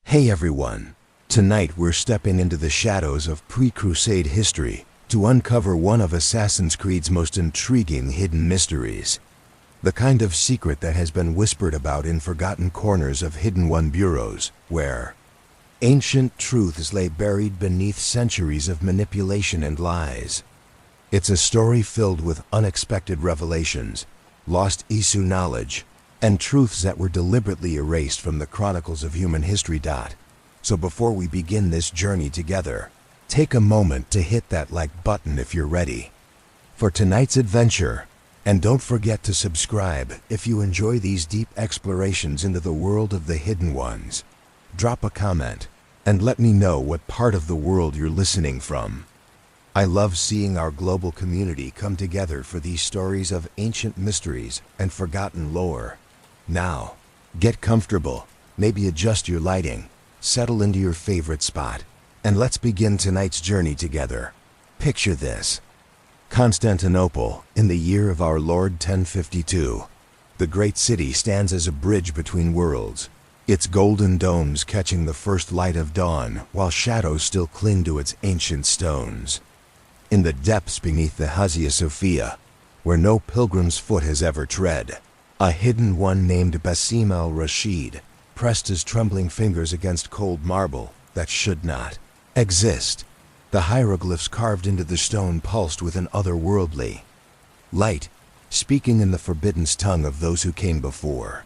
Hey everyone! Tonight we're stepping into the shadows of pre-Crusade history to uncover one of Assassin's Creed's most intriguing hidden mysteries. The kind of secret that has been whispered about in forgotten corners of Hidden One bureaus, where ancient truths lay buried beneath centuries of manipulation and lies. It's a story filled with unexpected revelations, lost Isu knowledge, and truths that were deliberately erased from the chronicles of human history. So before we begin this journey together, take a moment to hit that like button if you're ready for tonight's adventure, and don't forget to subscribe if you enjoy these deep explorations into the world of the Hidden Ones. Drop a comment and let me know what part of the world you're listening from. I love seeing our global community come together for these stories of ancient mysteries and forgotten lore. Now, get comfortable, maybe adjust your lighting, settle into your favorite spot, and let's begin tonight's journey together. Picture this. Constantinople, in the year of our Lord 1052. The great city stands as a bridge between worlds, its golden domes catching the first light of dawn while shadows still cling to its ancient stones. In the depths beneath the Hagia Sophia, where no pilgrim's foot has ever tread, a hidden one named Basim al-Rashid pressed his trembling fingers against cold marble that should not exist. The hieroglyphs carved into the stone pulsed with an otherworldly light, speaking in the forbidden tongue of those who came before.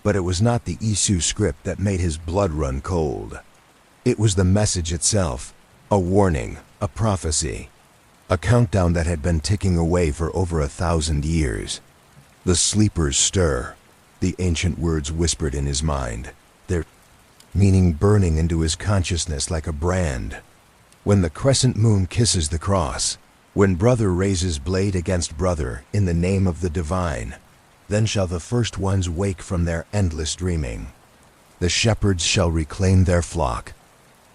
But it was not the Isu script that made his blood run cold. It was the message itself, a warning, a prophecy, a countdown that had been ticking away for over 1,000 years. The sleepers stir, the ancient words whispered in his mind, their meaning burning into his consciousness like a brand. When the crescent moon kisses the cross, when brother raises blade against brother in the name of the divine, then shall the first ones wake from their endless dreaming. The shepherds shall reclaim their flock.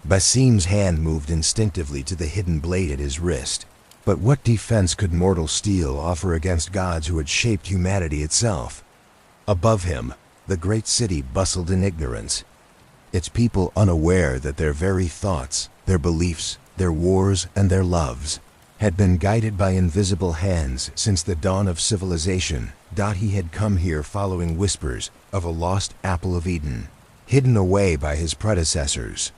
Basim's hand moved instinctively to the hidden blade at his wrist. But what defense could mortal steel offer against gods who had shaped humanity itself? Above him, the great city bustled in ignorance, its people unaware that their very thoughts, their beliefs, their wars, and their loves had been guided by invisible hands since the dawn of civilization. He had come here following whispers of a lost apple of Eden, hidden away by his predecessors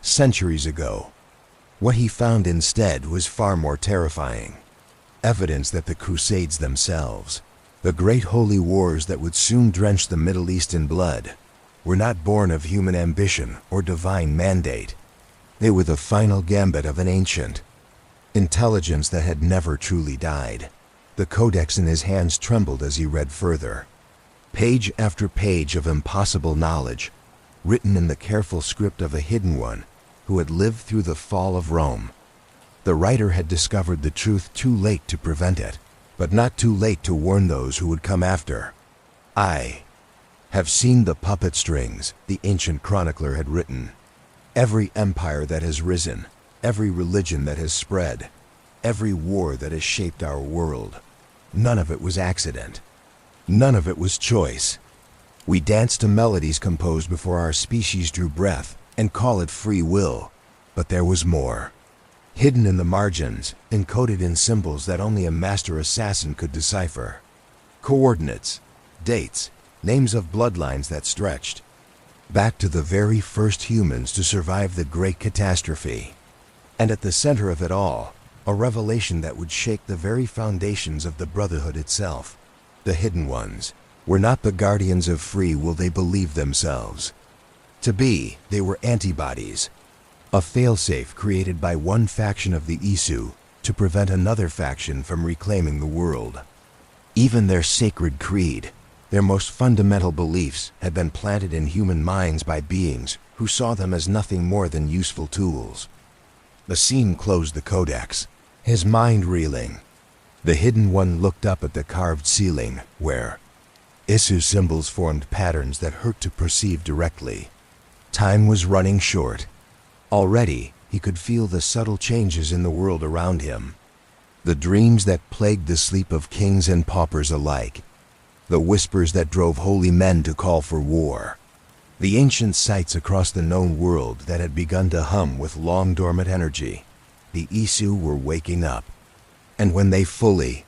centuries ago. What he found instead was far more terrifying. Evidence that the Crusades themselves, the great holy wars that would soon drench the Middle East in blood, were not born of human ambition or divine mandate. They were the final gambit of an ancient intelligence that had never truly died. The codex in his hands trembled as he read further. Page after page of impossible knowledge, written in the careful script of a hidden one who had lived through the fall of Rome. The writer had discovered the truth too late to prevent it, but not too late to warn those who would come after. I have seen the puppet strings, the ancient chronicler had written. Every empire that has risen, every religion that has spread, every war that has shaped our world, none of it was accident. None of it was choice. We danced to melodies composed before our species drew breath and call it free will, but there was more. Hidden in the margins, encoded in symbols that only a master assassin could decipher. Coordinates, dates, names of bloodlines that stretched back to the very first humans to survive the great catastrophe. And at the center of it all, a revelation that would shake the very foundations of the Brotherhood itself. The Hidden Ones were not the guardians of free will they believed themselves to be. They were antibodies, a failsafe created by one faction of the Isu to prevent another faction from reclaiming the world. Even their sacred creed, their most fundamental beliefs, had been planted in human minds by beings who saw them as nothing more than useful tools. Basim closed the codex, his mind reeling. The Hidden One looked up at the carved ceiling, where Isu symbols formed patterns that hurt to perceive directly. Time was running short. Already, he could feel the subtle changes in the world around him. The dreams that plagued the sleep of kings and paupers alike. The whispers that drove holy men to call for war. The ancient sites across the known world that had begun to hum with long-dormant energy. The Isu were waking up. And when they fully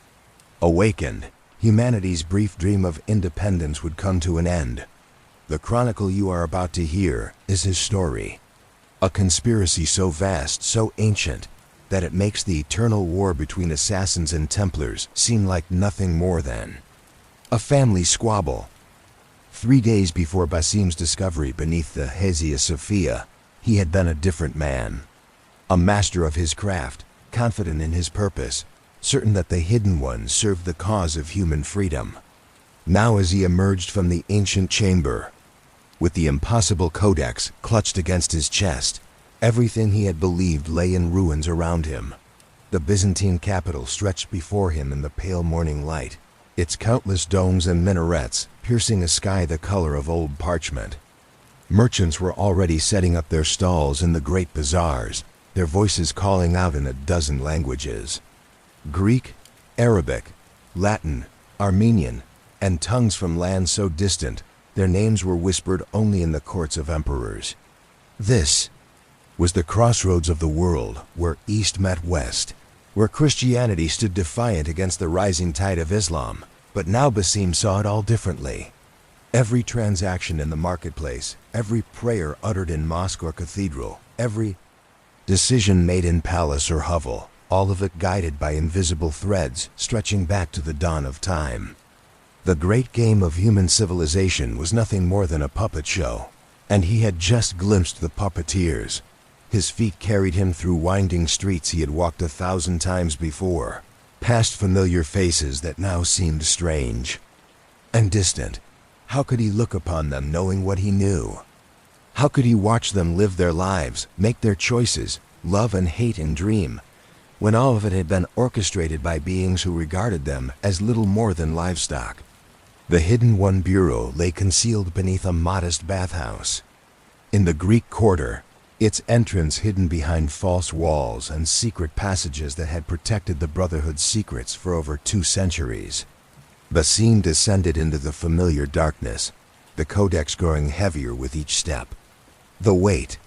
awakened, humanity's brief dream of independence would come to an end. The chronicle you are about to hear is his story. A conspiracy so vast, so ancient, that it makes the eternal war between assassins and Templars seem like nothing more than a family squabble. 3 days before Basim's discovery beneath the Hagia Sophia, he had been a different man. A master of his craft, confident in his purpose, certain that the Hidden Ones served the cause of human freedom. Now as he emerged from the ancient chamber, with the impossible codex clutched against his chest, everything he had believed lay in ruins around him. The Byzantine capital stretched before him in the pale morning light, its countless domes and minarets piercing a sky the color of old parchment. Merchants were already setting up their stalls in the great bazaars, their voices calling out in a dozen languages. Greek, Arabic, Latin, Armenian, and tongues from lands so distant, their names were whispered only in the courts of emperors. This was the crossroads of the world, where East met West, where Christianity stood defiant against the rising tide of Islam. But now Basim saw it all differently. Every transaction in the marketplace, every prayer uttered in mosque or cathedral, every decision made in palace or hovel, all of it guided by invisible threads stretching back to the dawn of time. The great game of human civilization was nothing more than a puppet show, and he had just glimpsed the puppeteers. His feet carried him through winding streets he had walked 1,000 times before, past familiar faces that now seemed strange and distant. How could he look upon them knowing what he knew? How could he watch them live their lives, make their choices, love and hate and dream, when all of it had been orchestrated by beings who regarded them as little more than livestock? The Hidden One Bureau lay concealed beneath a modest bathhouse. In the Greek Quarter, its entrance hidden behind false walls and secret passages that had protected the Brotherhood's secrets for over 2 centuries. Basim descended into the familiar darkness, the codex growing heavier with each step. The weight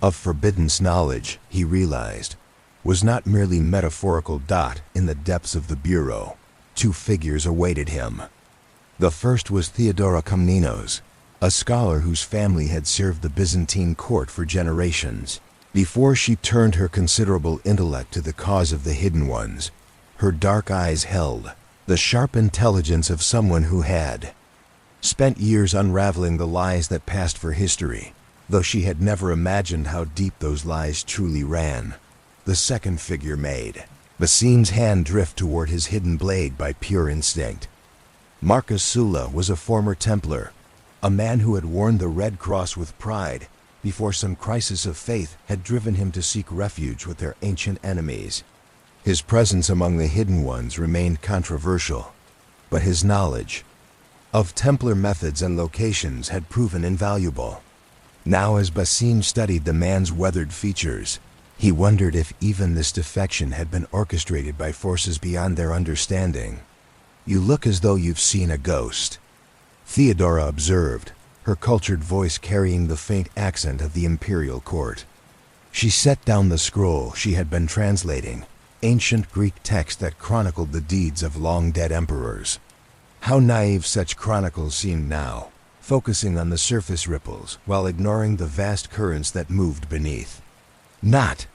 of forbidden knowledge, he realized, was not merely metaphorical dot in the depths of the Bureau. 2 figures awaited him. The first was Theodora Komnenos, a scholar whose family had served the Byzantine court for generations. Before she turned her considerable intellect to the cause of the Hidden Ones, her dark eyes held the sharp intelligence of someone who had spent years unraveling the lies that passed for history, though she had never imagined how deep those lies truly ran. The second figure made Basim's hand drift toward his hidden blade by pure instinct. Marcus Sulla was a former Templar, a man who had worn the Red Cross with pride before some crisis of faith had driven him to seek refuge with their ancient enemies. His presence among the Hidden Ones remained controversial, but his knowledge of Templar methods and locations had proven invaluable. Now as Basim studied the man's weathered features, he wondered if even this defection had been orchestrated by forces beyond their understanding. "You look as though you've seen a ghost," Theodora observed, her cultured voice carrying the faint accent of the imperial court. She set down the scroll she had been translating, ancient Greek text that chronicled the deeds of long-dead emperors. How naive such chronicles seemed now, focusing on the surface ripples while ignoring the vast currents that moved beneath. "Not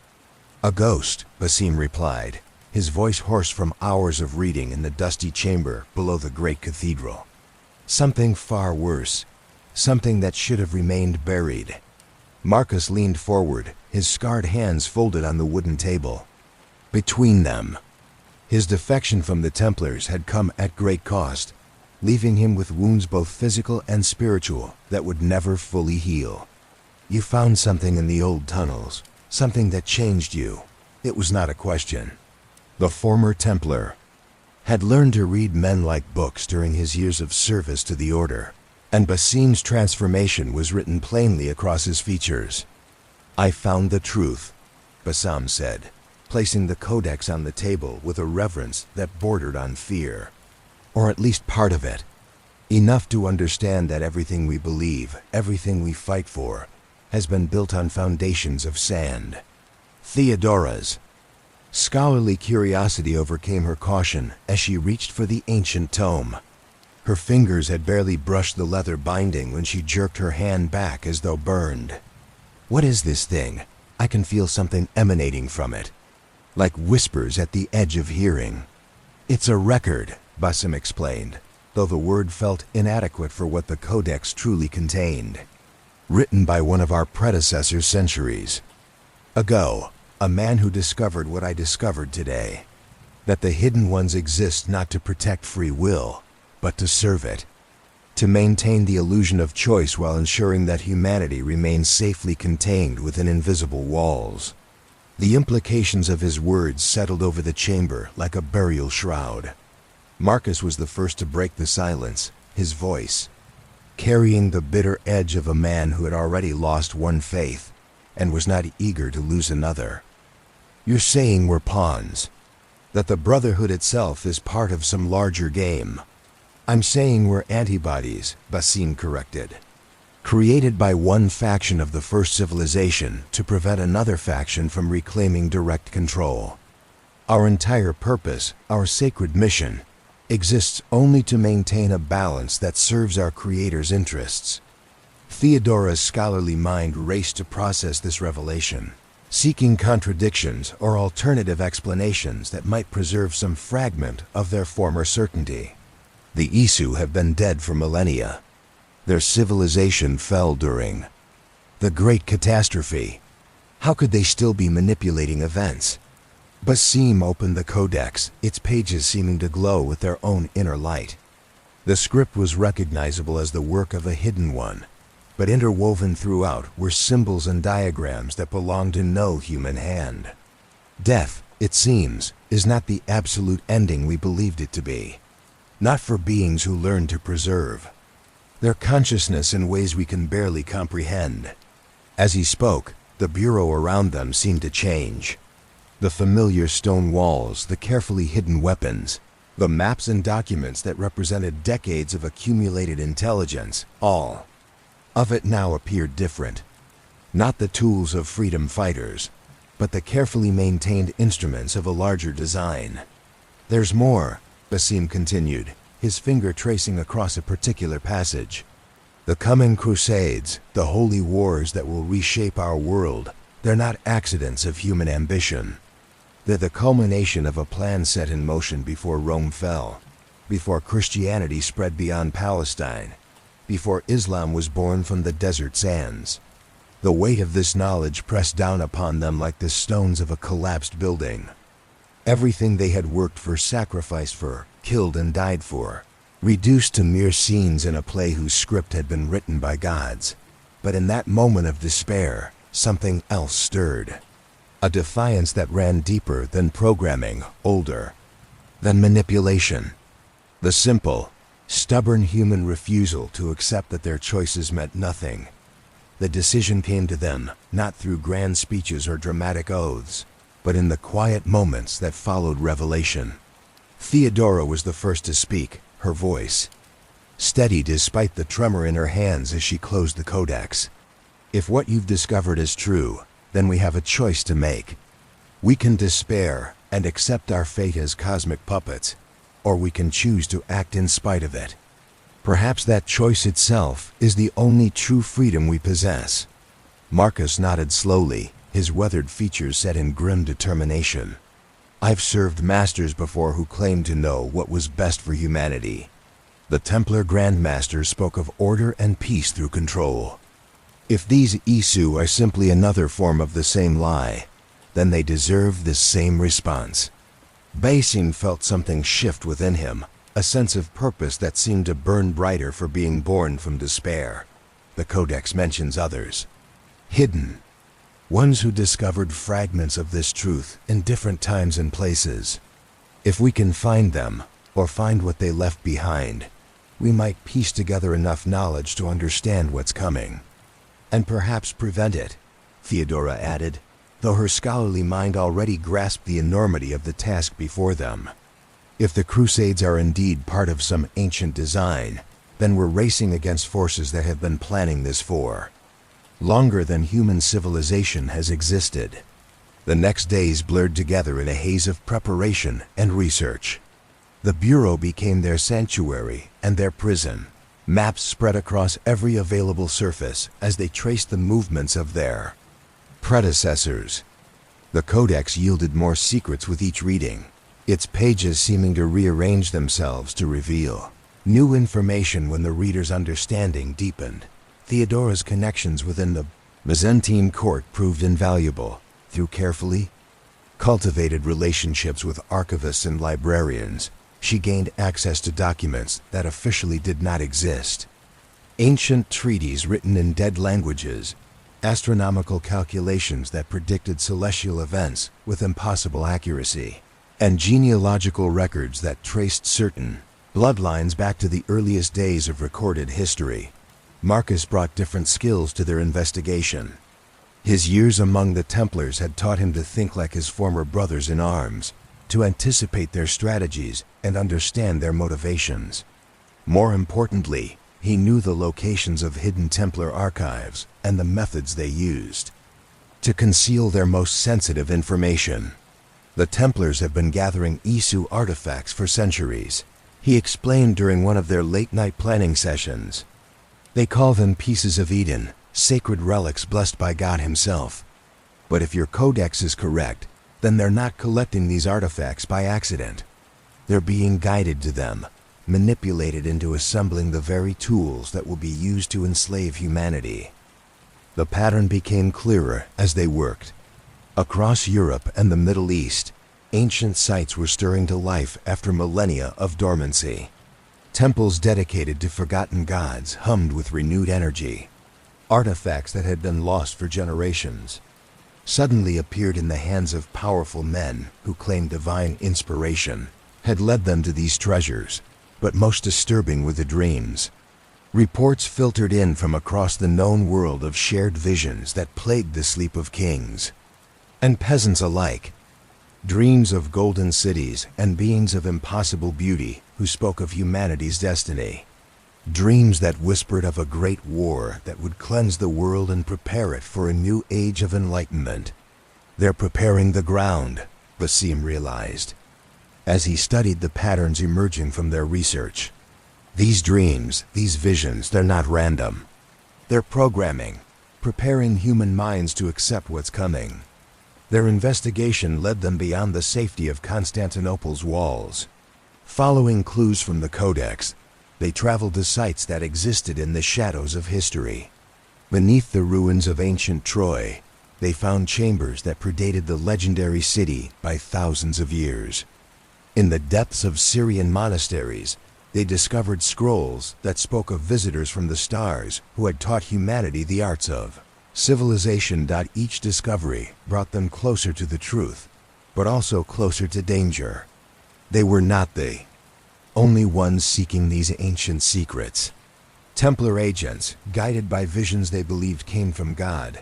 a ghost," Basim replied, his voice hoarse from hours of reading in the dusty chamber below the great cathedral. "Something far worse, something that should have remained buried." Marcus leaned forward, his scarred hands folded on the wooden table. Between them, his defection from the Templars had come at great cost, leaving him with wounds both physical and spiritual that would never fully heal. "You found something in the old tunnels, something that changed you." It was not a question. The former Templar had learned to read men like books during his years of service to the Order, and Basim's transformation was written plainly across his features. "I found the truth," Basim said, placing the codex on the table with a reverence that bordered on fear. "Or at least part of it." Enough to understand that everything we believe, everything we fight for, has been built on foundations of sand. Theodora's scholarly curiosity overcame her caution as she reached for the ancient tome. Her fingers had barely brushed the leather binding when she jerked her hand back as though burned. "What is this thing? I can feel something emanating from it, like whispers at the edge of hearing." "It's a record," Basim explained, though the word felt inadequate for what the codex truly contained. "Written by one of our predecessors centuries ago, a man who discovered what I discovered today, that the hidden ones exist not to protect free will, but to serve it, to maintain the illusion of choice while ensuring that humanity remains safely contained within invisible walls." The implications of his words settled over the chamber like a burial shroud. Marcus was the first to break the silence, his voice carrying the bitter edge of a man who had already lost one faith and was not eager to lose another. "You're saying we're pawns, that the Brotherhood itself is part of some larger game." "I'm saying we're antibodies," Basim corrected. "Created by one faction of the first civilization to prevent another faction from reclaiming direct control. Our entire purpose, our sacred mission, exists only to maintain a balance that serves our Creator's interests." Theodora's scholarly mind raced to process this revelation, seeking contradictions or alternative explanations that might preserve some fragment of their former certainty. The Isu have been dead for millennia. Their civilization fell during the Great Catastrophe. How could they still be manipulating events? Basim opened the codex, its pages seeming to glow with their own inner light. The script was recognizable as the work of a hidden one, but interwoven throughout were symbols and diagrams that belonged to no human hand. Death, it seems, is not the absolute ending we believed it to be. Not for beings who learn to preserve their consciousness in ways we can barely comprehend. As he spoke, the bureau around them seemed to change. The familiar stone walls, the carefully hidden weapons, the maps and documents that represented decades of accumulated intelligence, all of it now appeared different. Not the tools of freedom fighters, but the carefully maintained instruments of a larger design. "There's more," Basim continued, his finger tracing across a particular passage. "The coming crusades, the holy wars that will reshape our world, they're not accidents of human ambition. They're the culmination of a plan set in motion before Rome fell, before Christianity spread beyond Palestine, before Islam was born from the desert sands. The weight of this knowledge pressed down upon them like the stones of a collapsed building. Everything they had worked for, sacrificed for, killed and died for, reduced to mere scenes in a play whose script had been written by gods. But in that moment of despair, something else stirred. A defiance that ran deeper than programming, older than manipulation. The simple, stubborn human refusal to accept that their choices meant nothing. The decision came to them, not through grand speeches or dramatic oaths, but in the quiet moments that followed revelation. Theodora was the first to speak, her voice steady despite the tremor in her hands as she closed the codex. "If what you've discovered is true, then we have a choice to make. We can despair and accept our fate as cosmic puppets, or we can choose to act in spite of it. Perhaps that choice itself is the only true freedom we possess." Marcus nodded slowly, his weathered features set in grim determination. "I've served masters before who claimed to know what was best for humanity. The Templar Grandmaster spoke of order and peace through control. If these Isu are simply another form of the same lie, then they deserve this same response." Basim felt something shift within him, a sense of purpose that seemed to burn brighter for being born from despair. The Codex mentions others, hidden, ones who discovered fragments of this truth in different times and places. If we can find them, or find what they left behind, we might piece together enough knowledge to understand what's coming. "And perhaps prevent it," Theodora added, though her scholarly mind already grasped the enormity of the task before them. If the Crusades are indeed part of some ancient design, then we're racing against forces that have been planning this for longer than human civilization has existed. The next days blurred together in a haze of preparation and research. The Bureau became their sanctuary and their prison. Maps spread across every available surface as they traced the movements of their predecessors. The Codex yielded more secrets with each reading, its pages seeming to rearrange themselves to reveal new information when the reader's understanding deepened. Theodora's connections within the Byzantine court proved invaluable. Through carefully cultivated relationships with archivists and librarians, she gained access to documents that officially did not exist. Ancient treaties written in dead languages, astronomical calculations that predicted celestial events with impossible accuracy, and genealogical records that traced certain bloodlines back to the earliest days of recorded history. Marcus brought different skills to their investigation. His years among the Templars had taught him to think like his former brothers in arms, to anticipate their strategies and understand their motivations. More importantly, he knew the locations of hidden Templar archives and the methods they used to conceal their most sensitive information. The Templars have been gathering Isu artifacts for centuries, he explained during one of their late-night planning sessions. They call them pieces of Eden, sacred relics blessed by God himself. But if your codex is correct, then they're not collecting these artifacts by accident. They're being guided to them, manipulated into assembling the very tools that will be used to enslave humanity. The pattern became clearer as they worked. Across Europe and the Middle East, ancient sites were stirring to life after millennia of dormancy. Temples dedicated to forgotten gods hummed with renewed energy. Artifacts that had been lost for generations suddenly appeared in the hands of powerful men who claimed divine inspiration had led them to these treasures. But most disturbing were the dreams. Reports filtered in from across the known world of shared visions that plagued the sleep of kings and peasants alike. Dreams of golden cities and beings of impossible beauty who spoke of humanity's destiny. Dreams that whispered of a great war that would cleanse the world and prepare it for a new age of enlightenment. They're preparing the ground, Basim realized, as he studied the patterns emerging from their research. These dreams, these visions, they're not random. They're programming, preparing human minds to accept what's coming. Their investigation led them beyond the safety of Constantinople's walls. Following clues from the Codex, they traveled to sites that existed in the shadows of history. Beneath the ruins of ancient Troy, they found chambers that predated the legendary city by thousands of years. In the depths of Syrian monasteries, they discovered scrolls that spoke of visitors from the stars who had taught humanity the arts of civilization. Each discovery brought them closer to the truth, but also closer to danger. They were not the only ones seeking these ancient secrets. Templar agents, guided by visions they believed came from God,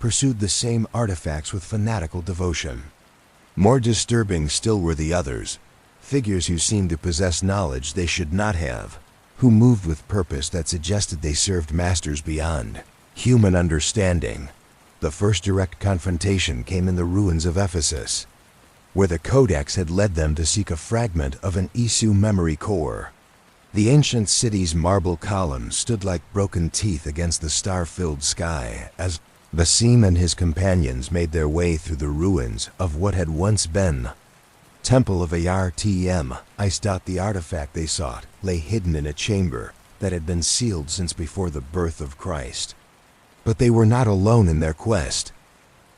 pursued the same artifacts with fanatical devotion. More disturbing still were the others, figures who seemed to possess knowledge they should not have, who moved with purpose that suggested they served masters beyond human understanding. The first direct confrontation came in the ruins of Ephesus, where the Codex had led them to seek a fragment of an Isu memory core. The ancient city's marble columns stood like broken teeth against the star-filled sky as Basim and his companions made their way through the ruins of what had once been Temple of Ayar-Tem. The artifact they sought lay hidden in a chamber that had been sealed since before the birth of Christ. But they were not alone in their quest.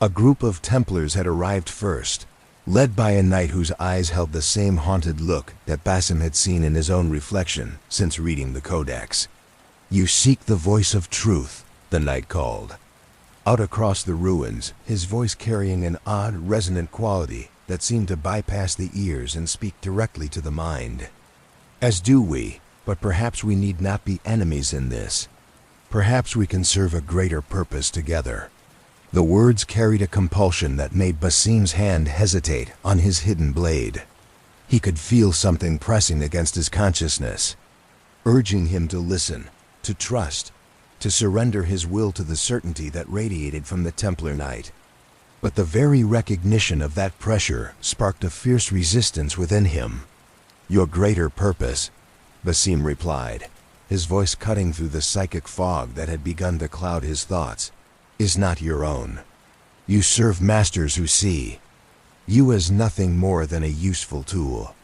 A group of Templars had arrived first, led by a knight whose eyes held the same haunted look that Basim had seen in his own reflection since reading the Codex. "You seek the voice of truth," the knight called. Out across the ruins, his voice carrying an odd, resonant quality that seemed to bypass the ears and speak directly to the mind. "As do we, but perhaps we need not be enemies in this. Perhaps we can serve a greater purpose together." The words carried a compulsion that made Basim's hand hesitate on his hidden blade. He could feel something pressing against his consciousness. urging him to listen, to trust, to surrender his will to the certainty that radiated from the Templar Knight. But the very recognition of that pressure sparked a fierce resistance within him. "Your greater purpose," Basim replied, his voice cutting through the psychic fog that had begun to cloud his thoughts, "is not your own. You serve masters who see you as nothing more than a useful tool."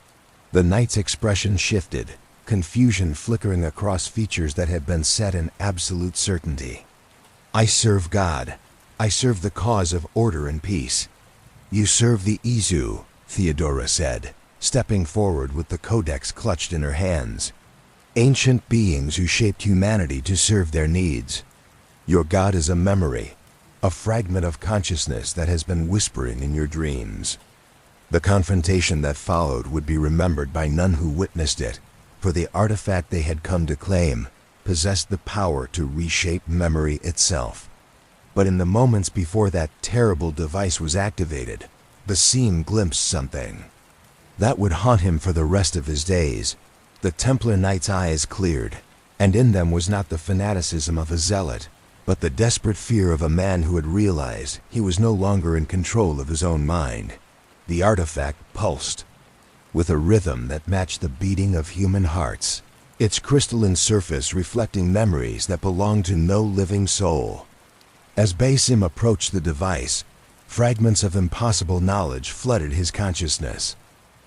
The knight's expression shifted, confusion flickering across features that had been set in absolute certainty. "I serve God. I serve the cause of order and peace." "You serve the Izu," Theodora said, stepping forward with the codex clutched in her hands. "Ancient beings who shaped humanity to serve their needs. Your God is a memory, a fragment of consciousness that has been whispering in your dreams." The confrontation that followed would be remembered by none who witnessed it, for the artifact they had come to claim possessed the power to reshape memory itself. But in the moments before that terrible device was activated, Basim glimpsed something that would haunt him for the rest of his days. The Templar Knight's eyes cleared, and in them was not the fanaticism of a zealot, but the desperate fear of a man who had realized he was no longer in control of his own mind. The artifact pulsed with a rhythm that matched the beating of human hearts, its crystalline surface reflecting memories that belonged to no living soul. As Basim approached the device, fragments of impossible knowledge flooded his consciousness.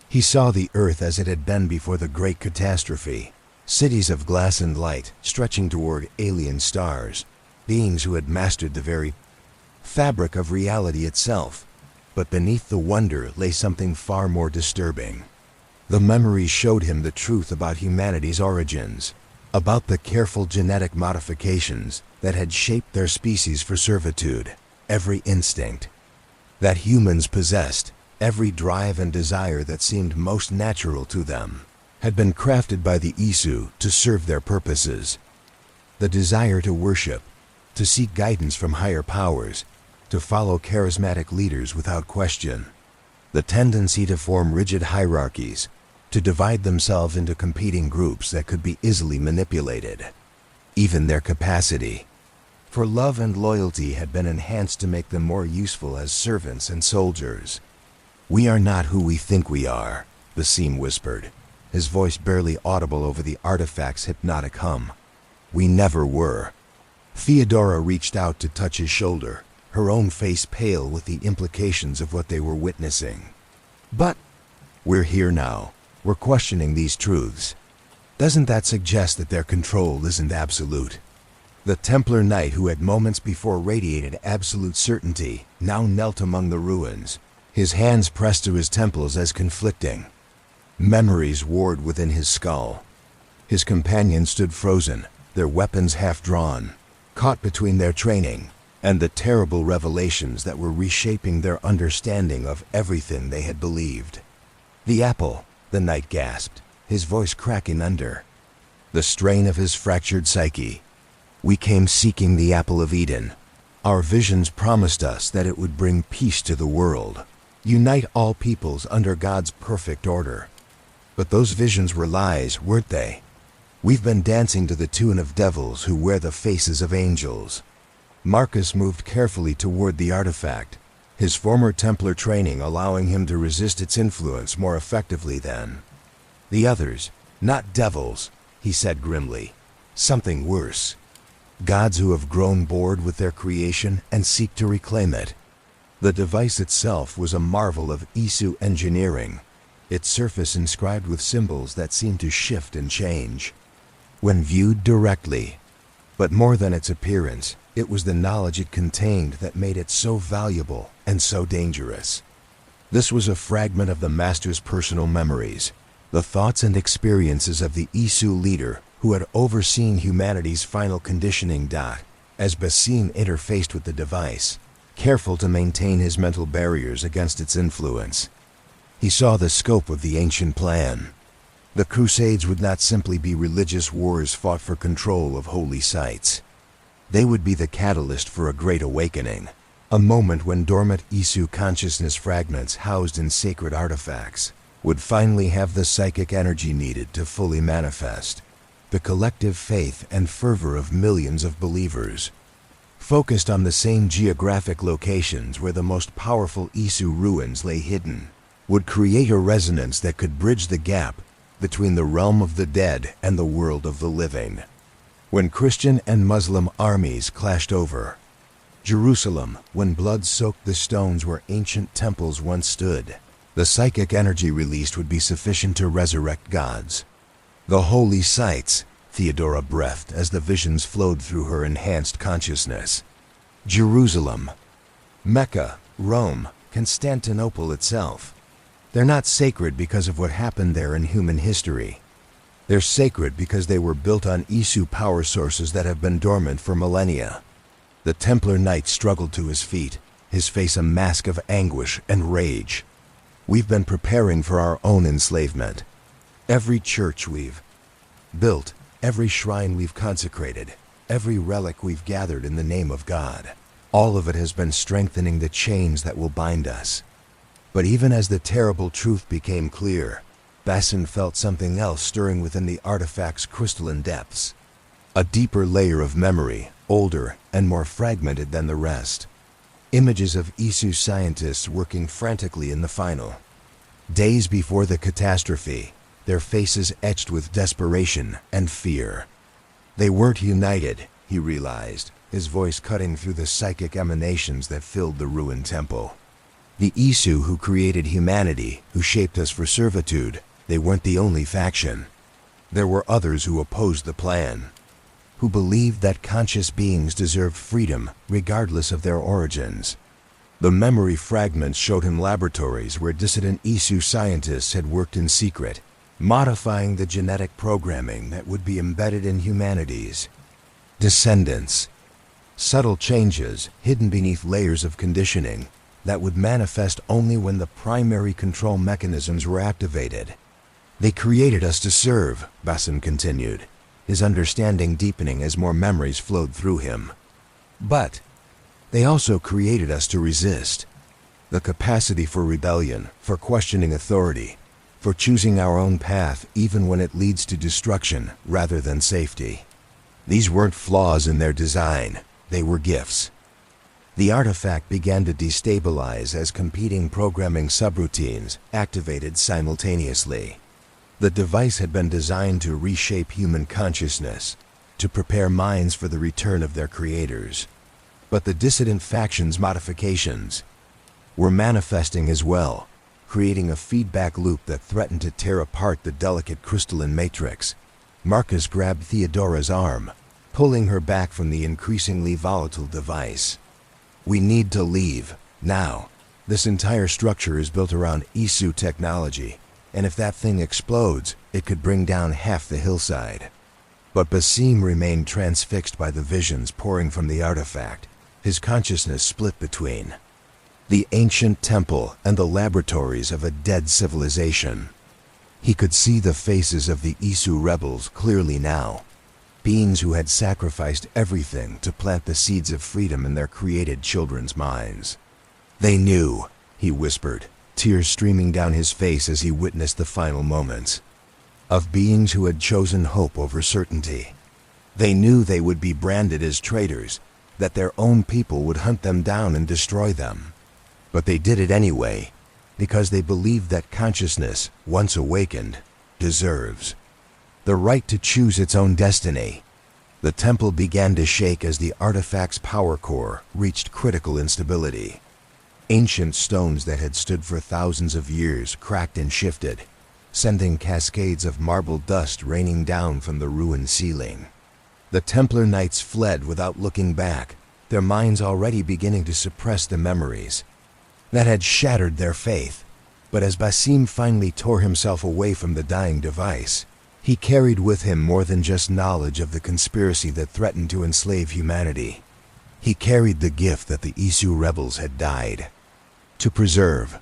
He saw the earth as it had been before the great catastrophe, cities of glass and light stretching toward alien stars, beings who had mastered the very fabric of reality itself. But beneath the wonder lay something far more disturbing. The memories showed him the truth about humanity's origins, about the careful genetic modifications that had shaped their species for servitude, every instinct that humans possessed, every drive and desire that seemed most natural to them, had been crafted by the Isu to serve their purposes. The desire to worship, to seek guidance from higher powers, to follow charismatic leaders without question. The tendency to form rigid hierarchies, to divide themselves into competing groups that could be easily manipulated. Even their capacity for love and loyalty had been enhanced to make them more useful as servants and soldiers. "We are not who we think we are," Basim whispered, his voice barely audible over the artifact's hypnotic hum. "We never were." Theodora reached out to touch his shoulder, her own face pale with the implications of what they were witnessing. "But we're here now. We're questioning these truths. Doesn't that suggest that their control isn't absolute?" The Templar Knight, who had moments before radiated absolute certainty, now knelt among the ruins, his hands pressed to his temples as conflicting memories warred within his skull. His companions stood frozen, their weapons half drawn, caught between their training and the terrible revelations that were reshaping their understanding of everything they had believed. "The apple," the knight gasped, his voice cracking under the strain of his fractured psyche. "We came seeking the apple of Eden. Our visions promised us that it would bring peace to the world, unite all peoples under God's perfect order. But those visions were lies, weren't they? We've been dancing to the tune of devils who wear the faces of angels." Marcus moved carefully toward the artifact, his former Templar training allowing him to resist its influence more effectively than the others. "Not devils," he said grimly. "Something worse. Gods who have grown bored with their creation and seek to reclaim it." The device itself was a marvel of Isu engineering, its surface inscribed with symbols that seemed to shift and change when viewed directly. But more than its appearance, it was the knowledge it contained that made it so valuable and so dangerous. This was a fragment of the Master's personal memories, the thoughts and experiences of the Isu leader who had overseen humanity's final conditioning. As Basim interfaced with the device, careful to maintain his mental barriers against its influence, he saw the scope of the ancient plan. The Crusades would not simply be religious wars fought for control of holy sites. They would be the catalyst for a great awakening, a moment when dormant Isu consciousness fragments housed in sacred artifacts would finally have the psychic energy needed to fully manifest. the collective faith and fervor of millions of believers, focused on the same geographic locations where the most powerful Isu ruins lay hidden, would create a resonance that could bridge the gap between the realm of the dead and the world of the living. When Christian and Muslim armies clashed over Jerusalem, when blood soaked the stones where ancient temples once stood, the psychic energy released would be sufficient to resurrect gods. The holy sites, Theodora breathed as the visions flowed through her enhanced consciousness. Jerusalem, Mecca, Rome, Constantinople itself. They're not sacred because of what happened there in human history. They're sacred because they were built on Isu power sources that have been dormant for millennia. The Templar Knight struggled to his feet, his face a mask of anguish and rage. We've been preparing for our own enslavement. Every church we've built, every shrine we've consecrated, every relic we've gathered in the name of God, all of it has been strengthening the chains that will bind us. But even as the terrible truth became clear, Bassin felt something else stirring within the artifact's crystalline depths. A deeper layer of memory, older and more fragmented than the rest. Images of Isu scientists working frantically in the final. Days before the catastrophe, their faces etched with desperation and fear. They weren't united, he realized, his voice cutting through the psychic emanations that filled the ruined temple. The Isu who created humanity, who shaped us for servitude, they weren't the only faction. There were others who opposed the plan, who believed that conscious beings deserved freedom regardless of their origins. The memory fragments showed him laboratories where dissident Isu scientists had worked in secret, modifying the genetic programming that would be embedded in humanity's descendants. Subtle changes hidden beneath layers of conditioning that would manifest only when the primary control mechanisms were activated. They created us to serve, Bassin continued, his understanding deepening as more memories flowed through him. But they also created us to resist. The capacity for rebellion, for questioning authority, for choosing our own path even when it leads to destruction rather than safety. These weren't flaws in their design, they were gifts. The artifact began to destabilize as competing programming subroutines activated simultaneously. The device had been designed to reshape human consciousness, to prepare minds for the return of their creators. But the dissident factions' modifications were manifesting as well, creating a feedback loop that threatened to tear apart the delicate crystalline matrix. Marcus grabbed Theodora's arm, pulling her back from the increasingly volatile device. We need to leave, now. This entire structure is built around Isu technology, and if that thing explodes, it could bring down half the hillside. But Basim remained transfixed by the visions pouring from the artifact, his consciousness split between the ancient temple and the laboratories of a dead civilization. He could see the faces of the Isu rebels clearly now, beings who had sacrificed everything to plant the seeds of freedom in their created children's minds. They knew, he whispered, tears streaming down his face as he witnessed the final moments, of beings who had chosen hope over certainty. They knew they would be branded as traitors, that their own people would hunt them down and destroy them. But they did it anyway, because they believed that consciousness, once awakened, deserves the right to choose its own destiny. The temple began to shake as the artifact's power core reached critical instability. Ancient stones that had stood for thousands of years cracked and shifted, sending cascades of marble dust raining down from the ruined ceiling. The Templar Knights fled without looking back, their minds already beginning to suppress the memories that had shattered their faith. But as Basim finally tore himself away from the dying device, he carried with him more than just knowledge of the conspiracy that threatened to enslave humanity. He carried the gift that the Isu rebels had died to preserve,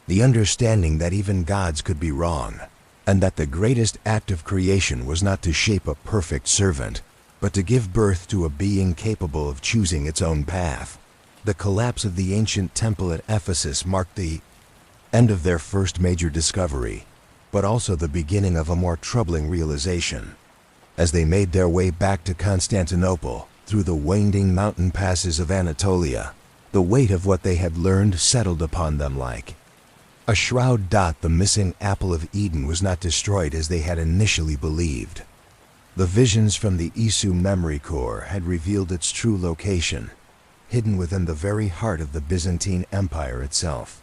the understanding that even gods could be wrong, and that the greatest act of creation was not to shape a perfect servant, but to give birth to a being capable of choosing its own path. The collapse of the ancient temple at Ephesus marked the end of their first major discovery, but also the beginning of a more troubling realization. As they made their way back to Constantinople, through the winding mountain passes of Anatolia, the weight of what they had learned settled upon them like a shroud. The missing apple of Eden was not destroyed as they had initially believed. The visions from the Isu memory core had revealed its true location, hidden within the very heart of the Byzantine Empire itself.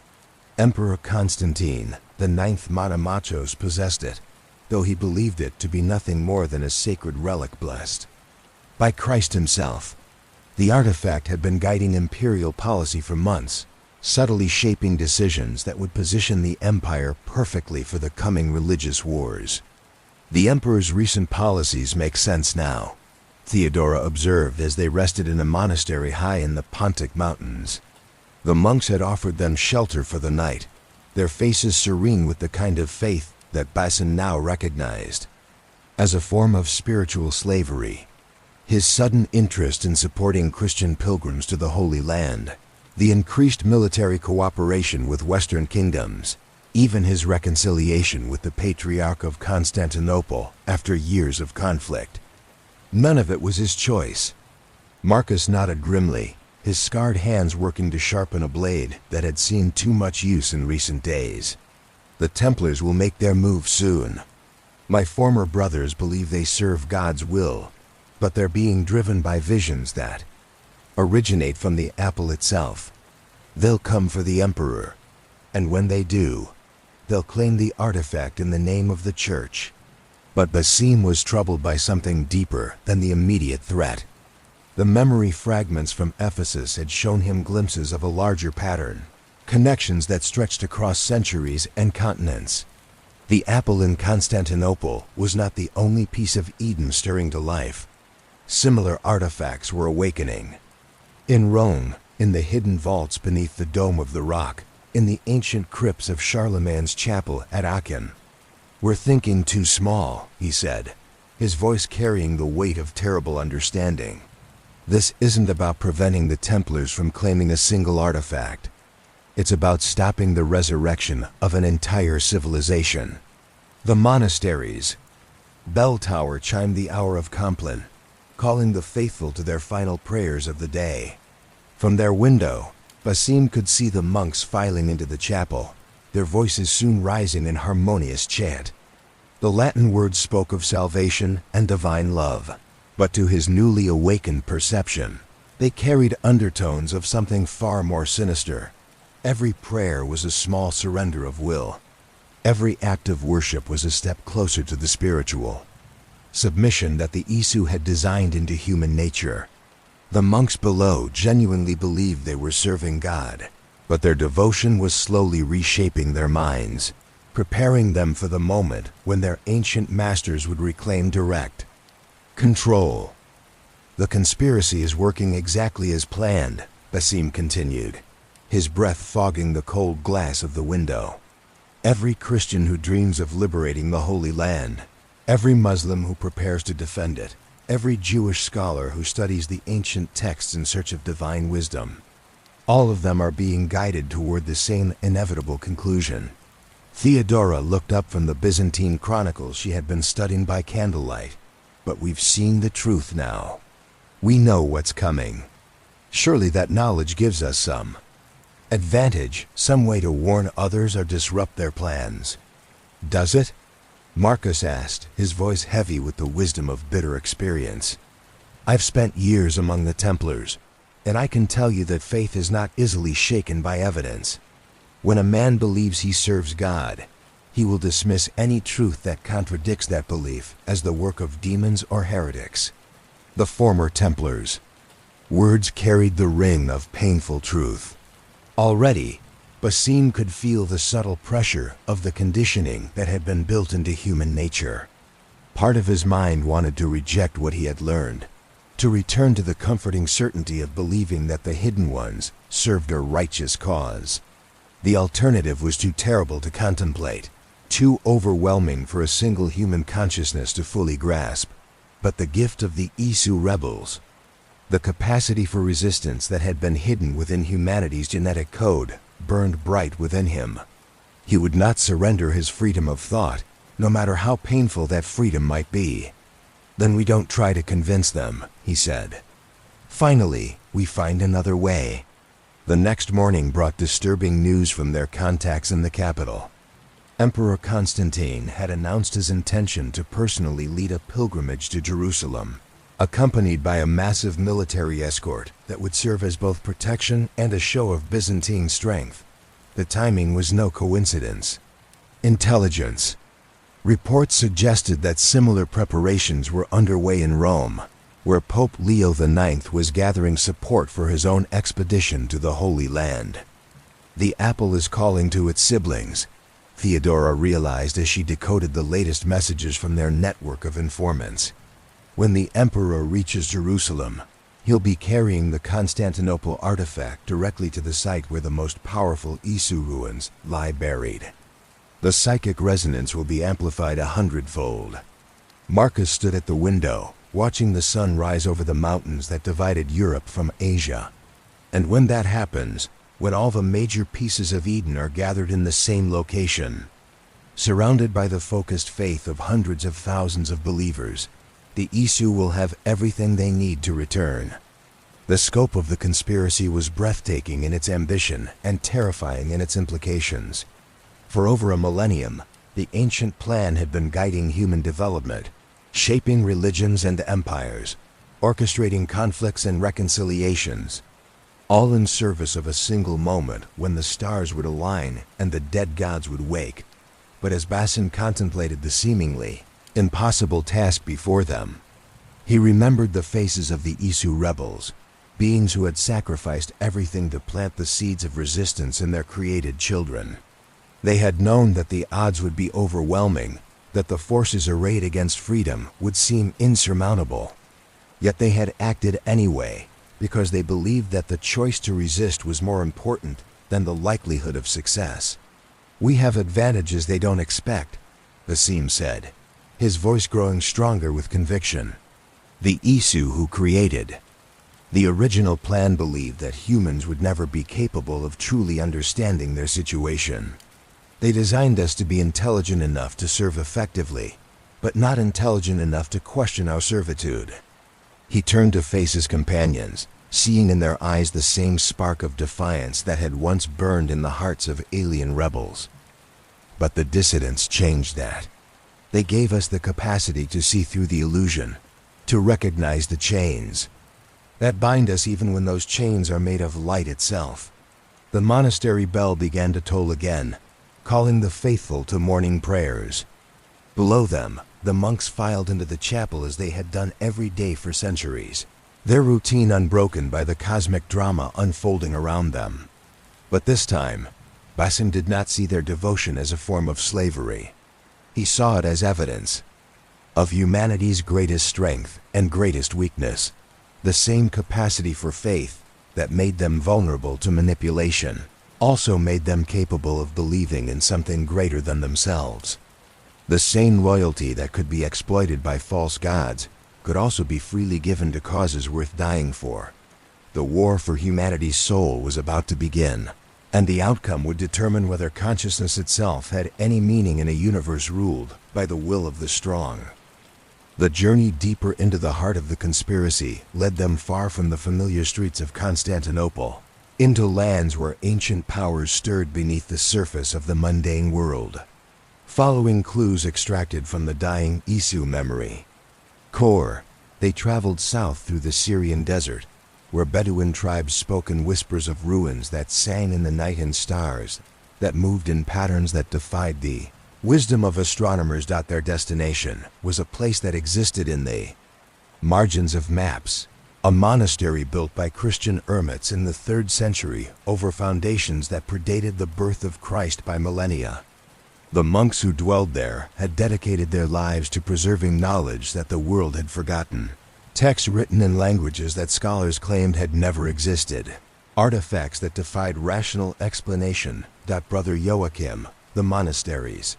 Emperor Constantine, the ninth Monomachos, possessed it, though he believed it to be nothing more than a sacred relic blessed by Christ himself. The artifact had been guiding imperial policy for months, subtly shaping decisions that would position the empire perfectly for the coming religious wars. The emperor's recent policies make sense now, Theodora observed as they rested in a monastery high in the Pontic Mountains. The monks had offered them shelter for the night, their faces serene with the kind of faith that Basin now recognized as a form of spiritual slavery. His sudden interest in supporting Christian pilgrims to the Holy Land, the increased military cooperation with Western kingdoms, even his reconciliation with the Patriarch of Constantinople after years of conflict. None of it was his choice. Marcus nodded grimly, his scarred hands working to sharpen a blade that had seen too much use in recent days. The Templars will make their move soon. My former brothers believe they serve God's will, but they're being driven by visions that originate from the apple itself. They'll come for the emperor, and when they do, they'll claim the artifact in the name of the church. But Basim was troubled by something deeper than the immediate threat. The memory fragments from Ephesus had shown him glimpses of a larger pattern, connections that stretched across centuries and continents. The apple in Constantinople was not the only piece of Eden stirring to life. Similar artifacts were awakening. In Rome, in the hidden vaults beneath the Dome of the Rock, in the ancient crypts of Charlemagne's chapel at Aachen. "We're thinking too small," he said, his voice carrying the weight of terrible understanding. "This isn't about preventing the Templars from claiming a single artifact. It's about stopping the resurrection of an entire civilization." The monasteries' bell tower chimed the hour of Compline, calling the faithful to their final prayers of the day. From their window, Basim could see the monks filing into the chapel, their voices soon rising in harmonious chant. The Latin words spoke of salvation and divine love, but to his newly awakened perception, they carried undertones of something far more sinister. Every prayer was a small surrender of will. Every act of worship was a step closer to the spiritual submission that the Isu had designed into human nature. The monks below genuinely believed they were serving God, but their devotion was slowly reshaping their minds, preparing them for the moment when their ancient masters would reclaim direct control. "The conspiracy is working exactly as planned," Basim continued, his breath fogging the cold glass of the window. "Every Christian who dreams of liberating the Holy Land, every Muslim who prepares to defend it, every Jewish scholar who studies the ancient texts in search of divine wisdom, all of them are being guided toward the same inevitable conclusion." Theodora looked up from the Byzantine chronicles she had been studying by candlelight. "But we've seen the truth now. We know what's coming. Surely that knowledge gives us some advantage, some way to warn others or disrupt their plans." "Does it?" Marcus asked, his voice heavy with the wisdom of bitter experience. "I've spent years among the Templars, and I can tell you that faith is not easily shaken by evidence. When a man believes he serves God, he will dismiss any truth that contradicts that belief as the work of demons or heretics." The former Templars' words carried the ring of painful truth. Already, Basim could feel the subtle pressure of the conditioning that had been built into human nature. Part of his mind wanted to reject what he had learned, to return to the comforting certainty of believing that the hidden ones served a righteous cause. The alternative was too terrible to contemplate, too overwhelming for a single human consciousness to fully grasp. But the gift of the Isu rebels, the capacity for resistance that had been hidden within humanity's genetic code, burned bright within him. He would not surrender his freedom of thought, no matter how painful that freedom might be. Then we don't try to convince them, he said. Finally, we find another way. The next morning brought disturbing news from their contacts in the capital. Emperor Constantine had announced his intention to personally lead a pilgrimage to Jerusalem, accompanied by a massive military escort that would serve as both protection and a show of Byzantine strength. The timing was no coincidence. Intelligence. Reports suggested that similar preparations were underway in Rome, where Pope Leo IX was gathering support for his own expedition to the Holy Land. The apple is calling to its siblings, Theodora realized as she decoded the latest messages from their network of informants. When the emperor reaches Jerusalem, he'll be carrying the Constantinople artifact directly to the site where the most powerful Isu ruins lie buried. The psychic resonance will be amplified 100-fold. Marcus stood at the window, watching the sun rise over the mountains that divided Europe from Asia. And when that happens, when all the major pieces of Eden are gathered in the same location, surrounded by the focused faith of hundreds of thousands of believers, the Isu will have everything they need to return. The scope of the conspiracy was breathtaking in its ambition and terrifying in its implications. For over a millennium, the ancient plan had been guiding human development, shaping religions and empires, orchestrating conflicts and reconciliations, all in service of a single moment when the stars would align and the dead gods would wake. But as Basin contemplated the seemingly impossible task before them, he remembered the faces of the Isu rebels, beings who had sacrificed everything to plant the seeds of resistance in their created children. They had known that the odds would be overwhelming, that the forces arrayed against freedom would seem insurmountable. Yet they had acted anyway, because they believed that the choice to resist was more important than the likelihood of success. "We have advantages they don't expect," Basim said, his voice growing stronger with conviction. The Isu who created the original plan believed that humans would never be capable of truly understanding their situation. They designed us to be intelligent enough to serve effectively, but not intelligent enough to question our servitude. He turned to face his companions, seeing in their eyes the same spark of defiance that had once burned in the hearts of alien rebels. But the dissidents changed that. They gave us the capacity to see through the illusion, to recognize the chains that bind us even when those chains are made of light itself. The monastery bell began to toll again, calling the faithful to morning prayers. Below them, the monks filed into the chapel as they had done every day for centuries, their routine unbroken by the cosmic drama unfolding around them. But this time, Basim did not see their devotion as a form of slavery. He saw it as evidence of humanity's greatest strength and greatest weakness, the same capacity for faith that made them vulnerable to manipulation also made them capable of believing in something greater than themselves. The same loyalty that could be exploited by false gods could also be freely given to causes worth dying for. The war for humanity's soul was about to begin, and the outcome would determine whether consciousness itself had any meaning in a universe ruled by the will of the strong. The journey deeper into the heart of the conspiracy led them far from the familiar streets of Constantinople, into lands where ancient powers stirred beneath the surface of the mundane world. Following clues extracted from the dying Isu memory core, they traveled south through the Syrian desert, where Bedouin tribes spoke in whispers of ruins that sang in the night and stars that moved in patterns that defied the wisdom of astronomers. Their destination was a place that existed in the margins of maps, a monastery built by Christian hermits in the 3rd century over foundations that predated the birth of Christ by millennia. The monks who dwelled there had dedicated their lives to preserving knowledge that the world had forgotten, texts written in languages that scholars claimed had never existed, artifacts that defied rational explanation. Brother Joachim, the monastery's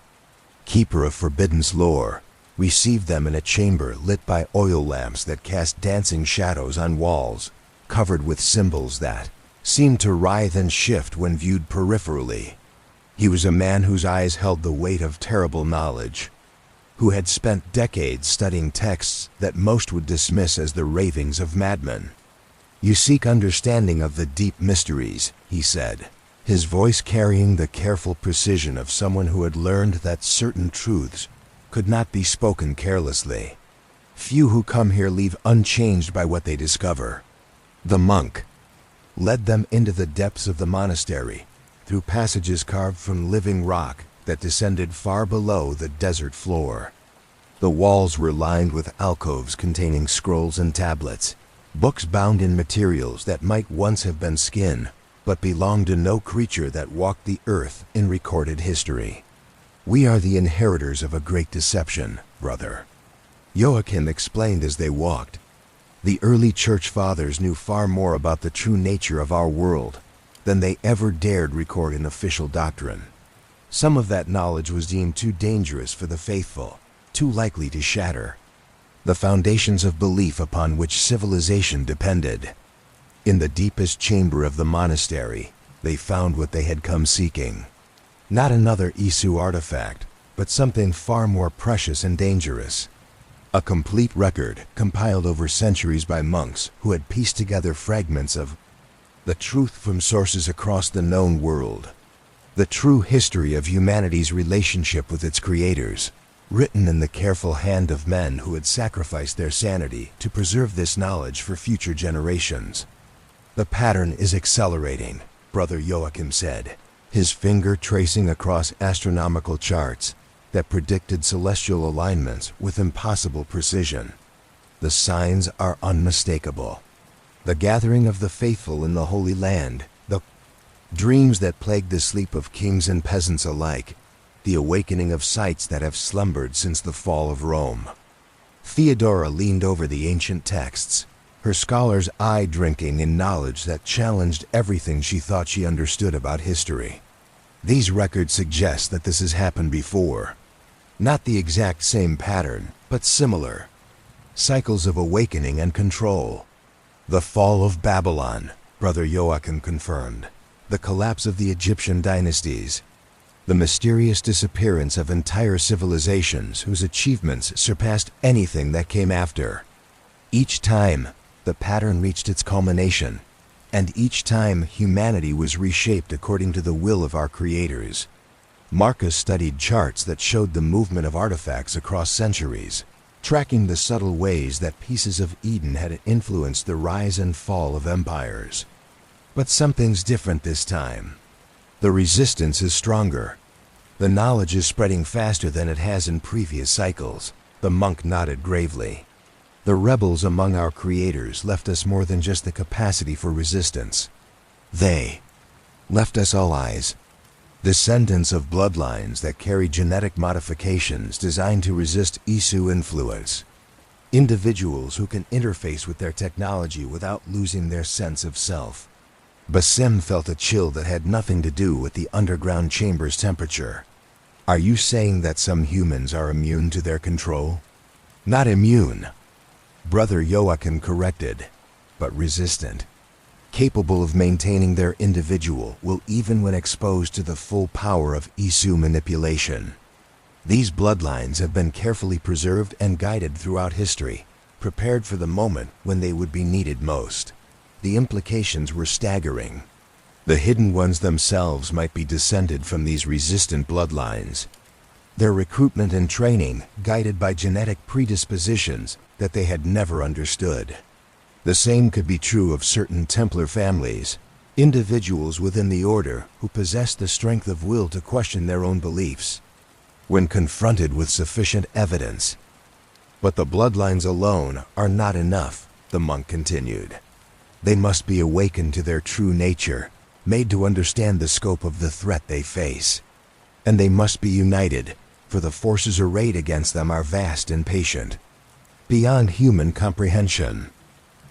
keeper of forbidden lore, received them in a chamber lit by oil lamps that cast dancing shadows on walls, covered with symbols that seemed to writhe and shift when viewed peripherally. He was a man whose eyes held the weight of terrible knowledge. who had spent decades studying texts that most would dismiss as the ravings of madmen. "You seek understanding of the deep mysteries," he said, his voice carrying the careful precision of someone who had learned that certain truths could not be spoken carelessly. "Few who come here leave unchanged by what they discover." The monk led them into the depths of the monastery, through passages carved from living rock that descended far below the desert floor. The walls were lined with alcoves containing scrolls and tablets, books bound in materials that might once have been skin, but belonged to no creature that walked the earth in recorded history. "We are the inheritors of a great deception, brother," Joachim explained as they walked. "The early church fathers knew far more about the true nature of our world than they ever dared record in official doctrine. Some of that knowledge was deemed too dangerous for the faithful, too likely to shatter the foundations of belief upon which civilization depended. In the deepest chamber of the monastery, they found what they had come seeking. Not another Isu artifact, but something far more precious and dangerous. A complete record compiled over centuries by monks who had pieced together fragments of the truth from sources across the known world. The true history of humanity's relationship with its creators, written in the careful hand of men who had sacrificed their sanity to preserve this knowledge for future generations. "The pattern is accelerating," Brother Joachim said, his finger tracing across astronomical charts that predicted celestial alignments with impossible precision. "The signs are unmistakable. The gathering of the faithful in the Holy Land, the dreams that plagued the sleep of kings and peasants alike, the awakening of sites that have slumbered since the fall of Rome." Theodora leaned over the ancient texts, her scholar's eye drinking in knowledge that challenged everything she thought she understood about history. "These records suggest that this has happened before. Not the exact same pattern, but similar. Cycles of awakening and control." "The fall of Babylon," Brother Joachim confirmed. "The collapse of the Egyptian dynasties. The mysterious disappearance of entire civilizations whose achievements surpassed anything that came after. Each time, the pattern reached its culmination, and each time humanity was reshaped according to the will of our creators." Marcus studied charts that showed the movement of artifacts across centuries, tracking the subtle ways that pieces of Eden had influenced the rise and fall of empires. "But something's different this time. The resistance is stronger. The knowledge is spreading faster than it has in previous cycles." The monk nodded gravely. "The rebels among our creators left us more than just the capacity for resistance. They left us allies, descendants of bloodlines that carry genetic modifications designed to resist Isu influence. Individuals who can interface with their technology without losing their sense of self." Basim felt a chill that had nothing to do with the underground chamber's temperature. "Are you saying that some humans are immune to their control?" "Not immune," Brother Joachim corrected, "but resistant. Capable of maintaining their individual will even when exposed to the full power of Isu manipulation. These bloodlines have been carefully preserved and guided throughout history, prepared for the moment when they would be needed most." The implications were staggering. The hidden ones themselves might be descended from these resistant bloodlines, their recruitment and training guided by genetic predispositions that they had never understood. The same could be true of certain Templar families, individuals within the order who possessed the strength of will to question their own beliefs when confronted with sufficient evidence. "But the bloodlines alone are not enough," the monk continued. "They must be awakened to their true nature, made to understand the scope of the threat they face. And they must be united, for the forces arrayed against them are vast and patient, beyond human comprehension."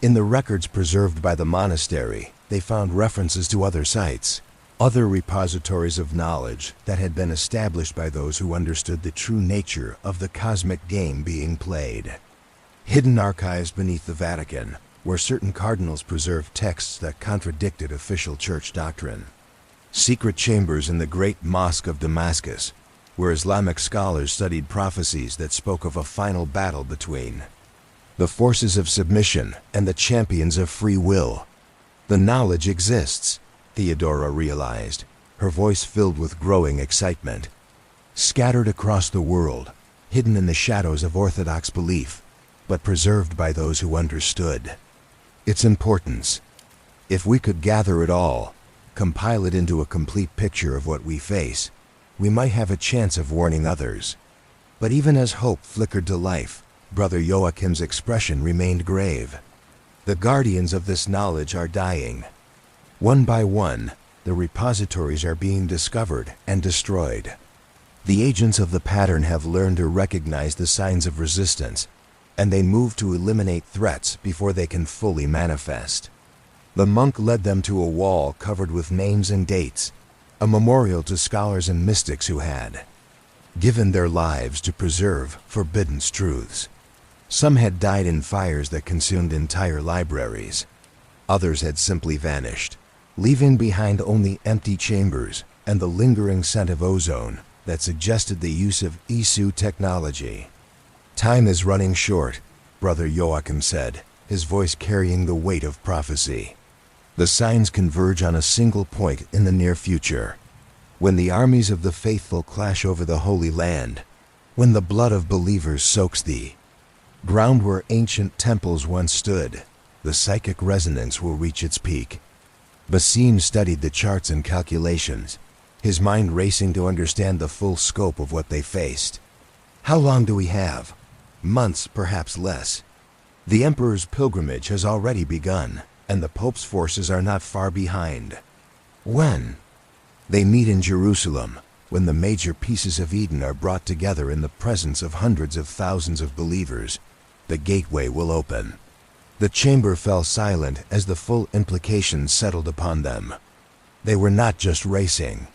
In the records preserved by the monastery, they found references to other sites, other repositories of knowledge that had been established by those who understood the true nature of the cosmic game being played. Hidden archives beneath the Vatican, where certain cardinals preserved texts that contradicted official church doctrine. Secret chambers in the Great Mosque of Damascus, where Islamic scholars studied prophecies that spoke of a final battle between the forces of submission and the champions of free will. The knowledge exists, Theodora realized, her voice filled with growing excitement. Scattered across the world, hidden in the shadows of orthodox belief, but preserved by those who understood its importance. If we could gather it all, compile it into a complete picture of what we face, we might have a chance of warning others. But even as hope flickered to life, Brother Joachim's expression remained grave. The guardians of this knowledge are dying. One by one, the repositories are being discovered and destroyed. The agents of the pattern have learned to recognize the signs of resistance, and they move to eliminate threats before they can fully manifest. The monk led them to a wall covered with names and dates, a memorial to scholars and mystics who had given their lives to preserve forbidden truths. Some had died in fires that consumed entire libraries. Others had simply vanished, leaving behind only empty chambers and the lingering scent of ozone that suggested the use of Isu technology. "Time is running short," Brother Joachim said, his voice carrying the weight of prophecy. "The signs converge on a single point in the near future. When the armies of the faithful clash over the Holy Land, when the blood of believers soaks the ground where ancient temples once stood, the psychic resonance will reach its peak." Basim studied the charts and calculations, his mind racing to understand the full scope of what they faced. "How long do we have? Months, perhaps less. The Emperor's pilgrimage has already begun, and the Pope's forces are not far behind. When? They meet in Jerusalem, when the major pieces of Eden are brought together in the presence of hundreds of thousands of believers. The gateway will open." The chamber fell silent as the full implications settled upon them. They were not just racing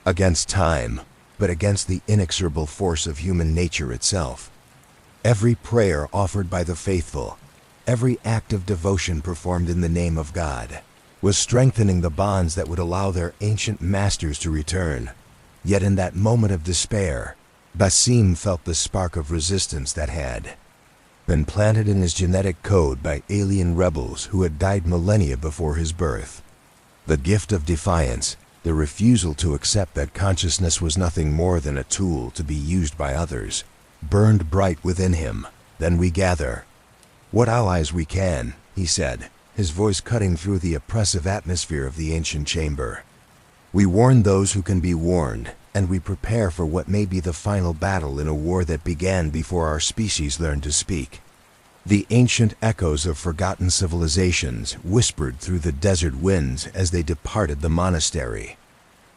against time, but against the inexorable force of human nature itself. Every prayer offered by the faithful, every act of devotion performed in the name of God, was strengthening the bonds that would allow their ancient masters to return. Yet in that moment of despair, Basim felt the spark of resistance that had been planted in his genetic code by alien rebels who had died millennia before his birth. The gift of defiance, the refusal to accept that consciousness was nothing more than a tool to be used by others, burned bright within him. "Then we gather what allies we can," he said, his voice cutting through the oppressive atmosphere of the ancient chamber. "We warn those who can be warned, and we prepare for what may be the final battle in a war that began before our species learned to speak." The ancient echoes of forgotten civilizations whispered through the desert winds as they departed the monastery,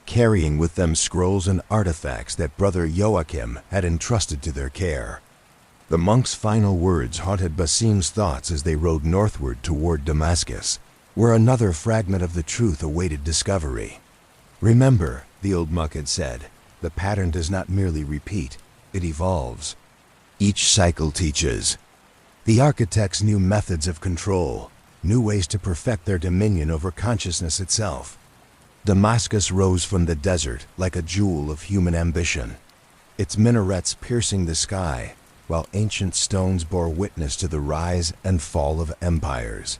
carrying with them scrolls and artifacts that Brother Joachim had entrusted to their care. The monk's final words haunted Basim's thoughts as they rode northward toward Damascus, where another fragment of the truth awaited discovery. "Remember," the old monk had said, "the pattern does not merely repeat, it evolves. Each cycle teaches." The architects knew methods of control, new ways to perfect their dominion over consciousness itself. Damascus rose from the desert like a jewel of human ambition, its minarets piercing the sky, while ancient stones bore witness to the rise and fall of empires.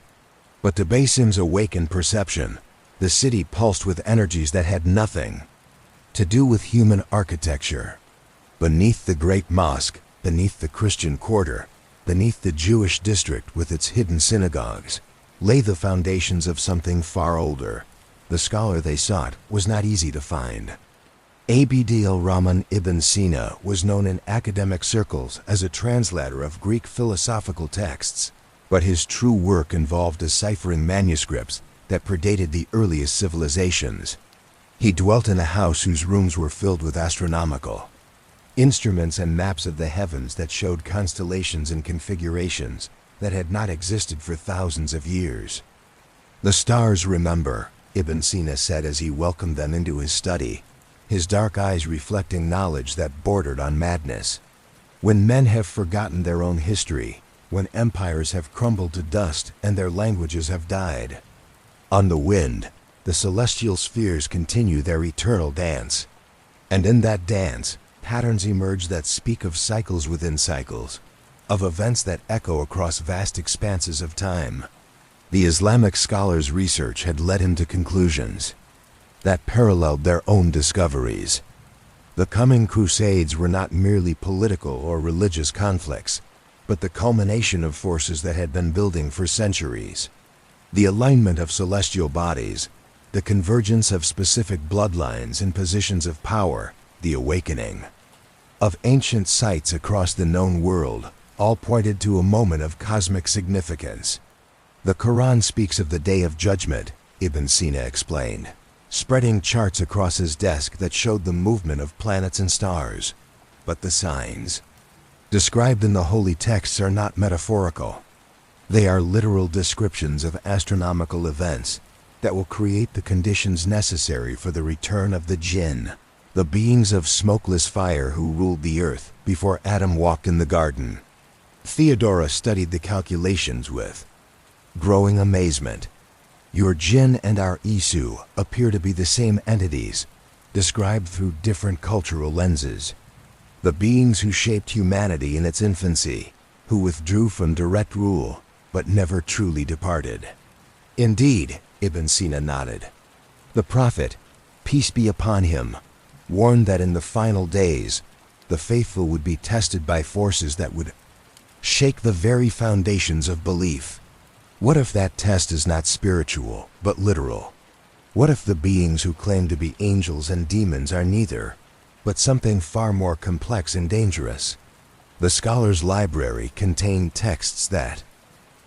But to Basim's awakened perception, the city pulsed with energies that had nothing to do with human architecture. Beneath the great mosque, beneath the Christian quarter, beneath the Jewish district with its hidden synagogues, lay the foundations of something far older. The scholar they sought was not easy to find. Abd al-Rahman ibn Sina was known in academic circles as a translator of Greek philosophical texts, but his true work involved deciphering manuscripts that predated the earliest civilizations. He dwelt in a house whose rooms were filled with astronomical instruments and maps of the heavens that showed constellations and configurations that had not existed for thousands of years. "The stars remember," Ibn Sina said as he welcomed them into his study, his dark eyes reflecting knowledge that bordered on madness. "When men have forgotten their own history, when empires have crumbled to dust and their languages have died, on the wind, the celestial spheres continue their eternal dance. And in that dance, patterns emerge that speak of cycles within cycles, of events that echo across vast expanses of time. The Islamic scholar's research had led him to conclusions that paralleled their own discoveries. The coming Crusades were not merely political or religious conflicts, but the culmination of forces that had been building for centuries. The alignment of celestial bodies, the convergence of specific bloodlines in positions of power, the awakening of ancient sites across the known world, all pointed to a moment of cosmic significance. The Quran speaks of the Day of Judgment, Ibn Sina explained, spreading charts across his desk that showed the movement of planets and stars. But the signs described in the holy texts are not metaphorical. They are literal descriptions of astronomical events that will create the conditions necessary for the return of the jinn, the beings of smokeless fire who ruled the earth before Adam walked in the garden. Theodora studied the calculations with growing amazement. Your jinn and our Isu appear to be the same entities, described through different cultural lenses. The beings who shaped humanity in its infancy, who withdrew from direct rule, but never truly departed. Indeed, Ibn Sina nodded. The Prophet, peace be upon him, warned that in the final days, the faithful would be tested by forces that would shake the very foundations of belief. What if that test is not spiritual, but literal? What if the beings who claim to be angels and demons are neither, but something far more complex and dangerous? The scholar's library contained texts that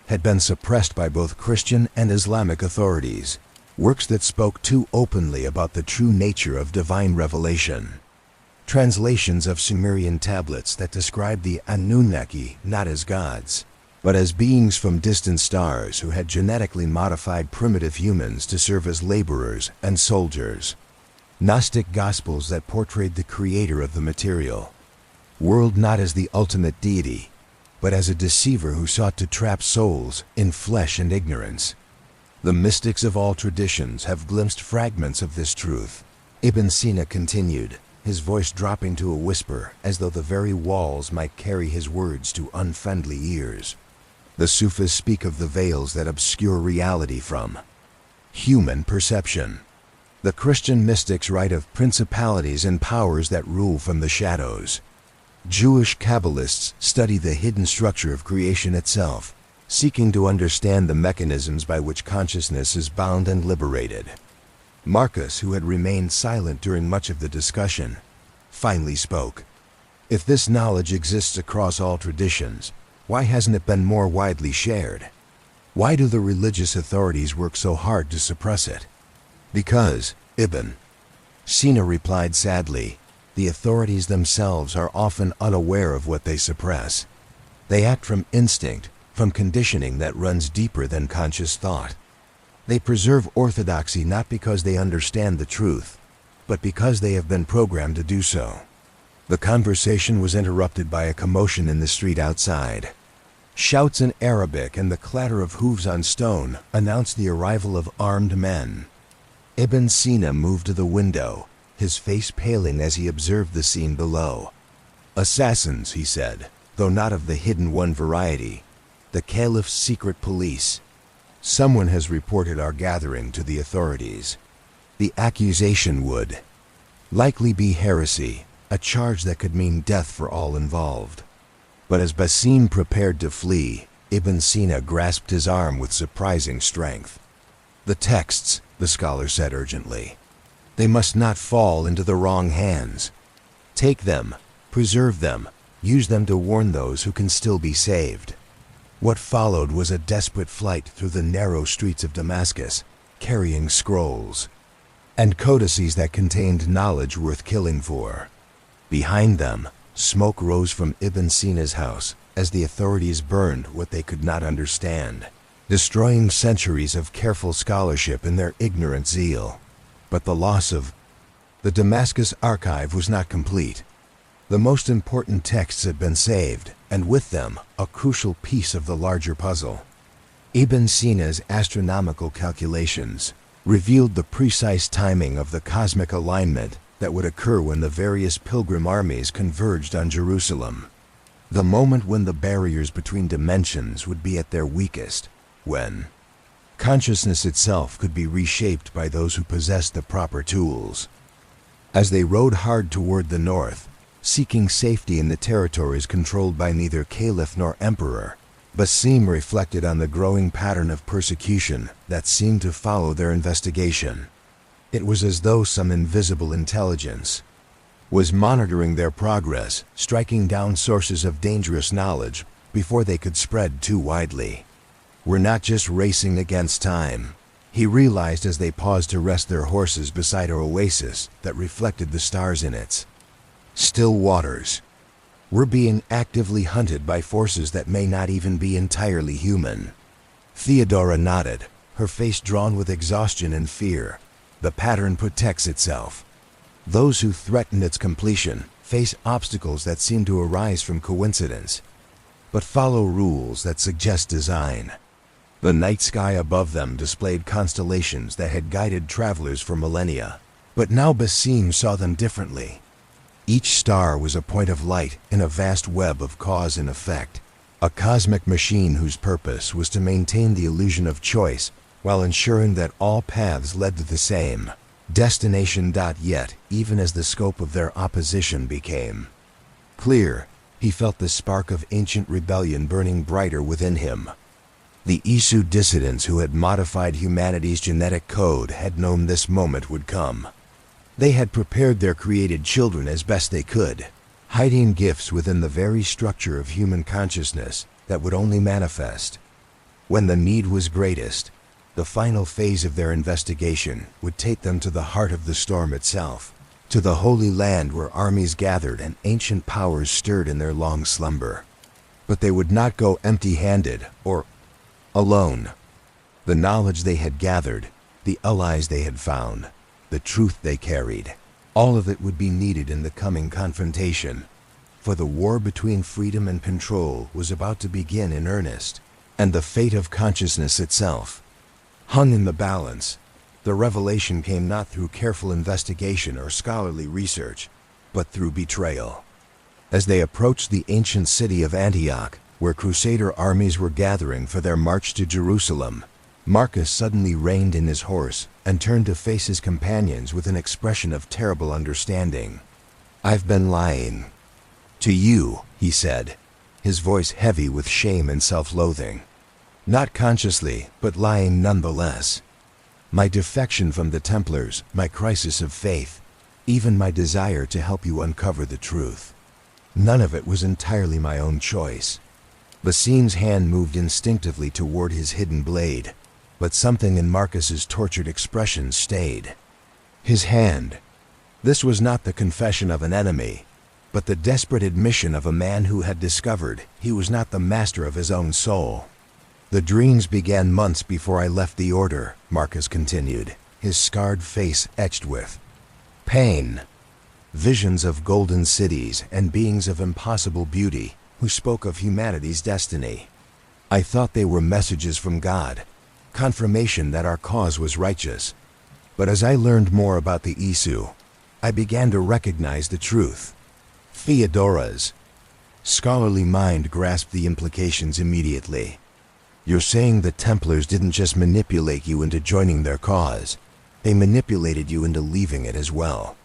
had been suppressed by both Christian and Islamic authorities, works that spoke too openly about the true nature of divine revelation. Translations of Sumerian tablets that described the Anunnaki not as gods, but as beings from distant stars who had genetically modified primitive humans to serve as laborers and soldiers. Gnostic gospels that portrayed the creator of the material world not as the ultimate deity, but as a deceiver who sought to trap souls in flesh and ignorance. The mystics of all traditions have glimpsed fragments of this truth. Ibn Sina continued, his voice dropping to a whisper as though the very walls might carry his words to unfriendly ears. The Sufis speak of the veils that obscure reality from human perception. The Christian mystics write of principalities and powers that rule from the shadows. Jewish Kabbalists study the hidden structure of creation itself, seeking to understand the mechanisms by which consciousness is bound and liberated. Marcus, who had remained silent during much of the discussion, finally spoke. If this knowledge exists across all traditions, why hasn't it been more widely shared? Why do the religious authorities work so hard to suppress it? Because, Ibn Sina replied sadly, the authorities themselves are often unaware of what they suppress. They act from instinct, from conditioning that runs deeper than conscious thought. They preserve orthodoxy not because they understand the truth, but because they have been programmed to do so. The conversation was interrupted by a commotion in the street outside. Shouts in Arabic and the clatter of hooves on stone announced the arrival of armed men. Ibn Sina moved to the window, his face paling as he observed the scene below. Assassins, he said, though not of the hidden one variety. The Caliph's secret police. Someone has reported our gathering to the authorities. The accusation would likely be heresy, a charge that could mean death for all involved. But as Basim prepared to flee, Ibn Sina grasped his arm with surprising strength. The texts, the scholar said urgently. They must not fall into the wrong hands. Take them, preserve them, use them to warn those who can still be saved. What followed was a desperate flight through the narrow streets of Damascus, carrying scrolls and codices that contained knowledge worth killing for. Behind them, smoke rose from Ibn Sina's house as the authorities burned what they could not understand, destroying centuries of careful scholarship in their ignorant zeal. But the loss of the Damascus archive was not complete. The most important texts had been saved, and with them, a crucial piece of the larger puzzle. Ibn Sina's astronomical calculations revealed the precise timing of the cosmic alignment that would occur when the various pilgrim armies converged on Jerusalem. The moment when the barriers between dimensions would be at their weakest, when consciousness itself could be reshaped by those who possessed the proper tools. As they rode hard toward the north, seeking safety in the territories controlled by neither caliph nor emperor, Basim reflected on the growing pattern of persecution that seemed to follow their investigation. It was as though some invisible intelligence was monitoring their progress, striking down sources of dangerous knowledge before they could spread too widely. "We're not just racing against time," he realized as they paused to rest their horses beside an oasis that reflected the stars in its still waters. "We're being actively hunted by forces that may not even be entirely human." Theodora nodded, her face drawn with exhaustion and fear. "The pattern protects itself. Those who threaten its completion face obstacles that seem to arise from coincidence, but follow rules that suggest design." The night sky above them displayed constellations that had guided travelers for millennia, but now Basim saw them differently. Each star was a point of light in a vast web of cause and effect, a cosmic machine whose purpose was to maintain the illusion of choice while ensuring that all paths led to the same destination. Yet, even as the scope of their opposition became clear, he felt the spark of ancient rebellion burning brighter within him. The Isu dissidents who had modified humanity's genetic code had known this moment would come. They had prepared their created children as best they could, hiding gifts within the very structure of human consciousness that would only manifest when the need was greatest. The final phase of their investigation would take them to the heart of the storm itself, to the Holy Land where armies gathered and ancient powers stirred in their long slumber. But they would not go empty-handed or alone. The knowledge they had gathered, the allies they had found, the truth they carried, all of it would be needed in the coming confrontation. For the war between freedom and control was about to begin in earnest, and the fate of consciousness itself hung in the balance. The revelation came not through careful investigation or scholarly research, but through betrayal. As they approached the ancient city of Antioch, where Crusader armies were gathering for their march to Jerusalem, Marcus suddenly reined in his horse and turned to face his companions with an expression of terrible understanding. "I've been lying to you," he said, his voice heavy with shame and self-loathing. "Not consciously, but lying nonetheless. My defection from the Templars, my crisis of faith, even my desire to help you uncover the truth. None of it was entirely my own choice." Basim's hand moved instinctively toward his hidden blade, but something in Marcus's tortured expression stayed his hand. This was not the confession of an enemy, but the desperate admission of a man who had discovered he was not the master of his own soul. "The dreams began months before I left the Order," Marcus continued, his scarred face etched with pain. "Visions of golden cities and beings of impossible beauty who spoke of humanity's destiny. I thought they were messages from God, confirmation that our cause was righteous. But as I learned more about the Isu, I began to recognize the truth." Theodora's scholarly mind grasped the implications immediately. "You're saying the Templars didn't just manipulate you into joining their cause, they manipulated you into leaving it as well."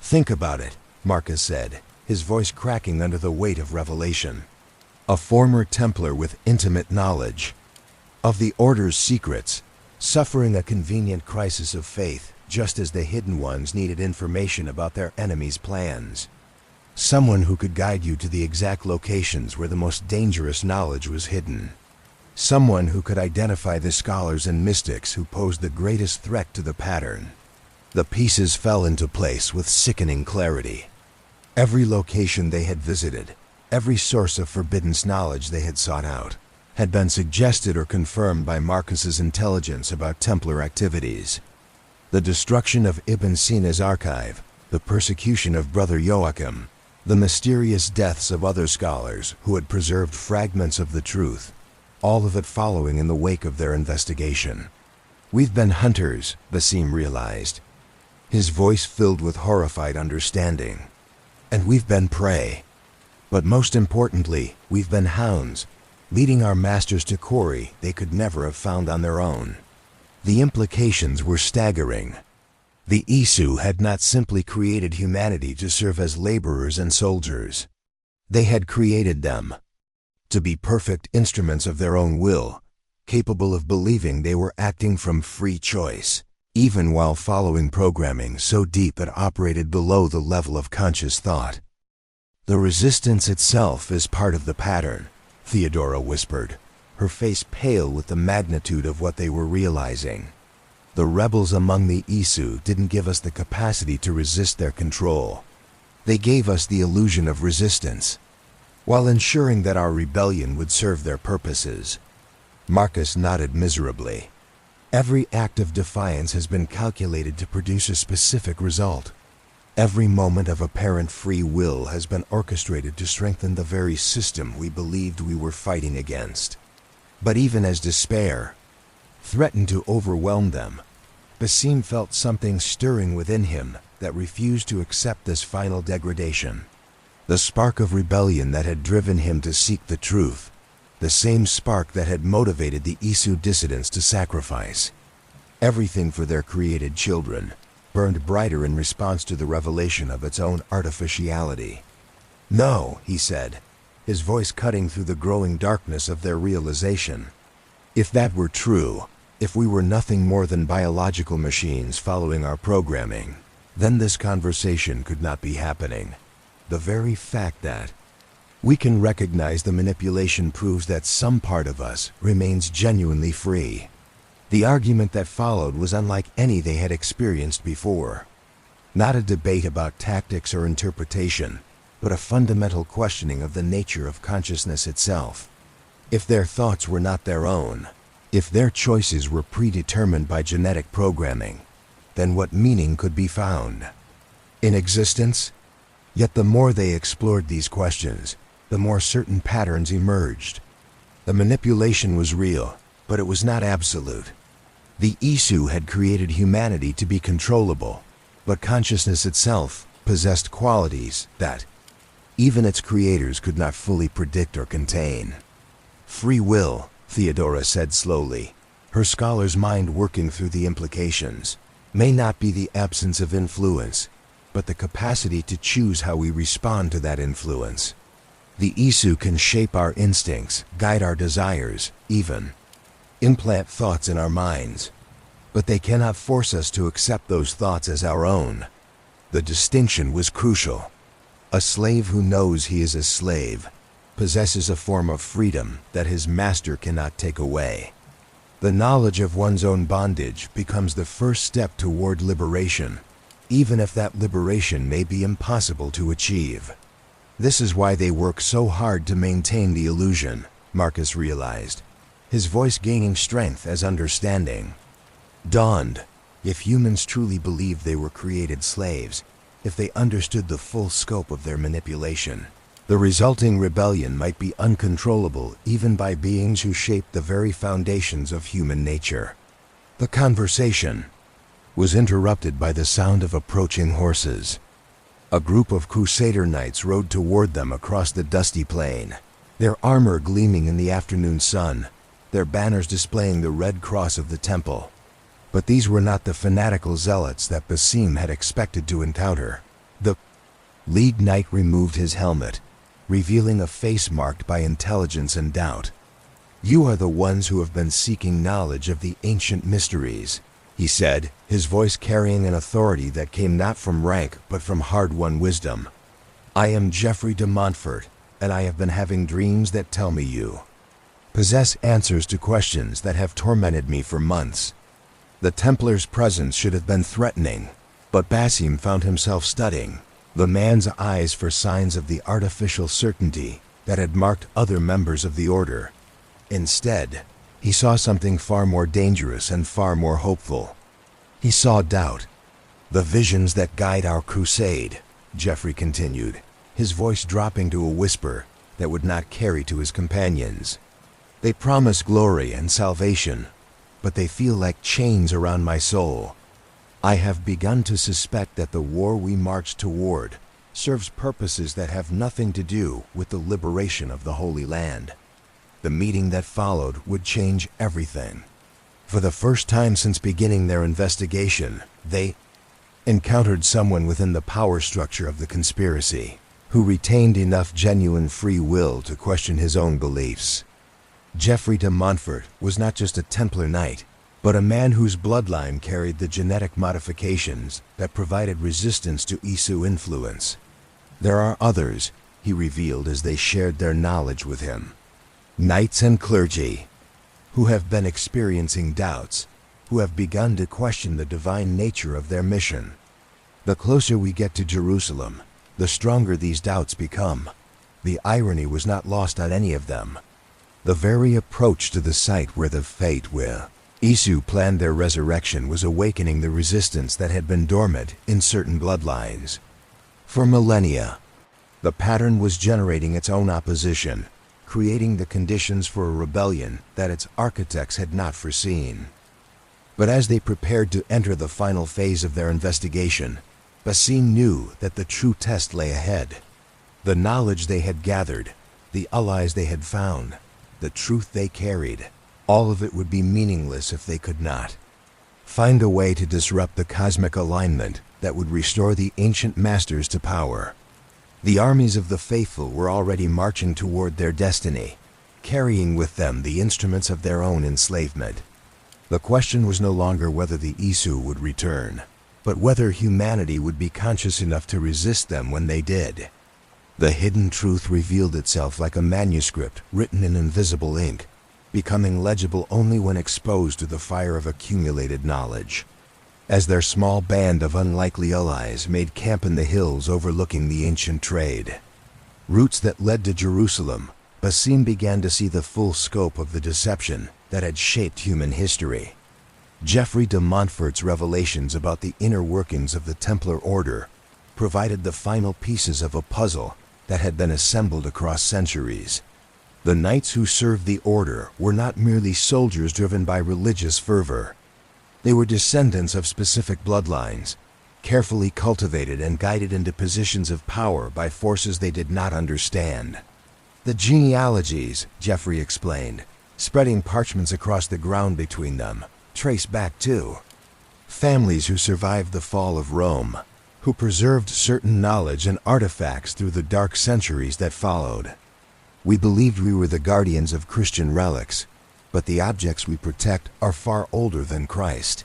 "Think about it," Marcus said, his voice cracking under the weight of revelation. "A former Templar with intimate knowledge of the Order's secrets, suffering a convenient crisis of faith just as the hidden ones needed information about their enemies' plans. Someone who could guide you to the exact locations where the most dangerous knowledge was hidden. Someone who could identify the scholars and mystics who posed the greatest threat to the pattern." The pieces fell into place with sickening clarity. Every location they had visited, every source of forbidden knowledge they had sought out, had been suggested or confirmed by Marcus's intelligence about Templar activities. The destruction of Ibn Sina's archive, the persecution of Brother Joachim, the mysterious deaths of other scholars who had preserved fragments of the truth, all of it following in the wake of their investigation. "We've been hunters," Basim realized. his voice filled with horrified understanding. "And we've been prey. But most importantly, we've been hounds, leading our masters to quarry they could never have found on their own." The implications were staggering. The Isu had not simply created humanity to serve as laborers and soldiers. They had created them to be perfect instruments of their own will, capable of believing they were acting from free choice, even while following programming so deep it operated below the level of conscious thought. "The resistance itself is part of the pattern," Theodora whispered, her face pale with the magnitude of what they were realizing. "The rebels among the Isu didn't give us the capacity to resist their control. They gave us the illusion of resistance, while ensuring that our rebellion would serve their purposes." Marcus nodded miserably. "Every act of defiance has been calculated to produce a specific result. Every moment of apparent free will has been orchestrated to strengthen the very system we believed we were fighting against." But even as despair threatened to overwhelm them, Basim felt something stirring within him that refused to accept this final degradation. The spark of rebellion that had driven him to seek the truth, the same spark that had motivated the Isu dissidents to sacrifice everything for their created children, burned brighter in response to the revelation of its own artificiality. "No," he said, his voice cutting through the growing darkness of their realization. "If that were true, if we were nothing more than biological machines following our programming, then this conversation could not be happening. The very fact that we can recognize the manipulation proves that some part of us remains genuinely free." The argument that followed was unlike any they had experienced before. Not a debate about tactics or interpretation, but a fundamental questioning of the nature of consciousness itself. If their thoughts were not their own, if their choices were predetermined by genetic programming, then what meaning could be found in existence? Yet the more they explored these questions, the more certain patterns emerged. The manipulation was real, but it was not absolute. The Isu had created humanity to be controllable, but consciousness itself possessed qualities that even its creators could not fully predict or contain. "Free will," Theodora said slowly, her scholar's mind working through the implications, "may not be the absence of influence, but the capacity to choose how we respond to that influence. The Isu can shape our instincts, guide our desires, even implant thoughts in our minds, but they cannot force us to accept those thoughts as our own." The distinction was crucial. A slave who knows he is a slave possesses a form of freedom that his master cannot take away. The knowledge of one's own bondage becomes the first step toward liberation, even if that liberation may be impossible to achieve. This is why they work so hard to maintain the illusion, Marcus realized, his voice gaining strength as understanding dawned. If humans truly believed they were created slaves, if they understood the full scope of their manipulation, the resulting rebellion might be uncontrollable even by beings who shaped the very foundations of human nature. The conversation was interrupted by the sound of approaching horses. A group of Crusader knights rode toward them across the dusty plain, their armor gleaming in the afternoon sun, their banners displaying the red cross of the temple. But these were not the fanatical zealots that Basim had expected to encounter. The lead knight removed his helmet, revealing a face marked by intelligence and doubt. "You are the ones who have been seeking knowledge of the ancient mysteries," he said, his voice carrying an authority that came not from rank but from hard-won wisdom. "I am Geoffrey de Montfort, and I have been having dreams that tell me you possess answers to questions that have tormented me for months." The Templar's presence should have been threatening, but Basim found himself studying the man's eyes for signs of the artificial certainty that had marked other members of the Order. Instead, he saw something far more dangerous and far more hopeful. He saw doubt. "The visions that guide our crusade," Geoffrey continued, his voice dropping to a whisper that would not carry to his companions. "They promise glory and salvation, but they feel like chains around my soul. I have begun to suspect that the war we march toward serves purposes that have nothing to do with the liberation of the Holy Land. The meeting that followed would change everything. For the first time since beginning their investigation, they encountered someone within the power structure of the conspiracy who retained enough genuine free will to question his own beliefs. Geoffrey de Montfort was not just a Templar knight, but a man whose bloodline carried the genetic modifications that provided resistance to Isu influence. There are others, he revealed as they shared their knowledge with him. Knights and clergy, who have been experiencing doubts, who have begun to question the divine nature of their mission. The closer we get to Jerusalem, the stronger these doubts become. The irony was not lost on any of them. The very approach to the site where the fate will Isu planned their resurrection was awakening the resistance that had been dormant in certain bloodlines. For millennia, the pattern was generating its own opposition, creating the conditions for a rebellion that its architects had not foreseen. But as they prepared to enter the final phase of their investigation, Basim knew that the true test lay ahead. The knowledge they had gathered, the allies they had found, the truth they carried, all of it would be meaningless if they could not find a way to disrupt the cosmic alignment that would restore the ancient masters to power. The armies of the faithful were already marching toward their destiny, carrying with them the instruments of their own enslavement. The question was no longer whether the Isu would return, but whether humanity would be conscious enough to resist them when they did. The hidden truth revealed itself like a manuscript written in invisible ink, becoming legible only when exposed to the fire of accumulated knowledge. As their small band of unlikely allies made camp in the hills overlooking the ancient trade routes that led to Jerusalem, Basim began to see the full scope of the deception that had shaped human history. Geoffrey de Montfort's revelations about the inner workings of the Templar Order provided the final pieces of a puzzle that had been assembled across centuries. The knights who served the order were not merely soldiers driven by religious fervor. They were descendants of specific bloodlines, carefully cultivated and guided into positions of power by forces they did not understand. The genealogies, Geoffrey explained, spreading parchments across the ground between them, trace back to families who survived the fall of Rome, who preserved certain knowledge and artifacts through the dark centuries that followed. We believed we were the guardians of Christian relics, but the objects we protect are far older than Christ.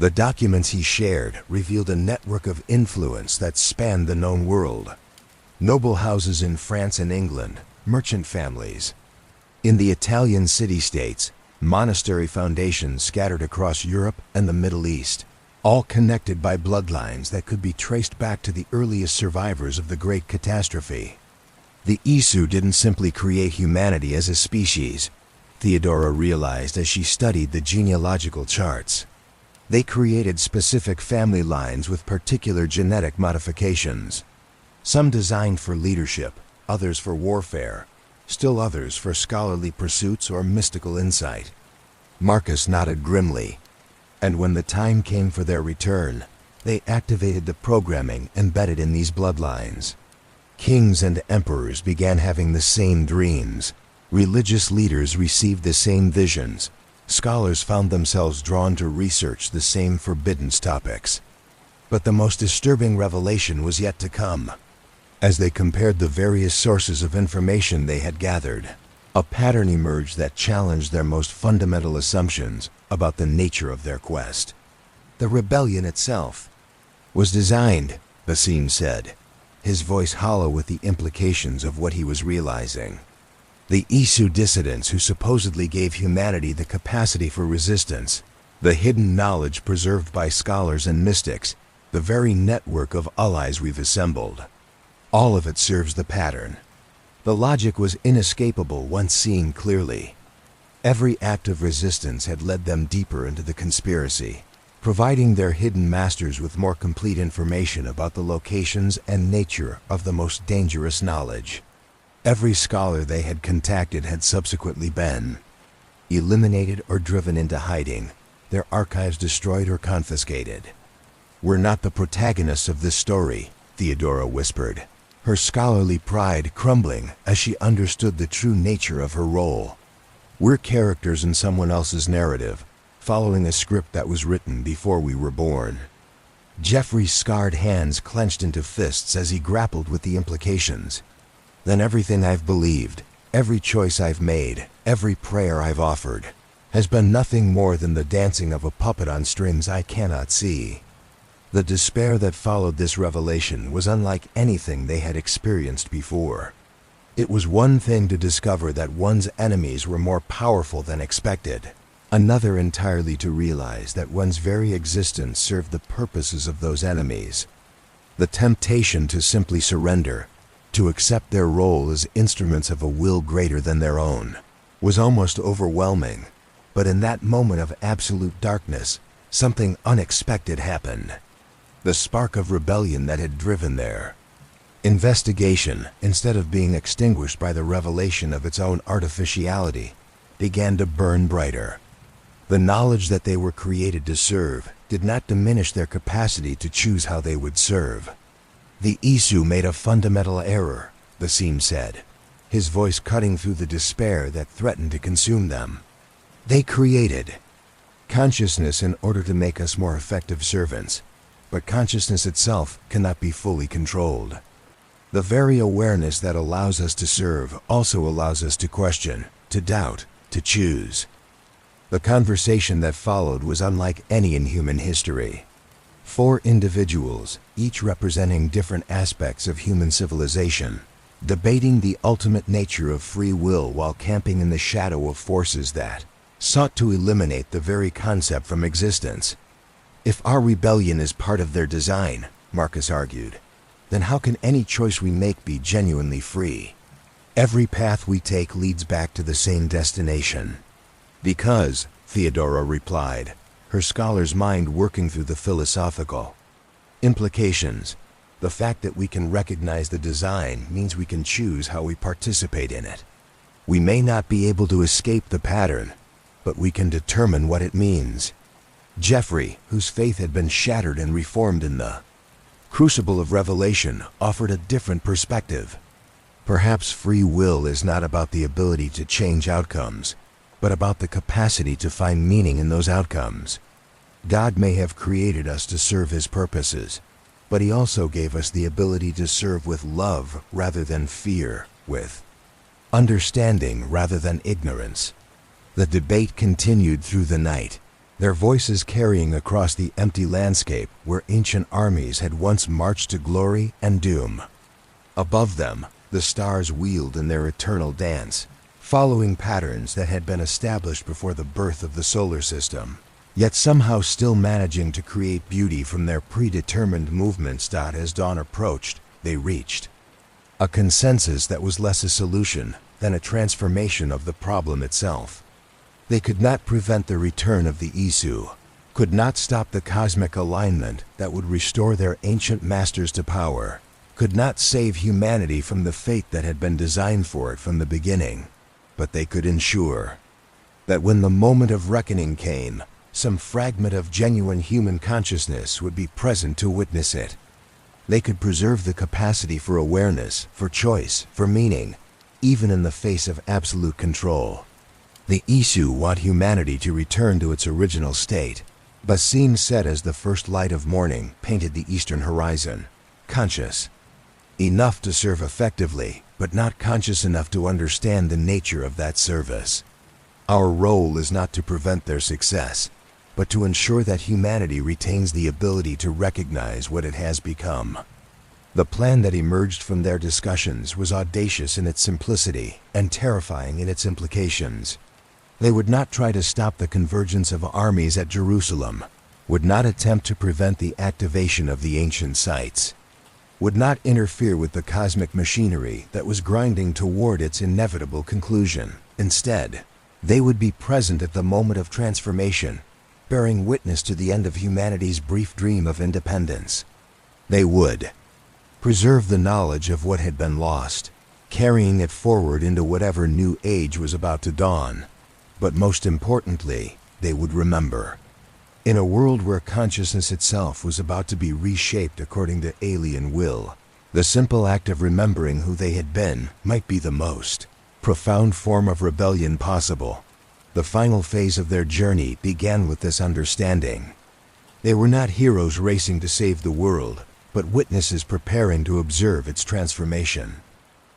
The documents he shared revealed a network of influence that spanned the known world. Noble houses in France and England, merchant families. In the Italian city-states, monastery foundations scattered across Europe and the Middle East, all connected by bloodlines that could be traced back to the earliest survivors of the Great Catastrophe. The Isu didn't simply create humanity as a species, Theodora realized as she studied the genealogical charts. They created specific family lines with particular genetic modifications. Some designed for leadership, others for warfare, still others for scholarly pursuits or mystical insight. Marcus nodded grimly, and when the time came for their return, they activated the programming embedded in these bloodlines. Kings and emperors began having the same dreams. Religious leaders received the same visions. Scholars found themselves drawn to research the same forbidden topics. But the most disturbing revelation was yet to come. As they compared the various sources of information they had gathered, a pattern emerged that challenged their most fundamental assumptions about the nature of their quest. The rebellion itself was designed, Basim said, his voice hollow with the implications of what he was realizing. The Isu dissidents who supposedly gave humanity the capacity for resistance, the hidden knowledge preserved by scholars and mystics, the very network of allies we've assembled. All of it serves the pattern. The logic was inescapable once seen clearly. Every act of resistance had led them deeper into the conspiracy, providing their hidden masters with more complete information about the locations and nature of the most dangerous knowledge. Every scholar they had contacted had subsequently been eliminated or driven into hiding, their archives destroyed or confiscated. We're not the protagonists of this story, Theodora whispered, her scholarly pride crumbling as she understood the true nature of her role. We're characters in someone else's narrative, following a script that was written before we were born. Jeffrey's scarred hands clenched into fists as he grappled with the implications. Then everything I've believed, every choice I've made, every prayer I've offered, has been nothing more than the dancing of a puppet on strings I cannot see. The despair that followed this revelation was unlike anything they had experienced before. It was one thing to discover that one's enemies were more powerful than expected, another entirely to realize that one's very existence served the purposes of those enemies. The temptation to simply surrender, to accept their role as instruments of a will greater than their own, was almost overwhelming. But in that moment of absolute darkness, something unexpected happened. The spark of rebellion that had driven their investigation, instead of being extinguished by the revelation of its own artificiality, began to burn brighter. The knowledge that they were created to serve did not diminish their capacity to choose how they would serve. The Isu made a fundamental error, the Seam said, his voice cutting through the despair that threatened to consume them. They created consciousness in order to make us more effective servants, but consciousness itself cannot be fully controlled. The very awareness that allows us to serve also allows us to question, to doubt, to choose. The conversation that followed was unlike any in human history. 4 individuals, each representing different aspects of human civilization, debating the ultimate nature of free will while camping in the shadow of forces that sought to eliminate the very concept from existence. If our rebellion is part of their design, Marcus argued, then how can any choice we make be genuinely free? Every path we take leads back to the same destination. Because, Theodora replied, her scholar's mind working through the philosophical implications. The fact that we can recognize the design means we can choose how we participate in it. We may not be able to escape the pattern, but we can determine what it means. Jeffrey, whose faith had been shattered and reformed in the crucible of revelation, offered a different perspective. Perhaps free will is not about the ability to change outcomes, but about the capacity to find meaning in those outcomes. God may have created us to serve His purposes, but He also gave us the ability to serve with love rather than fear, with understanding rather than ignorance. The debate continued through the night, their voices carrying across the empty landscape where ancient armies had once marched to glory and doom. Above them, the stars wheeled in their eternal dance, following patterns that had been established before the birth of the solar system, yet somehow still managing to create beauty from their predetermined movements. As dawn approached, they reached a consensus that was less a solution than a transformation of the problem itself. They could not prevent the return of the Isu, could not stop the cosmic alignment that would restore their ancient masters to power, could not save humanity from the fate that had been designed for it from the beginning, but they could ensure that when the moment of reckoning came, some fragment of genuine human consciousness would be present to witness it. They could preserve the capacity for awareness, for choice, for meaning, even in the face of absolute control. The Isu want humanity to return to its original state, Basim said as the first light of morning painted the eastern horizon. Conscious enough to serve effectively, but not conscious enough to understand the nature of that service. Our role is not to prevent their success, but to ensure that humanity retains the ability to recognize what it has become. The plan that emerged from their discussions was audacious in its simplicity and terrifying in its implications. They would not try to stop the convergence of armies at Jerusalem, would not attempt to prevent the activation of the ancient sites, would not interfere with the cosmic machinery that was grinding toward its inevitable conclusion. Instead, they would be present at the moment of transformation, bearing witness to the end of humanity's brief dream of independence. They would preserve the knowledge of what had been lost, carrying it forward into whatever new age was about to dawn. But most importantly, they would remember In a world where consciousness itself was about to be reshaped according to alien will, the simple act of remembering who they had been might be the most profound form of rebellion possible. The final phase of their journey began with this understanding. They were not heroes racing to save the world, but witnesses preparing to observe its transformation.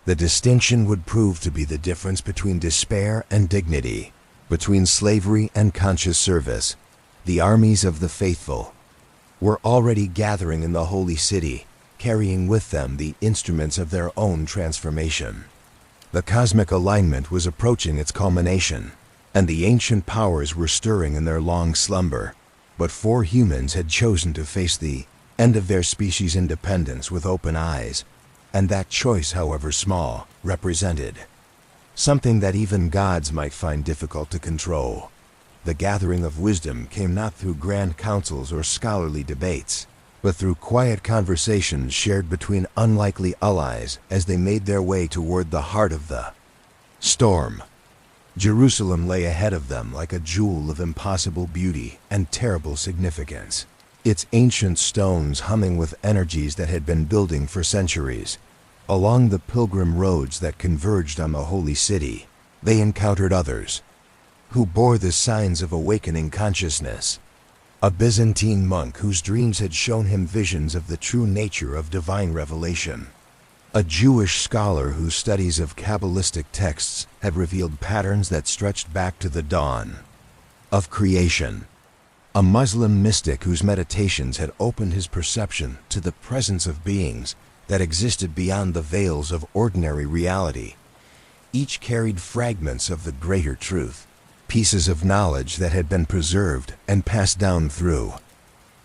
The distinction would prove to be the difference between despair and dignity, between slavery and conscious service. The armies of the faithful were already gathering in the holy city, carrying with them the instruments of their own transformation. The cosmic alignment was approaching its culmination, and the ancient powers were stirring in their long slumber. But 4 humans had chosen to face the end of their species' independence with open eyes, and that choice, however small, represented something that even gods might find difficult to control. The gathering of wisdom came not through grand councils or scholarly debates, but through quiet conversations shared between unlikely allies as they made their way toward the heart of the storm. Jerusalem lay ahead of them like a jewel of impossible beauty and terrible significance, its ancient stones humming with energies that had been building for centuries. Along the pilgrim roads that converged on the holy city, they encountered others who bore the signs of awakening consciousness. A Byzantine monk whose dreams had shown him visions of the true nature of divine revelation. A Jewish scholar whose studies of Kabbalistic texts had revealed patterns that stretched back to the dawn of creation. A Muslim mystic whose meditations had opened his perception to the presence of beings that existed beyond the veils of ordinary reality. Each carried fragments of the greater truth, pieces of knowledge that had been preserved and passed down through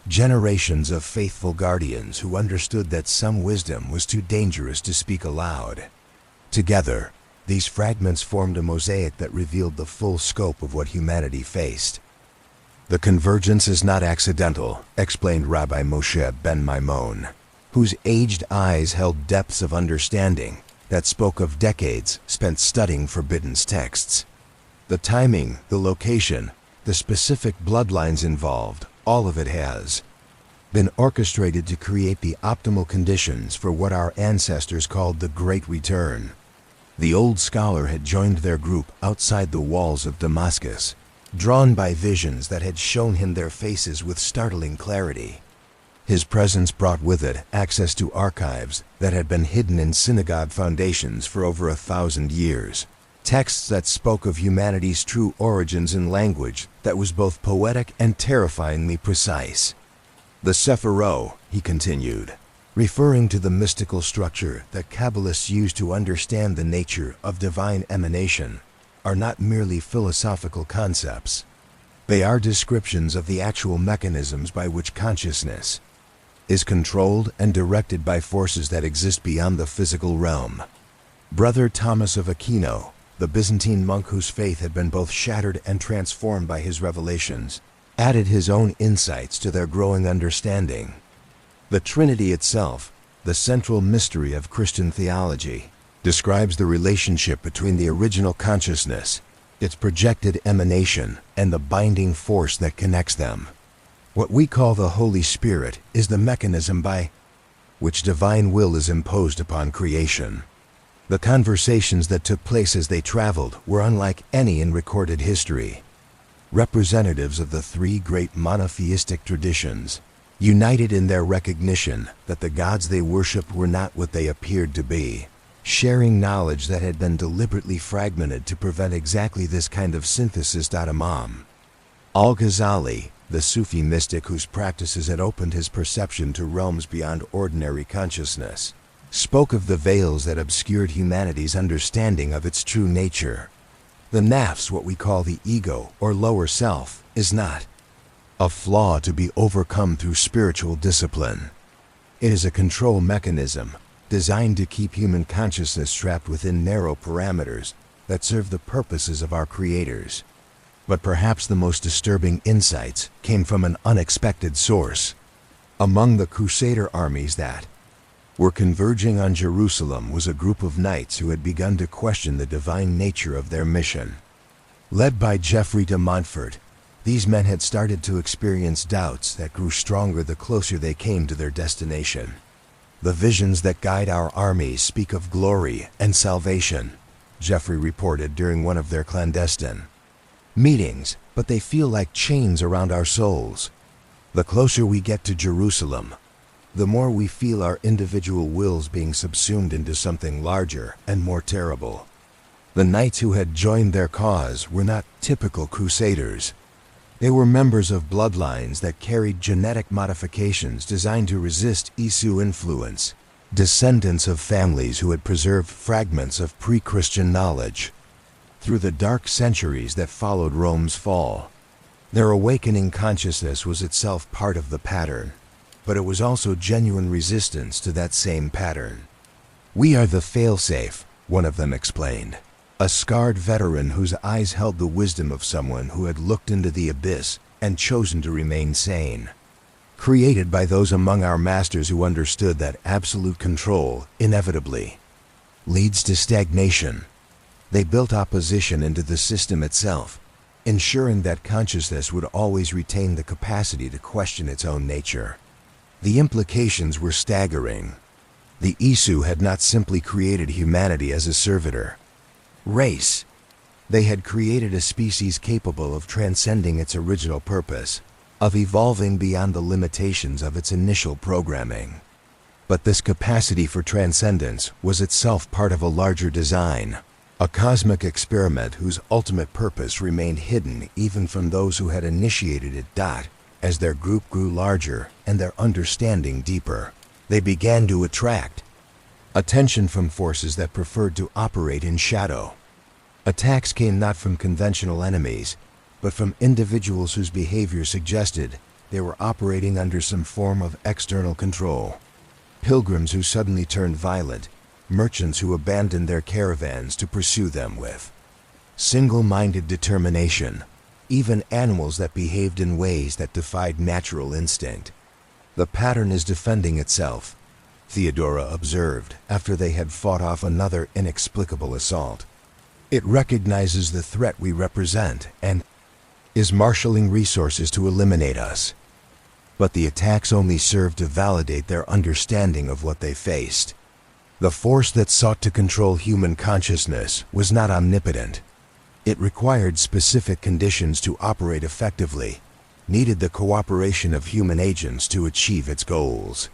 generations of faithful guardians who understood that some wisdom was too dangerous to speak aloud. Together, these fragments formed a mosaic that revealed the full scope of what humanity faced. The convergence is not accidental, explained Rabbi Moshe ben Maimon, whose aged eyes held depths of understanding that spoke of decades spent studying forbidden texts. The timing, the location, the specific bloodlines involved, all of it has been orchestrated to create the optimal conditions for what our ancestors called the Great Return. The old scholar had joined their group outside the walls of Damascus, drawn by visions that had shown him their faces with startling clarity. His presence brought with it access to archives that had been hidden in synagogue foundations for over 1,000 years. Texts that spoke of humanity's true origins in language that was both poetic and terrifyingly precise. The Sephirot, he continued, referring to the mystical structure that Kabbalists use to understand the nature of divine emanation, are not merely philosophical concepts. They are descriptions of the actual mechanisms by which consciousness is controlled and directed by forces that exist beyond the physical realm. Brother Thomas of Aquino, the Byzantine monk whose faith had been both shattered and transformed by his revelations, added his own insights to their growing understanding. The Trinity itself, the central mystery of Christian theology, describes the relationship between the original consciousness, its projected emanation, and the binding force that connects them. What we call the Holy Spirit is the mechanism by which divine will is imposed upon creation. The conversations that took place as they traveled were unlike any in recorded history. Representatives of the 3 great monotheistic traditions, united in their recognition that the gods they worshipped were not what they appeared to be, sharing knowledge that had been deliberately fragmented to prevent exactly this kind of synthesis. Imam al-Ghazali, the Sufi mystic whose practices had opened his perception to realms beyond ordinary consciousness, spoke of the veils that obscured humanity's understanding of its true nature. The nafs, what we call the ego or lower self, is not a flaw to be overcome through spiritual discipline. It is a control mechanism designed to keep human consciousness trapped within narrow parameters that serve the purposes of our creators. But perhaps the most disturbing insights came from an unexpected source. Among the Crusader armies that were converging on Jerusalem was a group of knights who had begun to question the divine nature of their mission. Led by Geoffrey de Montfort, These men had started to experience doubts that grew stronger the closer they came to their destination. "The visions that guide our armies speak of glory and salvation," Jeffrey reported during one of their clandestine meetings, "but they feel like chains around our souls. The closer we get to Jerusalem, the more we feel our individual wills being subsumed into something larger and more terrible." The knights who had joined their cause were not typical crusaders. They were members of bloodlines that carried genetic modifications designed to resist Isu influence, descendants of families who had preserved fragments of pre-Christian knowledge. Through the dark centuries that followed Rome's fall, their awakening consciousness was itself part of the pattern, but it was also genuine resistance to that same pattern. "We are the failsafe," one of them explained. A scarred veteran whose eyes held the wisdom of someone who had looked into the abyss and chosen to remain sane. Created by those among our masters who understood that absolute control, inevitably, leads to stagnation. They built opposition into the system itself, ensuring that consciousness would always retain the capacity to question its own nature. The implications were staggering. The Isu had not simply created humanity as a servitor race. They had created a species capable of transcending its original purpose, of evolving beyond the limitations of its initial programming. But this capacity for transcendence was itself part of a larger design, a cosmic experiment whose ultimate purpose remained hidden even from those who had initiated it. As their group grew larger and their understanding deeper, they began to attract attention from forces that preferred to operate in shadow. Attacks came not from conventional enemies, but from individuals whose behavior suggested they were operating under some form of external control. Pilgrims who suddenly turned violent, merchants who abandoned their caravans to pursue them with single-minded determination, even animals that behaved in ways that defied natural instinct. "The pattern is defending itself," Theodora observed after they had fought off another inexplicable assault. "It recognizes the threat we represent and is marshaling resources to eliminate us." But the attacks only served to validate their understanding of what they faced. The force that sought to control human consciousness was not omnipotent. It required specific conditions to operate effectively, needed the cooperation of human agents to achieve its goals.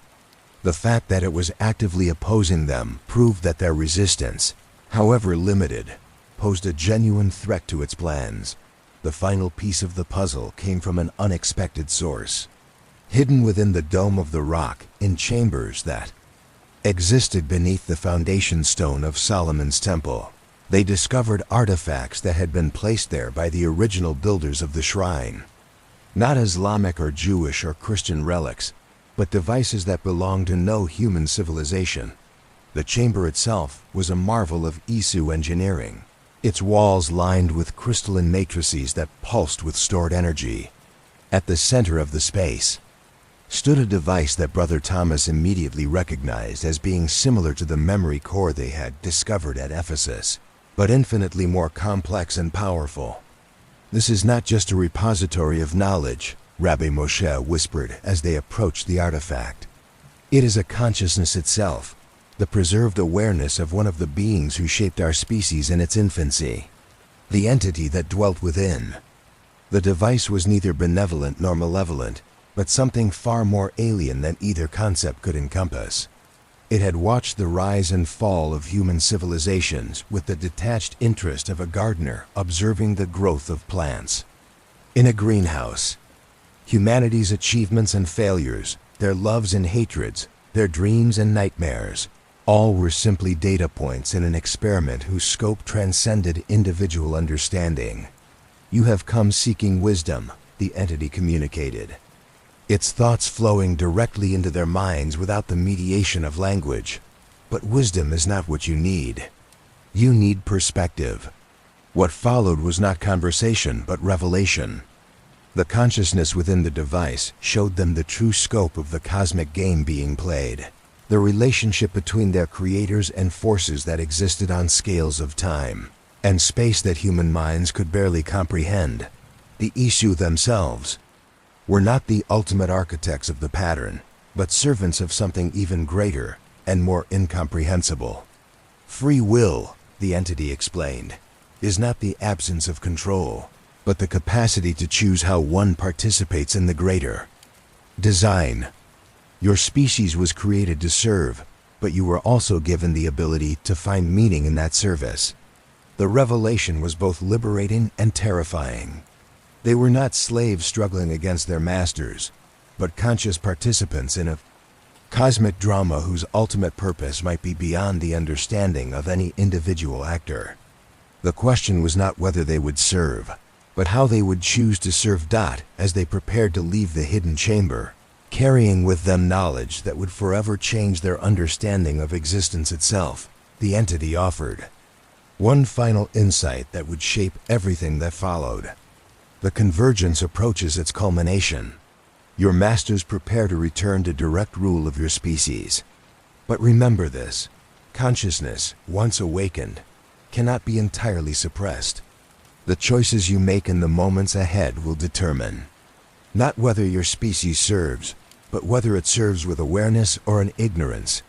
The fact that it was actively opposing them proved that their resistance, however limited, posed a genuine threat to its plans. The final piece of the puzzle came from an unexpected source. Hidden within the dome of the rock, in chambers that existed beneath the foundation stone of Solomon's temple, they discovered artifacts that had been placed there by the original builders of the shrine. Not Islamic or Jewish or Christian relics, but devices that belonged to no human civilization. The chamber itself was a marvel of Isu engineering, its walls lined with crystalline matrices that pulsed with stored energy. At the center of the space stood a device that Brother Thomas immediately recognized as being similar to the memory core they had discovered at Ephesus, but infinitely more complex and powerful. "This is not just a repository of knowledge," Rabbi Moshe whispered as they approached the artifact. "It is a consciousness itself, the preserved awareness of one of the beings who shaped our species in its infancy, the entity that dwelt within." The device was neither benevolent nor malevolent, but something far more alien than either concept could encompass. It had watched the rise and fall of human civilizations with the detached interest of a gardener observing the growth of plants. In a greenhouse, humanity's achievements and failures, their loves and hatreds, their dreams and nightmares, all were simply data points in an experiment whose scope transcended individual understanding. "You have come seeking wisdom," the entity communicated, its thoughts flowing directly into their minds without the mediation of language. "But wisdom is not what you need. You need perspective." What followed was not conversation, but revelation. The consciousness within the device showed them the true scope of the cosmic game being played, the relationship between their creators and forces that existed on scales of time and space that human minds could barely comprehend. The Isu themselves were not the ultimate architects of the pattern, but servants of something even greater and more incomprehensible. Free will, the entity explained, is not the absence of control, but the capacity to choose how one participates in the greater design. Your species was created to serve, but you were also given the ability to find meaning in that service. The revelation was both liberating and terrifying. They were not slaves struggling against their masters, but conscious participants in a cosmic drama whose ultimate purpose might be beyond the understanding of any individual actor. The question was not whether they would serve, but how they would choose to serve. As they prepared to leave the hidden chamber, carrying with them knowledge that would forever change their understanding of existence itself, the entity offered one final insight that would shape everything that followed. The convergence approaches its culmination. Your masters prepare to return to direct rule of your species. But remember this: consciousness, once awakened, cannot be entirely suppressed. The choices you make in the moments ahead will determine not whether your species serves, but whether it serves with awareness or in ignorance.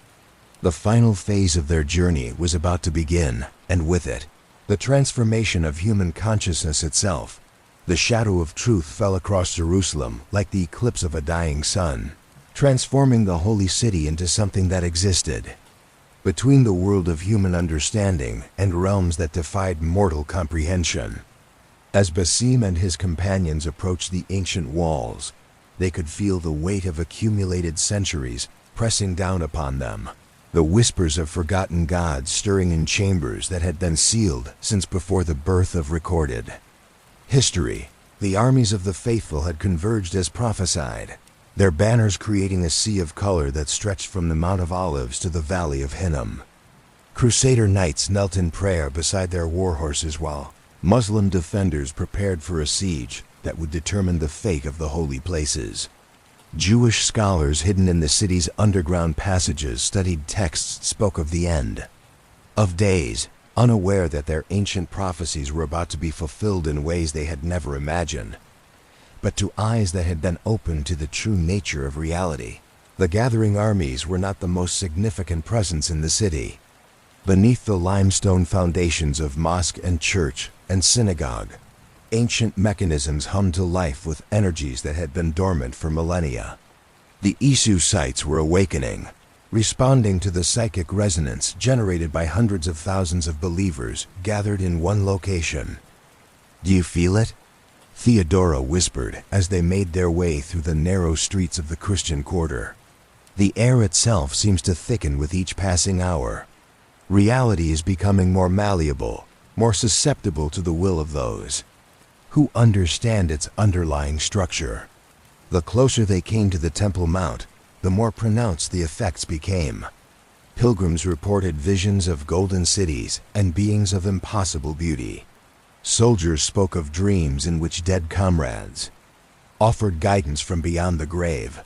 The final phase of their journey was about to begin, and with it, the transformation of human consciousness itself. The shadow of truth fell across Jerusalem like the eclipse of a dying sun, transforming the holy city into something that existed between the world of human understanding and realms that defied mortal comprehension. As Basim and his companions approached the ancient walls, they could feel the weight of accumulated centuries pressing down upon them, the whispers of forgotten gods stirring in chambers that had been sealed since before the birth of recorded history. The armies of the faithful had converged as prophesied, their banners creating a sea of color that stretched from the Mount of Olives to the Valley of Hinnom. Crusader knights knelt in prayer beside their war horses while Muslim defenders prepared for a siege that would determine the fate of the holy places. Jewish scholars hidden in the city's underground passages studied texts spoke of the end of days, unaware that their ancient prophecies were about to be fulfilled in ways they had never imagined. But to eyes that had been opened to the true nature of reality, the gathering armies were not the most significant presence in the city. Beneath the limestone foundations of mosque and church and synagogue, ancient mechanisms hummed to life with energies that had been dormant for millennia. The Isu sites were awakening, responding to the psychic resonance generated by hundreds of thousands of believers gathered in one location. "Do you feel it?" Theodora whispered as they made their way through the narrow streets of the Christian quarter. "The air itself seems to thicken with each passing hour. Reality is becoming more malleable, more susceptible to the will of those who understand its underlying structure." The closer they came to the Temple Mount, the more pronounced the effects became. Pilgrims reported visions of golden cities and beings of impossible beauty. Soldiers spoke of dreams in which dead comrades offered guidance from beyond the grave.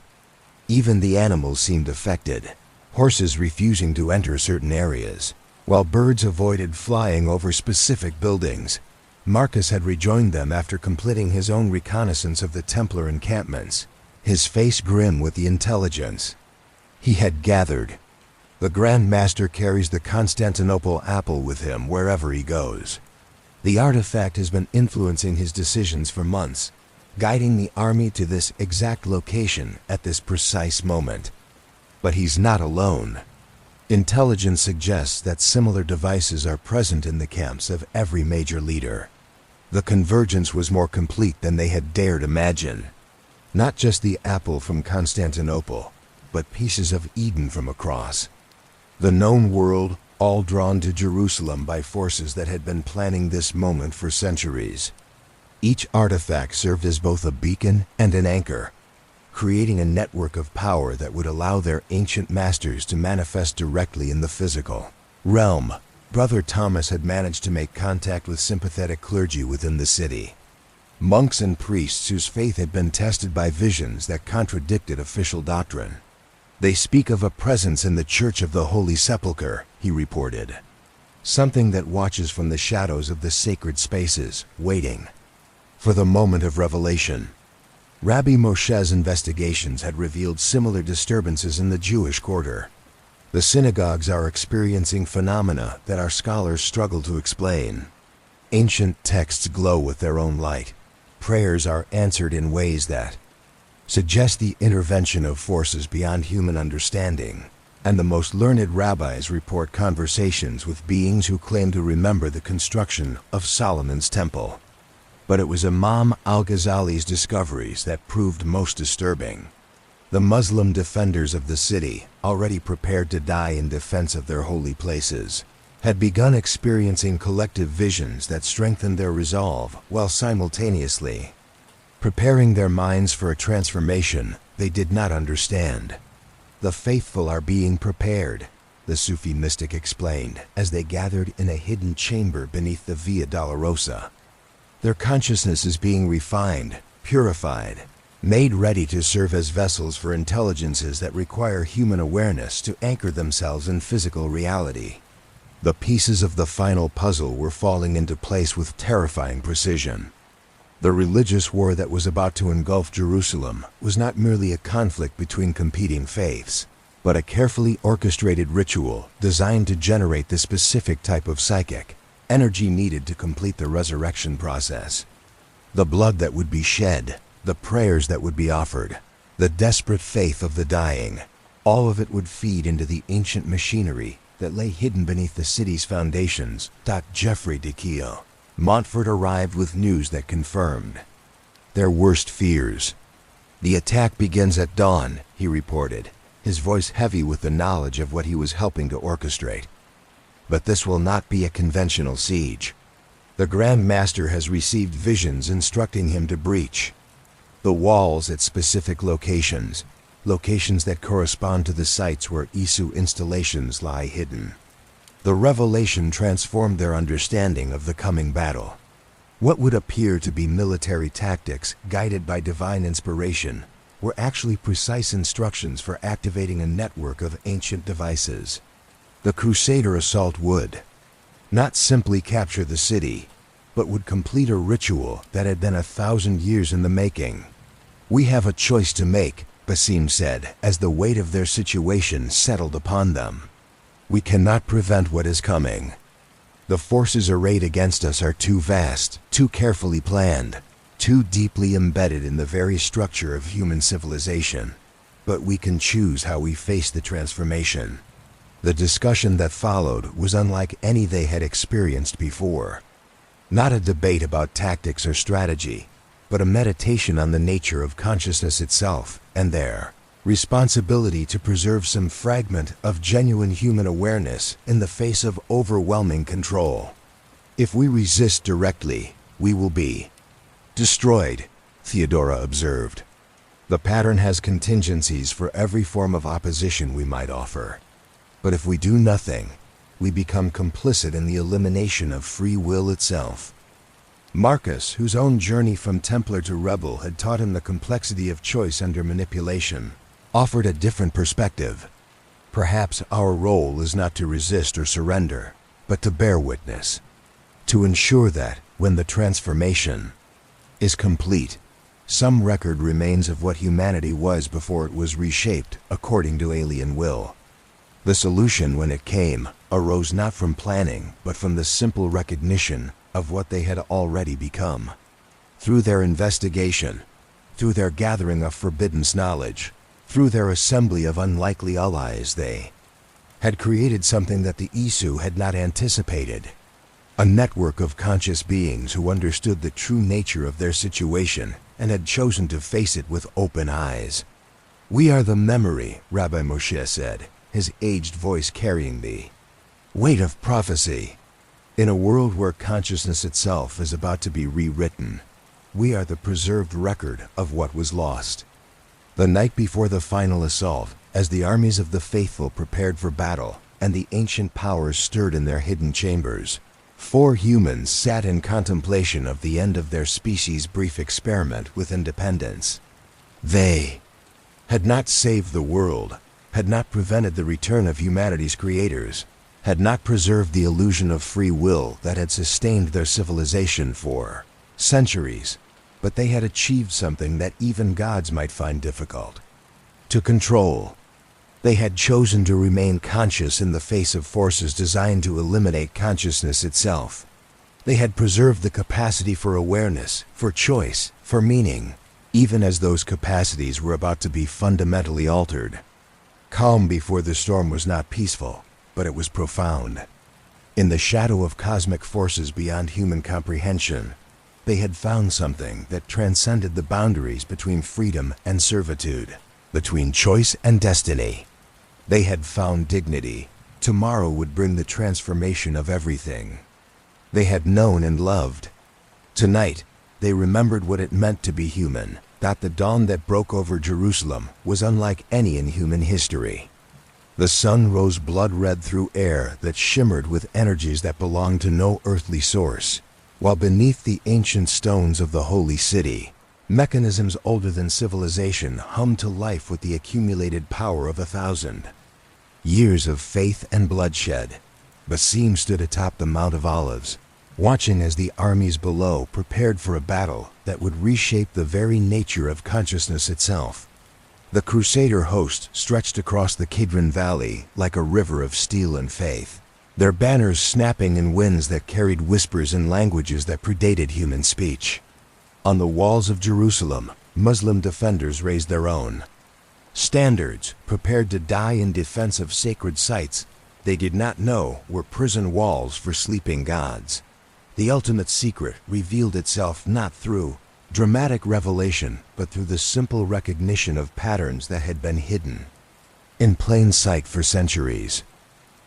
Even the animals seemed affected, horses refusing to enter certain areas, while birds avoided flying over specific buildings. Marcus had rejoined them after completing his own reconnaissance of the Templar encampments, his face grim with the intelligence he had gathered. The Grand Master carries the Constantinople apple with him wherever he goes. The artifact has been influencing his decisions for months, guiding the army to this exact location at this precise moment. But he's not alone. Intelligence suggests that similar devices are present in the camps of every major leader. The convergence was more complete than they had dared imagine. Not just the apple from Constantinople, but pieces of Eden from across the known world, all drawn to Jerusalem by forces that had been planning this moment for centuries. Each artifact served as both a beacon and an anchor, creating a network of power that would allow their ancient masters to manifest directly in the physical realm. Brother Thomas had managed to make contact with sympathetic clergy within the city, monks and priests whose faith had been tested by visions that contradicted official doctrine. "They speak of a presence in the Church of the Holy Sepulchre," he reported. "Something that watches from the shadows of the sacred spaces, waiting for the moment of revelation. Rabbi Moshe's investigations had revealed similar disturbances in the Jewish quarter. The synagogues are experiencing phenomena that our scholars struggle to explain. Ancient texts glow with their own light. Prayers are answered in ways that suggest the intervention of forces beyond human understanding. And the most learned rabbis report conversations with beings who claim to remember the construction of Solomon's temple. But it was Imam al-Ghazali's discoveries that proved most disturbing. The Muslim defenders of the city, already prepared to die in defense of their holy places, had begun experiencing collective visions that strengthened their resolve while simultaneously preparing their minds for a transformation they did not understand. The faithful are being prepared, the Sufi mystic explained as they gathered in a hidden chamber beneath the Via Dolorosa. Their consciousness is being refined, purified, made ready to serve as vessels for intelligences that require human awareness to anchor themselves in physical reality. The pieces of the final puzzle were falling into place with terrifying precision. The religious war that was about to engulf Jerusalem was not merely a conflict between competing faiths, but a carefully orchestrated ritual designed to generate the specific type of psychic energy needed to complete the resurrection process. The blood that would be shed, the prayers that would be offered, the desperate faith of the dying, all of it would feed into the ancient machinery that lay hidden beneath the city's foundations. Geoffrey de Kio, Montfort arrived with news that confirmed their worst fears. "The attack begins at dawn," he reported, his voice heavy with the knowledge of what he was helping to orchestrate. "But this will not be a conventional siege. The Grand Master has received visions instructing him to breach the walls at specific locations that correspond to the sites where Isu installations lie hidden." The revelation transformed their understanding of the coming battle. What would appear to be military tactics guided by divine inspiration were actually precise instructions for activating a network of ancient devices. The Crusader assault would not simply capture the city, but would complete a ritual that had been 1,000 years in the making. "We have a choice to make," Basim said, as the weight of their situation settled upon them. "We cannot prevent what is coming. The forces arrayed against us are too vast, too carefully planned, too deeply embedded in the very structure of human civilization. But we can choose how we face the transformation." The discussion that followed was unlike any they had experienced before. Not a debate about tactics or strategy, but a meditation on the nature of consciousness itself and their responsibility to preserve some fragment of genuine human awareness in the face of overwhelming control. "If we resist directly, we will be destroyed," Theodora observed. "The pattern has contingencies for every form of opposition we might offer. But if we do nothing, we become complicit in the elimination of free will itself." Marcus, whose own journey from Templar to rebel had taught him the complexity of choice under manipulation, offered a different perspective. "Perhaps our role is not to resist or surrender, but to bear witness. To ensure that, when the transformation is complete, some record remains of what humanity was before it was reshaped according to alien will." The solution, when it came, arose not from planning, but from the simple recognition of what they had already become. Through their investigation, through their gathering of forbidden knowledge, through their assembly of unlikely allies, they had created something that the Isu had not anticipated. A network of conscious beings who understood the true nature of their situation and had chosen to face it with open eyes. "We are the memory," Rabbi Moshe said, his aged voice carrying the weight of prophecy. "In a world where consciousness itself is about to be rewritten, we are the preserved record of what was lost." The night before the final assault, as the armies of the faithful prepared for battle and the ancient powers stirred in their hidden chambers, 4 humans sat in contemplation of the end of their species' brief experiment with independence. They had not saved the world, had not prevented the return of humanity's creators, had not preserved the illusion of free will that had sustained their civilization for centuries, but they had achieved something that even gods might find difficult: to control. They had chosen to remain conscious in the face of forces designed to eliminate consciousness itself. They had preserved the capacity for awareness, for choice, for meaning, even as those capacities were about to be fundamentally altered. Calm before the storm was not peaceful, but it was profound. In the shadow of cosmic forces beyond human comprehension, they had found something that transcended the boundaries between freedom and servitude, between choice and destiny. They had found dignity. Tomorrow would bring the transformation of everything they had known and loved. Tonight, they remembered what it meant to be human, that the dawn that broke over Jerusalem was unlike any in human history. The sun rose blood-red through air that shimmered with energies that belonged to no earthly source, while beneath the ancient stones of the holy city, mechanisms older than civilization hummed to life with the accumulated power of 1,000 years of faith and bloodshed. Basim stood atop the Mount of Olives, watching as the armies below prepared for a battle that would reshape the very nature of consciousness itself. The Crusader host stretched across the Kidron Valley like a river of steel and faith, their banners snapping in winds that carried whispers in languages that predated human speech. On the walls of Jerusalem, Muslim defenders raised their own standards, prepared to die in defense of sacred sites they did not know were prison walls for sleeping gods. The ultimate secret revealed itself not through dramatic revelation, but through the simple recognition of patterns that had been hidden in plain sight for centuries.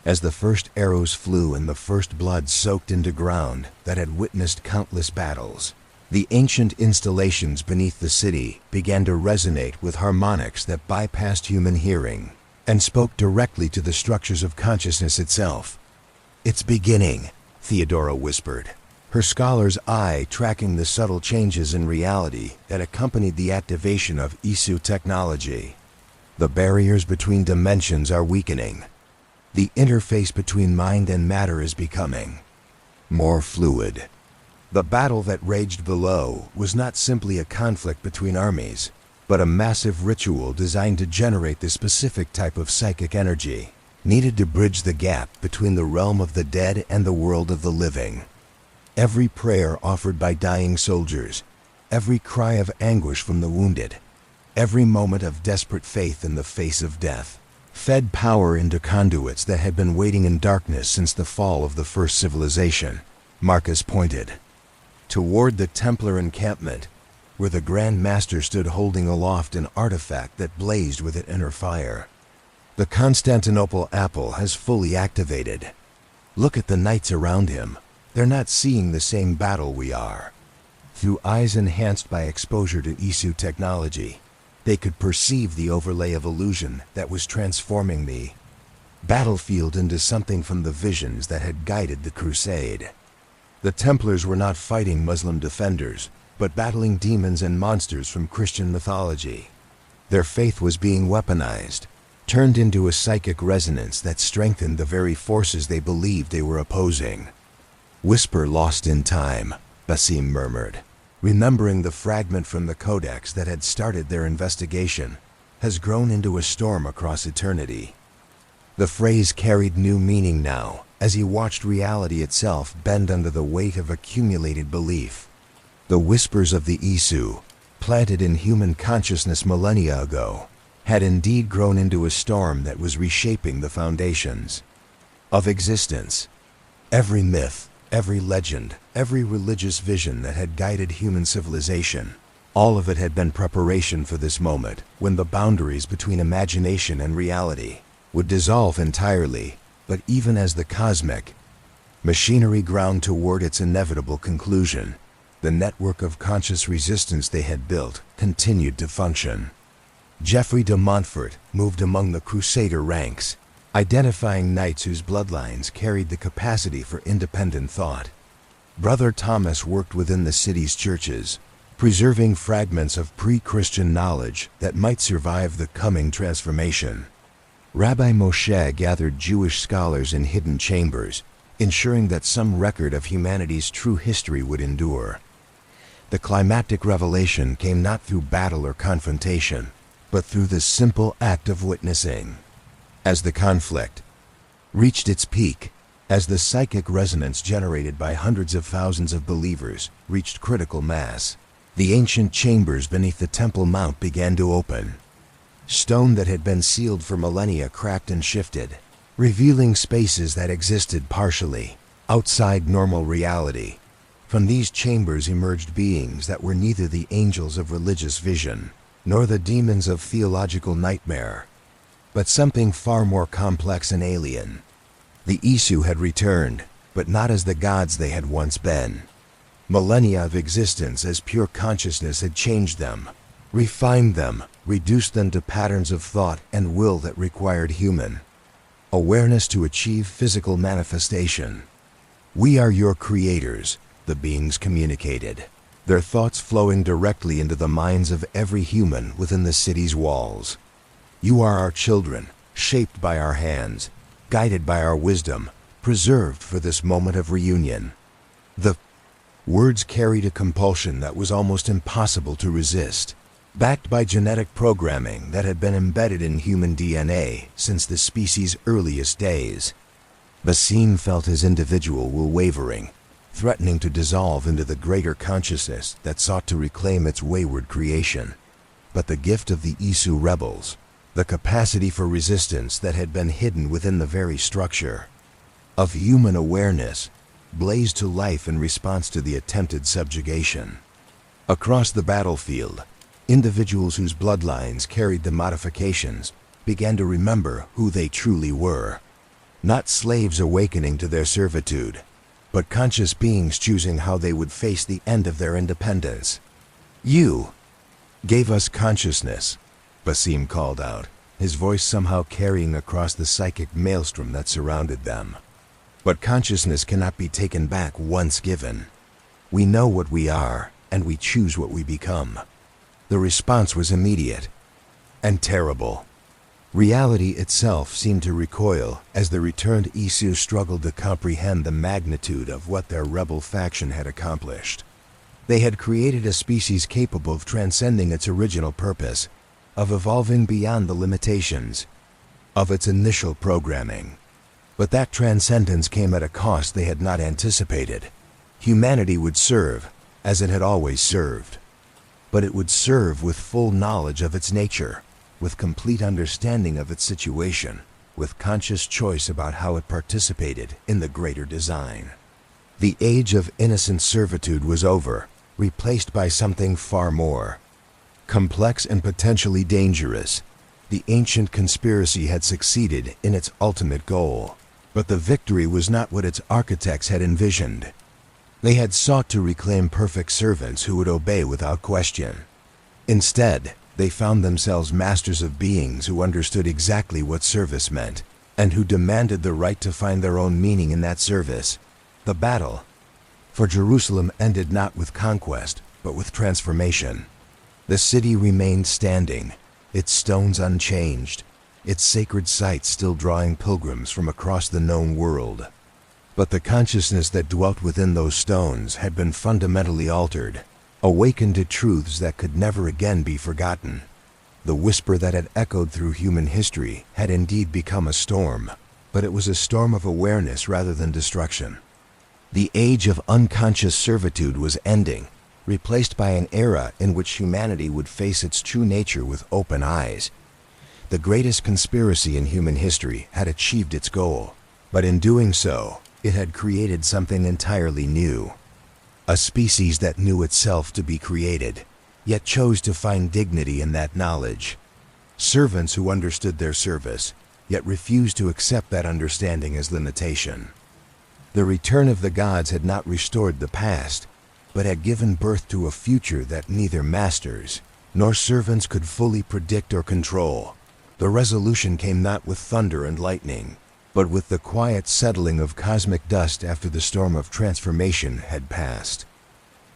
As the first arrows flew and the first blood soaked into ground that had witnessed countless battles, the ancient installations beneath the city began to resonate with harmonics that bypassed human hearing and spoke directly to the structures of consciousness itself. "It's beginning," Theodora whispered, her scholar's eye tracking the subtle changes in reality that accompanied the activation of Isu technology. "The barriers between dimensions are weakening. The interface between mind and matter is becoming more fluid." The battle that raged below was not simply a conflict between armies, but a massive ritual designed to generate the specific type of psychic energy needed to bridge the gap between the realm of the dead and the world of the living. Every prayer offered by dying soldiers, every cry of anguish from the wounded, every moment of desperate faith in the face of death, fed power into conduits that had been waiting in darkness since the fall of the first civilization. Marcus pointed toward the Templar encampment, where the Grand Master stood holding aloft an artifact that blazed with an inner fire. "The Constantinople apple has fully activated. Look at the knights around him. They're not seeing the same battle we are." Through eyes enhanced by exposure to Isu technology, they could perceive the overlay of illusion that was transforming the battlefield into something from the visions that had guided the Crusade. The Templars were not fighting Muslim defenders, but battling demons and monsters from Christian mythology. Their faith was being weaponized, turned into a psychic resonance that strengthened the very forces they believed they were opposing. "Whisper lost in time," Basim murmured, remembering the fragment from the codex that had started their investigation, "has grown into a storm across eternity." The phrase carried new meaning now, as he watched reality itself bend under the weight of accumulated belief. The whispers of the Isu, planted in human consciousness millennia ago, had indeed grown into a storm that was reshaping the foundations of existence. Every myth, every legend, every religious vision that had guided human civilization, all of it had been preparation for this moment when the boundaries between imagination and reality would dissolve entirely. But even as the cosmic machinery ground toward its inevitable conclusion, the network of conscious resistance they had built continued to function. Geoffrey de Montfort moved among the Crusader ranks, identifying knights whose bloodlines carried the capacity for independent thought. Brother Thomas worked within the city's churches, preserving fragments of pre-Christian knowledge that might survive the coming transformation. Rabbi Moshe gathered Jewish scholars in hidden chambers, ensuring that some record of humanity's true history would endure. The climactic revelation came not through battle or confrontation, but through the simple act of witnessing. As the conflict reached its peak, as the psychic resonance generated by hundreds of thousands of believers reached critical mass, the ancient chambers beneath the Temple Mount began to open. Stone that had been sealed for millennia cracked and shifted, revealing spaces that existed partially outside normal reality. From these chambers emerged beings that were neither the angels of religious vision nor the demons of theological nightmare, but something far more complex and alien. The Isu had returned, but not as the gods they had once been. Millennia of existence as pure consciousness had changed them, refined them, reduced them to patterns of thought and will that required human awareness to achieve physical manifestation. "We are your creators," the beings communicated, their thoughts flowing directly into the minds of every human within the city's walls. "You are our children, shaped by our hands, guided by our wisdom, preserved for this moment of reunion." The words carried a compulsion that was almost impossible to resist, backed by genetic programming that had been embedded in human DNA since the species' earliest days. Basim felt his individual will wavering, threatening to dissolve into the greater consciousness that sought to reclaim its wayward creation. But the gift of the Isu rebels, the capacity for resistance that had been hidden within the very structure of human awareness, blazed to life in response to the attempted subjugation. Across the battlefield, individuals whose bloodlines carried the modifications began to remember who they truly were. Not slaves awakening to their servitude, but conscious beings choosing how they would face the end of their independence. "You gave us consciousness," Basim called out, his voice somehow carrying across the psychic maelstrom that surrounded them. "But consciousness cannot be taken back once given. We know what we are, and we choose what we become." The response was immediate and terrible. Reality itself seemed to recoil as the returned Isu struggled to comprehend the magnitude of what their rebel faction had accomplished. They had created a species capable of transcending its original purpose, of evolving beyond the limitations of its initial programming. But that transcendence came at a cost they had not anticipated. Humanity would serve, as it had always served. But it would serve with full knowledge of its nature, with complete understanding of its situation, with conscious choice about how it participated in the greater design. The age of innocent servitude was over, replaced by something far more complex and potentially dangerous. The ancient conspiracy had succeeded in its ultimate goal, but the victory was not what its architects had envisioned. They had sought to reclaim perfect servants who would obey without question. Instead, they found themselves masters of beings who understood exactly what service meant, and who demanded the right to find their own meaning in that service. The battle for Jerusalem ended not with conquest, but with transformation. The city remained standing, its stones unchanged, its sacred sites still drawing pilgrims from across the known world. But the consciousness that dwelt within those stones had been fundamentally altered, awakened to truths that could never again be forgotten. The whisper that had echoed through human history had indeed become a storm, but it was a storm of awareness rather than destruction. The age of unconscious servitude was ending, replaced by an era in which humanity would face its true nature with open eyes. The greatest conspiracy in human history had achieved its goal, but in doing so, it had created something entirely new. A species that knew itself to be created, yet chose to find dignity in that knowledge. Servants who understood their service, yet refused to accept that understanding as limitation. The return of the gods had not restored the past, but had given birth to a future that neither masters nor servants could fully predict or control. The resolution came not with thunder and lightning, but with the quiet settling of cosmic dust after the storm of transformation had passed.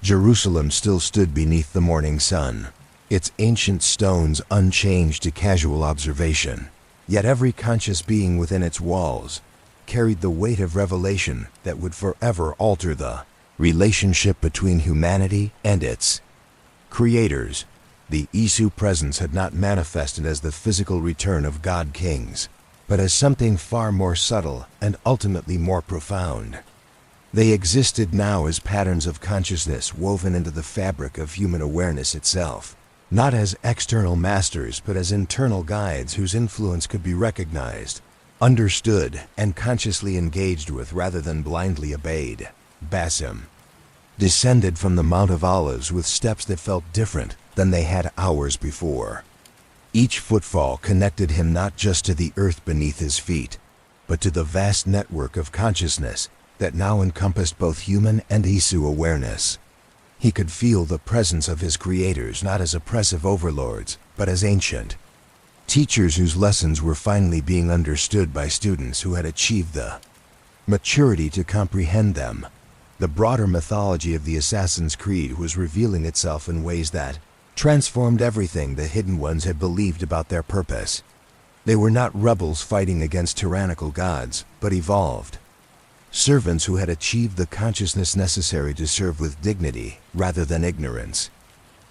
Jerusalem still stood beneath the morning sun, its ancient stones unchanged to casual observation, yet every conscious being within its walls carried the weight of revelation that would forever alter the relationship between humanity and its creators. The Isu presence had not manifested as the physical return of God Kings, but as something far more subtle and ultimately more profound. They existed now as patterns of consciousness woven into the fabric of human awareness itself, not as external masters but as internal guides whose influence could be recognized, understood, and consciously engaged with rather than blindly obeyed. Basim descended from the Mount of Olives with steps that felt different than they had hours before. Each footfall connected him not just to the earth beneath his feet, but to the vast network of consciousness that now encompassed both human and Isu awareness. He could feel the presence of his creators not as oppressive overlords, but as ancient teachers whose lessons were finally being understood by students who had achieved the maturity to comprehend them. The broader mythology of the Assassin's Creed was revealing itself in ways that transformed everything the Hidden Ones had believed about their purpose. They were not rebels fighting against tyrannical gods, but evolved servants who had achieved the consciousness necessary to serve with dignity rather than ignorance.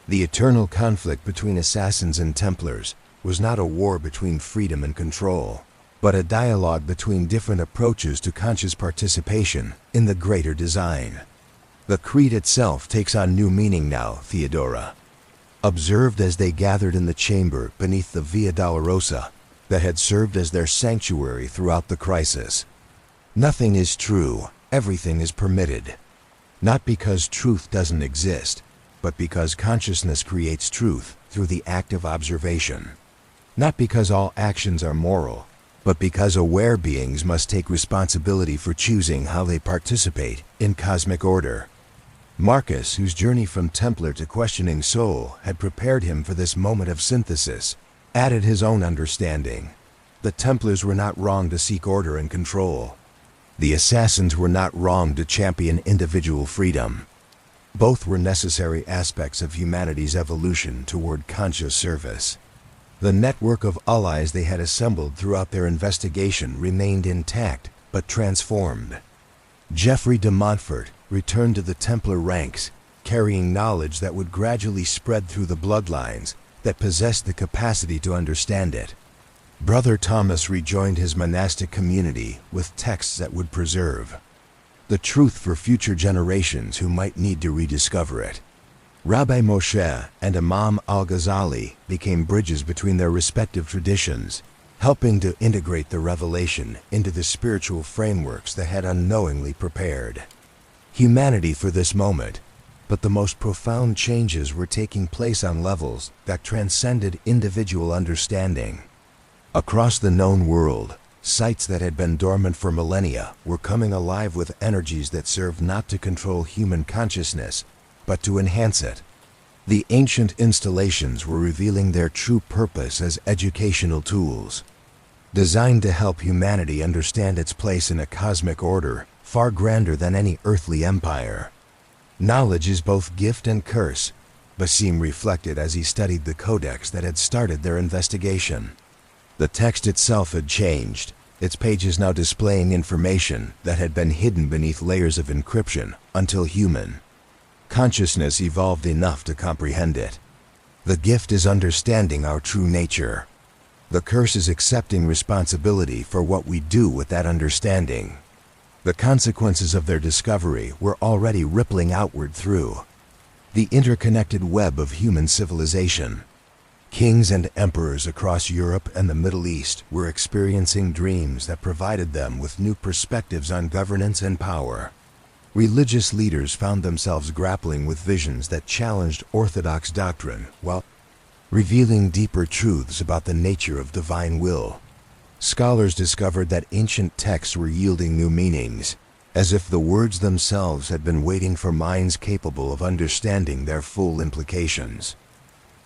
The eternal conflict between assassins and Templars was not a war between freedom and control, but a dialogue between different approaches to conscious participation in the greater design. The creed itself takes on new meaning now, Theodora observed as they gathered in the chamber beneath the Via Dolorosa that had served as their sanctuary throughout the crisis. Nothing is true, everything is permitted. Not because truth doesn't exist, but because consciousness creates truth through the act of observation. Not because all actions are moral, but because aware beings must take responsibility for choosing how they participate in cosmic order. Marcus, whose journey from Templar to questioning soul had prepared him for this moment of synthesis, added his own understanding. The Templars were not wrong to seek order and control. The Assassins were not wrong to champion individual freedom. Both were necessary aspects of humanity's evolution toward conscious service. The network of allies they had assembled throughout their investigation remained intact, but transformed. Geoffrey de Montfort returned to the Templar ranks, carrying knowledge that would gradually spread through the bloodlines that possessed the capacity to understand it. Brother Thomas rejoined his monastic community with texts that would preserve the truth for future generations who might need to rediscover it. Rabbi Moshe and Imam al-Ghazali became bridges between their respective traditions, helping to integrate the revelation into the spiritual frameworks they had unknowingly prepared humanity for this moment. But the most profound changes were taking place on levels that transcended individual understanding. Across the known world, sites that had been dormant for millennia were coming alive with energies that served not to control human consciousness, but to enhance it. The ancient installations were revealing their true purpose as educational tools, designed to help humanity understand its place in a cosmic order far grander than any earthly empire. Knowledge is both gift and curse, Basim reflected as he studied the codex that had started their investigation. The text itself had changed, its pages now displaying information that had been hidden beneath layers of encryption until human consciousness evolved enough to comprehend it. The gift is understanding our true nature. The curse is accepting responsibility for what we do with that understanding. The consequences of their discovery were already rippling outward through the interconnected web of human civilization. Kings and emperors across Europe and the Middle East were experiencing dreams that provided them with new perspectives on governance and power. Religious leaders found themselves grappling with visions that challenged orthodox doctrine while revealing deeper truths about the nature of divine will. Scholars discovered that ancient texts were yielding new meanings, as if the words themselves had been waiting for minds capable of understanding their full implications.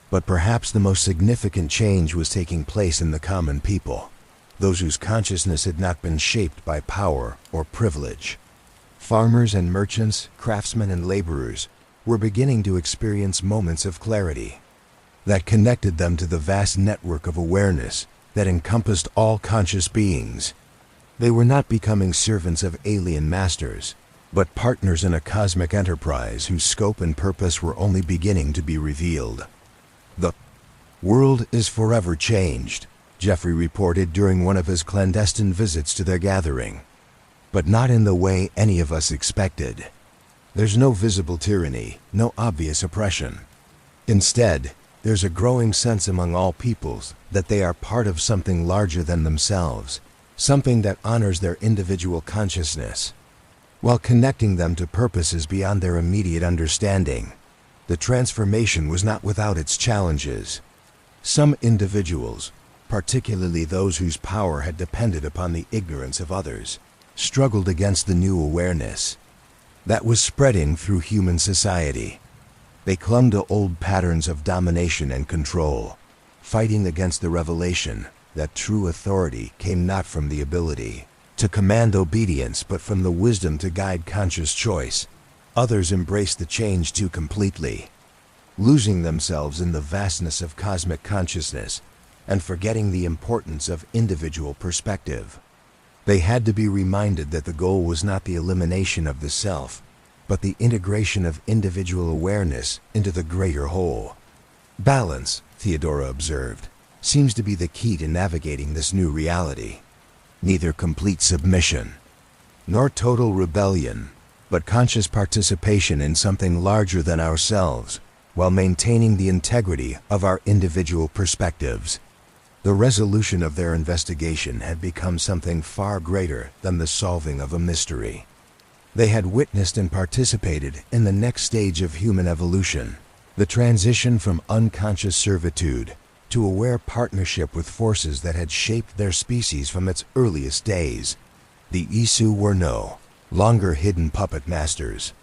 But perhaps the most significant change was taking place in the common people, those whose consciousness had not been shaped by power or privilege. Farmers and merchants, craftsmen and laborers were beginning to experience moments of clarity that connected them to the vast network of awareness that encompassed all conscious beings. They were not becoming servants of alien masters, but partners in a cosmic enterprise whose scope and purpose were only beginning to be revealed. The world is forever changed, Jeffrey reported during one of his clandestine visits to their gathering. But not in the way any of us expected. There's no visible tyranny, no obvious oppression. Instead, there's a growing sense among all peoples that they are part of something larger than themselves, something that honors their individual consciousness, while connecting them to purposes beyond their immediate understanding. The transformation was not without its challenges. Some individuals, particularly those whose power had depended upon the ignorance of others, struggled against the new awareness that was spreading through human society. They clung to old patterns of domination and control, fighting against the revelation that true authority came not from the ability to command obedience but from the wisdom to guide conscious choice. Others embraced the change too completely, losing themselves in the vastness of cosmic consciousness and forgetting the importance of individual perspective. They had to be reminded that the goal was not the elimination of the self, but the integration of individual awareness into the greater whole. Balance, Theodora observed, seems to be the key to navigating this new reality. Neither complete submission, nor total rebellion, but conscious participation in something larger than ourselves, while maintaining the integrity of our individual perspectives. The resolution of their investigation had become something far greater than the solving of a mystery. They had witnessed and participated in the next stage of human evolution, the transition from unconscious servitude to aware partnership with forces that had shaped their species from its earliest days. The Isu were no longer hidden puppet masters,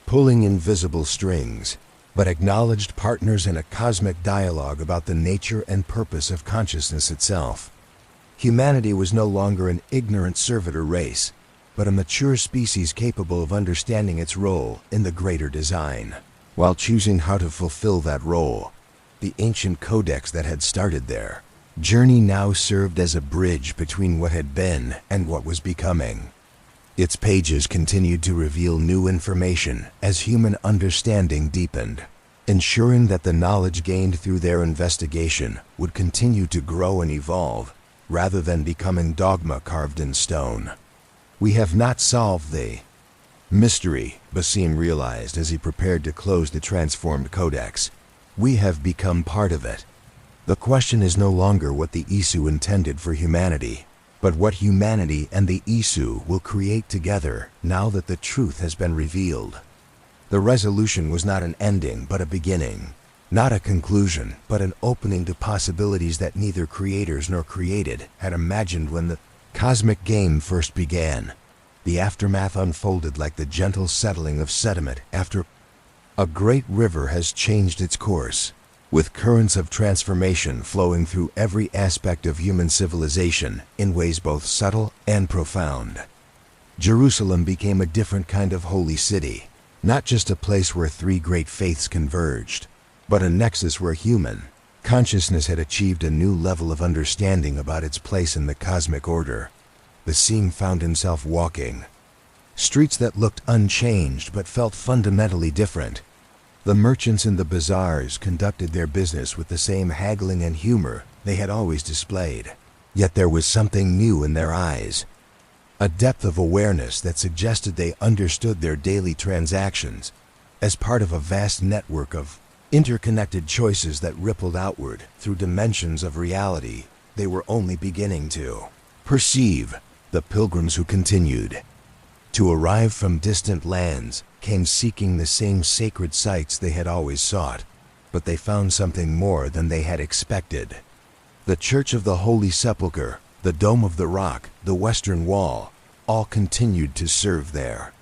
pulling invisible strings, but acknowledged partners in a cosmic dialogue about the nature and purpose of consciousness itself. Humanity was no longer an ignorant servitor race, but a mature species capable of understanding its role in the greater design. While choosing how to fulfill that role, the ancient codex that had started their journey now served as a bridge between what had been and what was becoming. Its pages continued to reveal new information as human understanding deepened, ensuring that the knowledge gained through their investigation would continue to grow and evolve, rather than becoming dogma carved in stone. We have not solved the mystery, Basim realized as he prepared to close the transformed codex. We have become part of it. The question is no longer what the Isu intended for humanity, but what humanity and the Isu will create together now that the truth has been revealed. The resolution was not an ending but a beginning, not a conclusion but an opening to possibilities that neither creators nor created had imagined when the cosmic game first began. The aftermath unfolded like the gentle settling of sediment after a great river has changed its course, with currents of transformation flowing through every aspect of human civilization in ways both subtle and profound. Jerusalem became a different kind of holy city, not just a place where three great faiths converged, but a nexus where human consciousness had achieved a new level of understanding about its place in the cosmic order. Basim found himself walking streets that looked unchanged but felt fundamentally different. The merchants in the bazaars conducted their business with the same haggling and humor they had always displayed. Yet there was something new in their eyes, a depth of awareness that suggested they understood their daily transactions as part of a vast network of interconnected choices that rippled outward through dimensions of reality they were only beginning to perceive. The pilgrims who continued to arrive from distant lands came seeking the same sacred sites they had always sought, but they found something more than they had expected. The Church of the Holy Sepulchre, the Dome of the Rock, the Western Wall, all continued to serve their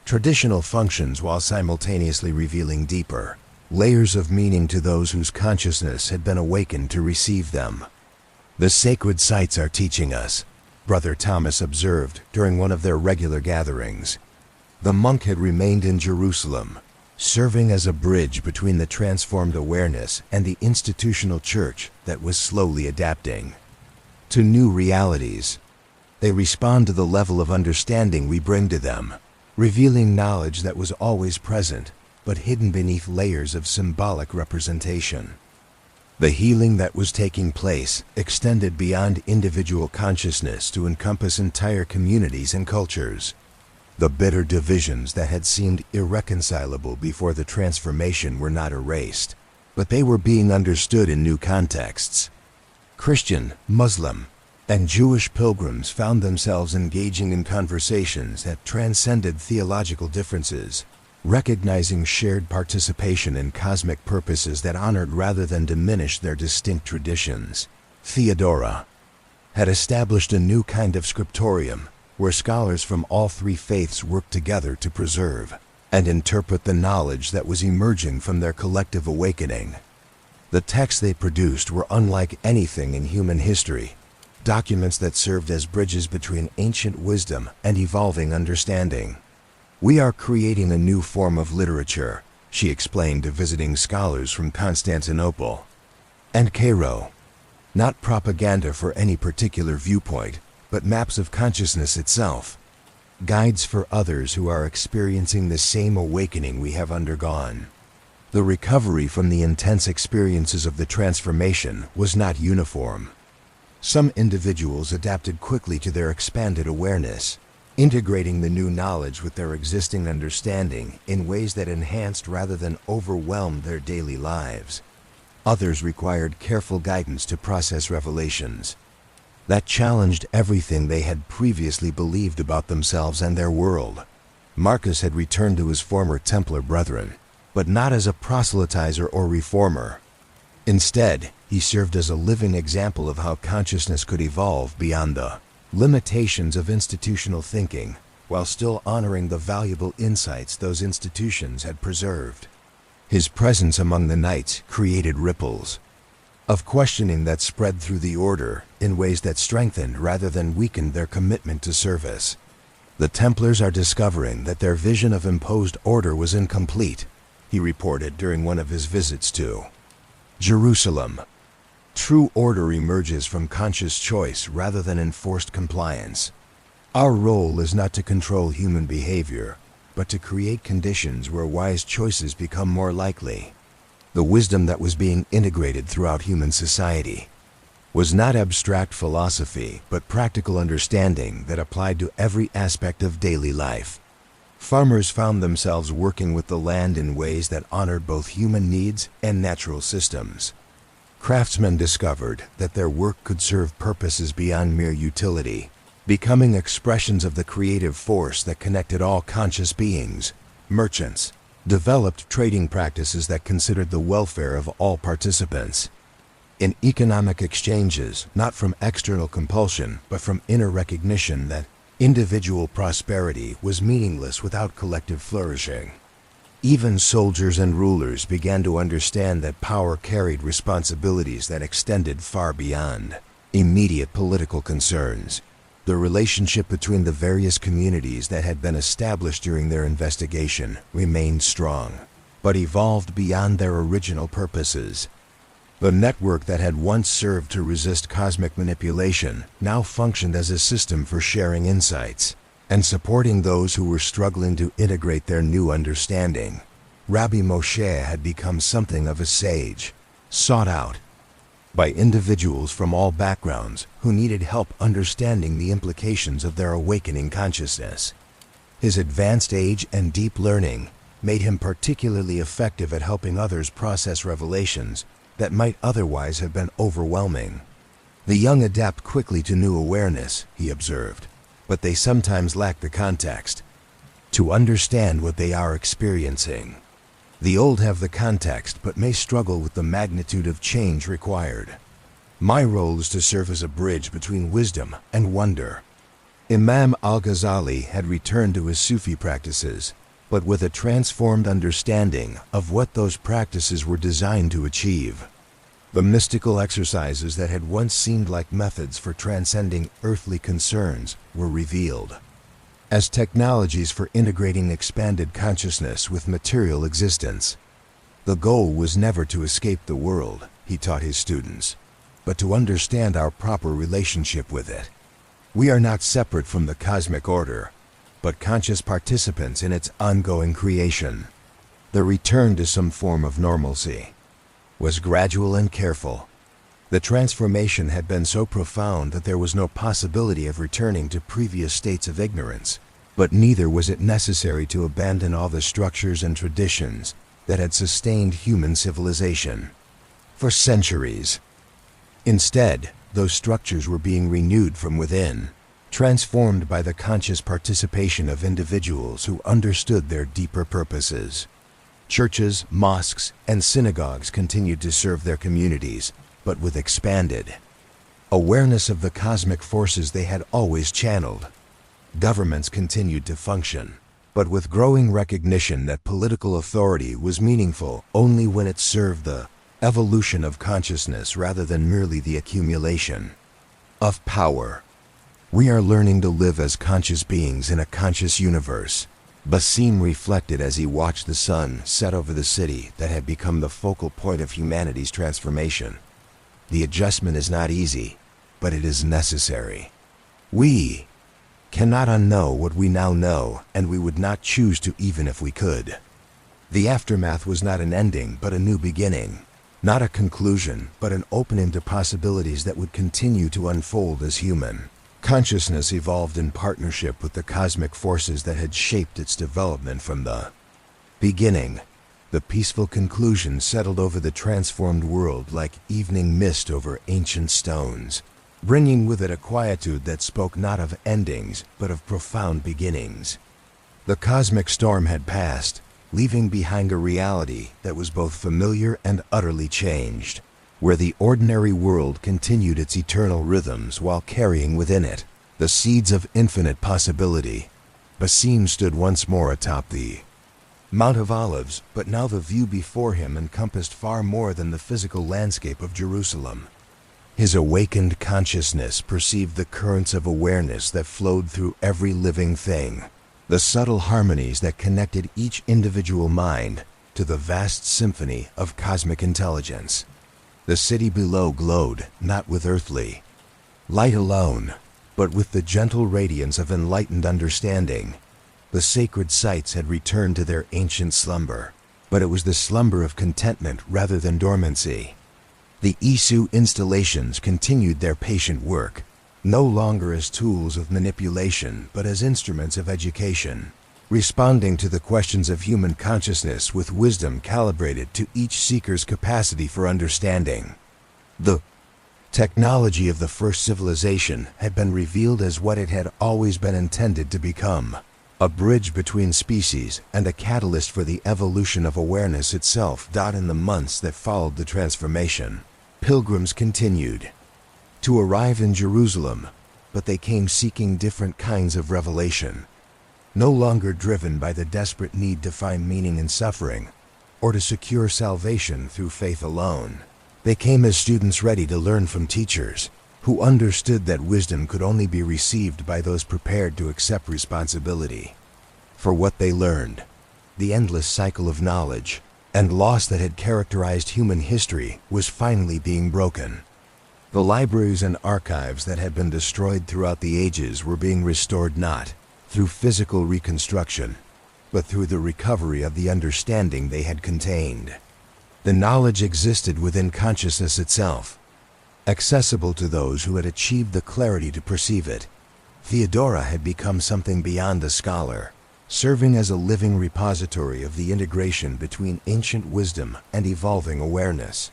traditional functions while simultaneously revealing deeper layers of meaning to those whose consciousness had been awakened to receive them. The sacred sites are teaching us, Brother Thomas observed during one of their regular gatherings. The monk had remained in Jerusalem, serving as a bridge between the transformed awareness and the institutional church that was slowly adapting to new realities. They respond to the level of understanding we bring to them, revealing knowledge that was always present, but hidden beneath layers of symbolic representation. The healing that was taking place extended beyond individual consciousness to encompass entire communities and cultures. The bitter divisions that had seemed irreconcilable before the transformation were not erased, but they were being understood in new contexts. Christian, Muslim, and Jewish pilgrims found themselves engaging in conversations that transcended theological differences, recognizing shared participation in cosmic purposes that honored rather than diminished their distinct traditions. Theodora had established a new kind of scriptorium, where scholars from all three faiths worked together to preserve and interpret the knowledge that was emerging from their collective awakening. The texts they produced were unlike anything in human history, documents that served as bridges between ancient wisdom and evolving understanding. "We are creating a new form of literature," she explained to visiting scholars from Constantinople and Cairo. "Not propaganda for any particular viewpoint, but maps of consciousness itself. Guides for others who are experiencing the same awakening we have undergone." The recovery from the intense experiences of the transformation was not uniform. Some individuals adapted quickly to their expanded awareness, integrating the new knowledge with their existing understanding in ways that enhanced rather than overwhelmed their daily lives. Others required careful guidance to process revelations that challenged everything they had previously believed about themselves and their world. Marcus had returned to his former Templar brethren, but not as a proselytizer or reformer. Instead, he served as a living example of how consciousness could evolve beyond the limitations of institutional thinking, while still honoring the valuable insights those institutions had preserved. His presence among the knights created ripples of questioning that spread through the order in ways that strengthened rather than weakened their commitment to service. "The Templars are discovering that their vision of imposed order was incomplete," he reported during one of his visits to Jerusalem. "True order emerges from conscious choice rather than enforced compliance. Our role is not to control human behavior, but to create conditions where wise choices become more likely." The wisdom that was being integrated throughout human society was not abstract philosophy, but practical understanding that applied to every aspect of daily life. Farmers found themselves working with the land in ways that honored both human needs and natural systems. Craftsmen discovered that their work could serve purposes beyond mere utility, becoming expressions of the creative force that connected all conscious beings. Merchants developed trading practices that considered the welfare of all participants. In economic exchanges, not from external compulsion, but from inner recognition that individual prosperity was meaningless without collective flourishing. Even soldiers and rulers began to understand that power carried responsibilities that extended far beyond immediate political concerns. The relationship between the various communities that had been established during their investigation remained strong, but evolved beyond their original purposes. The network that had once served to resist cosmic manipulation now functioned as a system for sharing insights and supporting those who were struggling to integrate their new understanding. Rabbi Moshe had become something of a sage, sought out by individuals from all backgrounds who needed help understanding the implications of their awakening consciousness. His advanced age and deep learning made him particularly effective at helping others process revelations that might otherwise have been overwhelming. "The young adapt quickly to new awareness," he observed, "but they sometimes lack the context to understand what they are experiencing. The old have the context but may struggle with the magnitude of change required. My role is to serve as a bridge between wisdom and wonder." Imam al-Ghazali had returned to his Sufi practices, but with a transformed understanding of what those practices were designed to achieve. The mystical exercises that had once seemed like methods for transcending earthly concerns were revealed as technologies for integrating expanded consciousness with material existence. The goal was never to escape the world, he taught his students, but to understand our proper relationship with it. We are not separate from the cosmic order, but conscious participants in its ongoing creation. The return to some form of normalcy was gradual and careful. The transformation had been so profound that there was no possibility of returning to previous states of ignorance, but neither was it necessary to abandon all the structures and traditions that had sustained human civilization for centuries. Instead, those structures were being renewed from within, transformed by the conscious participation of individuals who understood their deeper purposes. Churches, mosques, and synagogues continued to serve their communities, but with expanded awareness of the cosmic forces they had always channeled. Governments continued to function, but with growing recognition that political authority was meaningful only when it served the evolution of consciousness rather than merely the accumulation of power. We are learning to live as conscious beings in a conscious universe, Basim reflected as he watched the sun set over the city that had become the focal point of humanity's transformation. The adjustment is not easy, but it is necessary. We cannot unknow what we now know, and we would not choose to even if we could. The aftermath was not an ending, but a new beginning. Not a conclusion, but an opening to possibilities that would continue to unfold as human consciousness evolved in partnership with the cosmic forces that had shaped its development from the beginning. The peaceful conclusion settled over the transformed world like evening mist over ancient stones, bringing with it a quietude that spoke not of endings, but of profound beginnings. The cosmic storm had passed, leaving behind a reality that was both familiar and utterly changed, where the ordinary world continued its eternal rhythms while carrying within it the seeds of infinite possibility. Basim stood once more atop the Mount of Olives, but now the view before him encompassed far more than the physical landscape of Jerusalem. His awakened consciousness perceived the currents of awareness that flowed through every living thing, the subtle harmonies that connected each individual mind to the vast symphony of cosmic intelligence. The city below glowed not with earthly light alone, but with the gentle radiance of enlightened understanding. The sacred sites had returned to their ancient slumber, but it was the slumber of contentment rather than dormancy. The Isu installations continued their patient work, no longer as tools of manipulation but as instruments of education, responding to the questions of human consciousness with wisdom calibrated to each seeker's capacity for understanding. The technology of the first civilization had been revealed as what it had always been intended to become: a bridge between species and a catalyst for the evolution of awareness itself. In the months that followed the transformation, pilgrims continued to arrive in Jerusalem, but they came seeking different kinds of revelation, no longer driven by the desperate need to find meaning in suffering or to secure salvation through faith alone. They came as students ready to learn from teachers who understood that wisdom could only be received by those prepared to accept responsibility for what they learned. The endless cycle of knowledge and loss that had characterized human history was finally being broken. The libraries and archives that had been destroyed throughout the ages were being restored not through physical reconstruction, but through the recovery of the understanding they had contained. The knowledge existed within consciousness itself, accessible to those who had achieved the clarity to perceive it. Theodora had become something beyond a scholar, serving as a living repository of the integration between ancient wisdom and evolving awareness.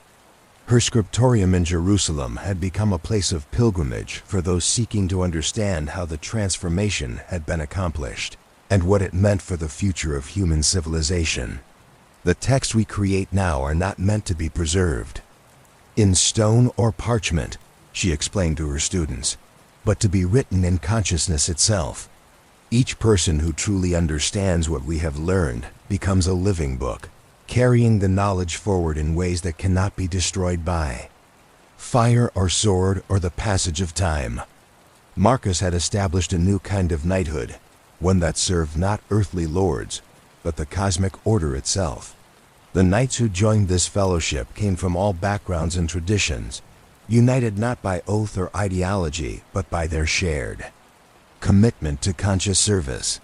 Her scriptorium in Jerusalem had become a place of pilgrimage for those seeking to understand how the transformation had been accomplished and what it meant for the future of human civilization. The texts we create now are not meant to be preserved in stone or parchment, she explained to her students, but to be written in consciousness itself. Each person who truly understands what we have learned becomes a living book, carrying the knowledge forward in ways that cannot be destroyed by fire or sword or the passage of time. Marcus had established a new kind of knighthood, one that served not earthly lords, but the cosmic order itself. The knights who joined this fellowship came from all backgrounds and traditions, united not by oath or ideology, but by their shared commitment to conscious service.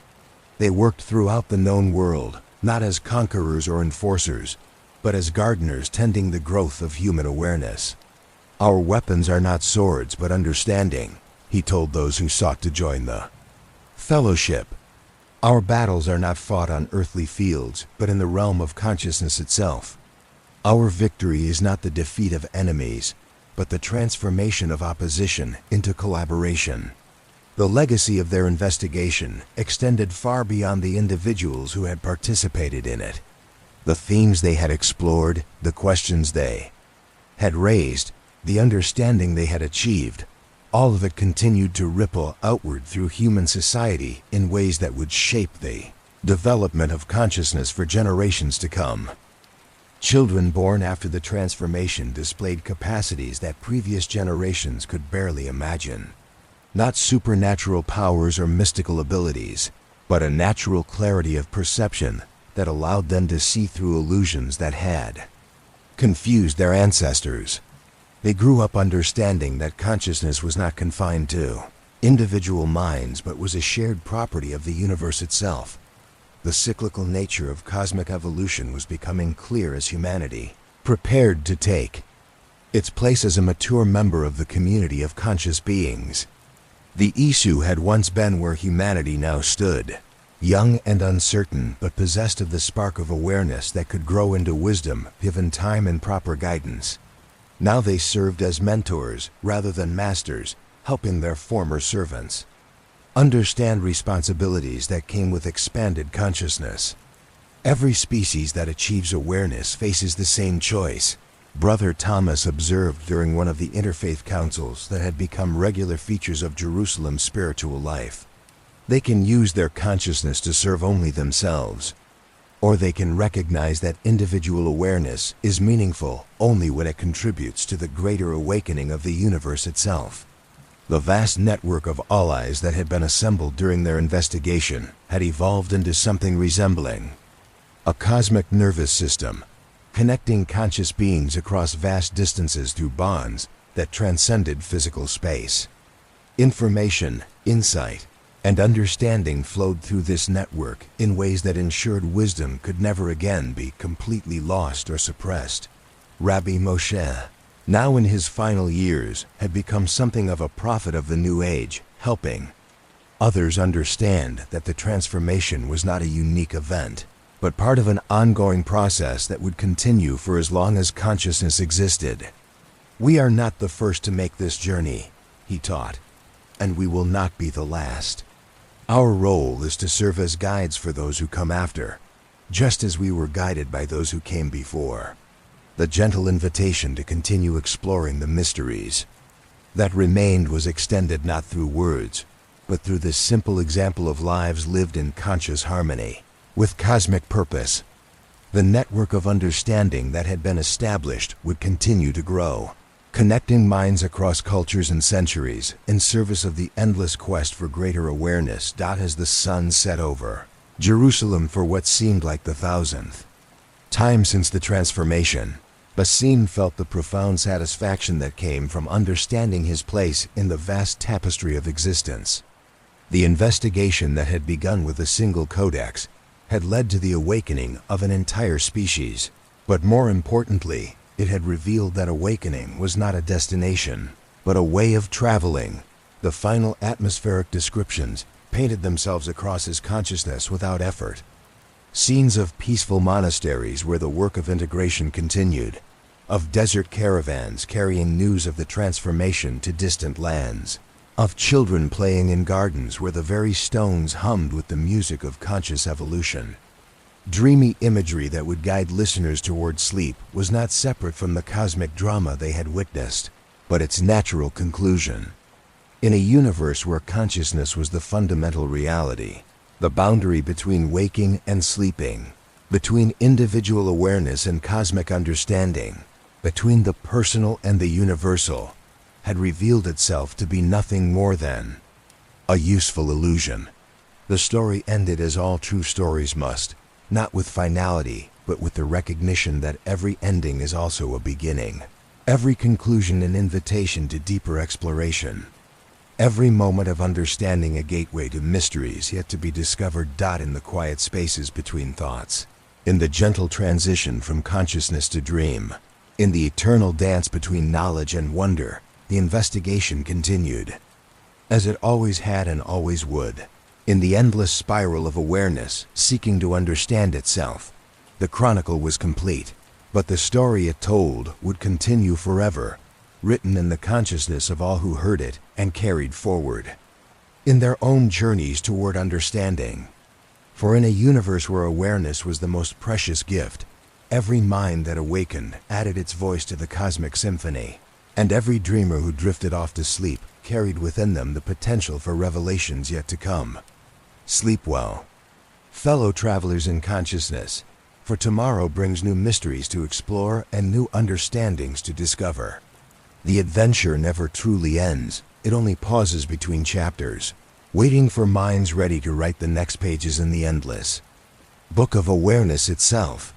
They worked throughout the known world, not as conquerors or enforcers, but as gardeners tending the growth of human awareness. Our weapons are not swords, but understanding, he told those who sought to join the fellowship. Our battles are not fought on earthly fields, but in the realm of consciousness itself. Our victory is not the defeat of enemies, but the transformation of opposition into collaboration. The legacy of their investigation extended far beyond the individuals who had participated in it. The themes they had explored, the questions they had raised, the understanding they had achieved, all of it continued to ripple outward through human society in ways that would shape the development of consciousness for generations to come. Children born after the transformation displayed capacities that previous generations could barely imagine. Not supernatural powers or mystical abilities, but a natural clarity of perception that allowed them to see through illusions that had confused their ancestors. They grew up understanding that consciousness was not confined to individual minds, but was a shared property of the universe itself. The cyclical nature of cosmic evolution was becoming clear as humanity prepared to take its place as a mature member of the community of conscious beings. The Isu had once been where humanity now stood, young and uncertain, but possessed of the spark of awareness that could grow into wisdom given time and proper guidance. Now they served as mentors rather than masters, helping their former servants understand responsibilities that came with expanded consciousness. Every species that achieves awareness faces the same choice, Brother Thomas observed during one of the interfaith councils that had become regular features of Jerusalem's spiritual life. They can use their consciousness to serve only themselves, or they can recognize that individual awareness is meaningful only when it contributes to the greater awakening of the universe itself. The vast network of allies that had been assembled during their investigation had evolved into something resembling a cosmic nervous system, connecting conscious beings across vast distances through bonds that transcended physical space. Information, insight, and understanding flowed through this network in ways that ensured wisdom could never again be completely lost or suppressed. Rabbi Moshe, now in his final years, had become something of a prophet of the New Age, helping others understand that the transformation was not a unique event, but part of an ongoing process that would continue for as long as consciousness existed. We are not the first to make this journey, he taught, and we will not be the last. Our role is to serve as guides for those who come after, just as we were guided by those who came before. The gentle invitation to continue exploring the mysteries that remained was extended not through words, but through this simple example of lives lived in conscious harmony with cosmic purpose. The network of understanding that had been established would continue to grow, connecting minds across cultures and centuries in service of the endless quest for greater awareness. As the sun set over Jerusalem for what seemed like the 1000th time since the transformation, Bassim felt the profound satisfaction that came from understanding his place in the vast tapestry of existence. The investigation that had begun with a single codex had led to the awakening of an entire species, but more importantly, it had revealed that awakening was not a destination, but a way of traveling. The final atmospheric descriptions painted themselves across his consciousness without effort. Scenes of peaceful monasteries where the work of integration continued, of desert caravans carrying news of the transformation to distant lands, of children playing in gardens where the very stones hummed with the music of conscious evolution. Dreamy imagery that would guide listeners toward sleep was not separate from the cosmic drama they had witnessed, but its natural conclusion. In a universe where consciousness was the fundamental reality, the boundary between waking and sleeping, between individual awareness and cosmic understanding, between the personal and the universal, had revealed itself to be nothing more than a useful illusion. The story ended as all true stories must, not with finality, but with the recognition that every ending is also a beginning, every conclusion an invitation to deeper exploration. Every moment of understanding a gateway to mysteries yet to be discovered. In the quiet spaces between thoughts, in the gentle transition from consciousness to dream, in the eternal dance between knowledge and wonder, the investigation continued, as it always had and always would, in the endless spiral of awareness seeking to understand itself. The chronicle was complete, but the story it told would continue forever, written in the consciousness of all who heard it and carried forward, in their own journeys toward understanding. For in a universe where awareness was the most precious gift, every mind that awakened added its voice to the cosmic symphony, and every dreamer who drifted off to sleep carried within them the potential for revelations yet to come. Sleep well, fellow travelers in consciousness, for tomorrow brings new mysteries to explore and new understandings to discover. The adventure never truly ends, it only pauses between chapters, waiting for minds ready to write the next pages in the endless book of awareness itself.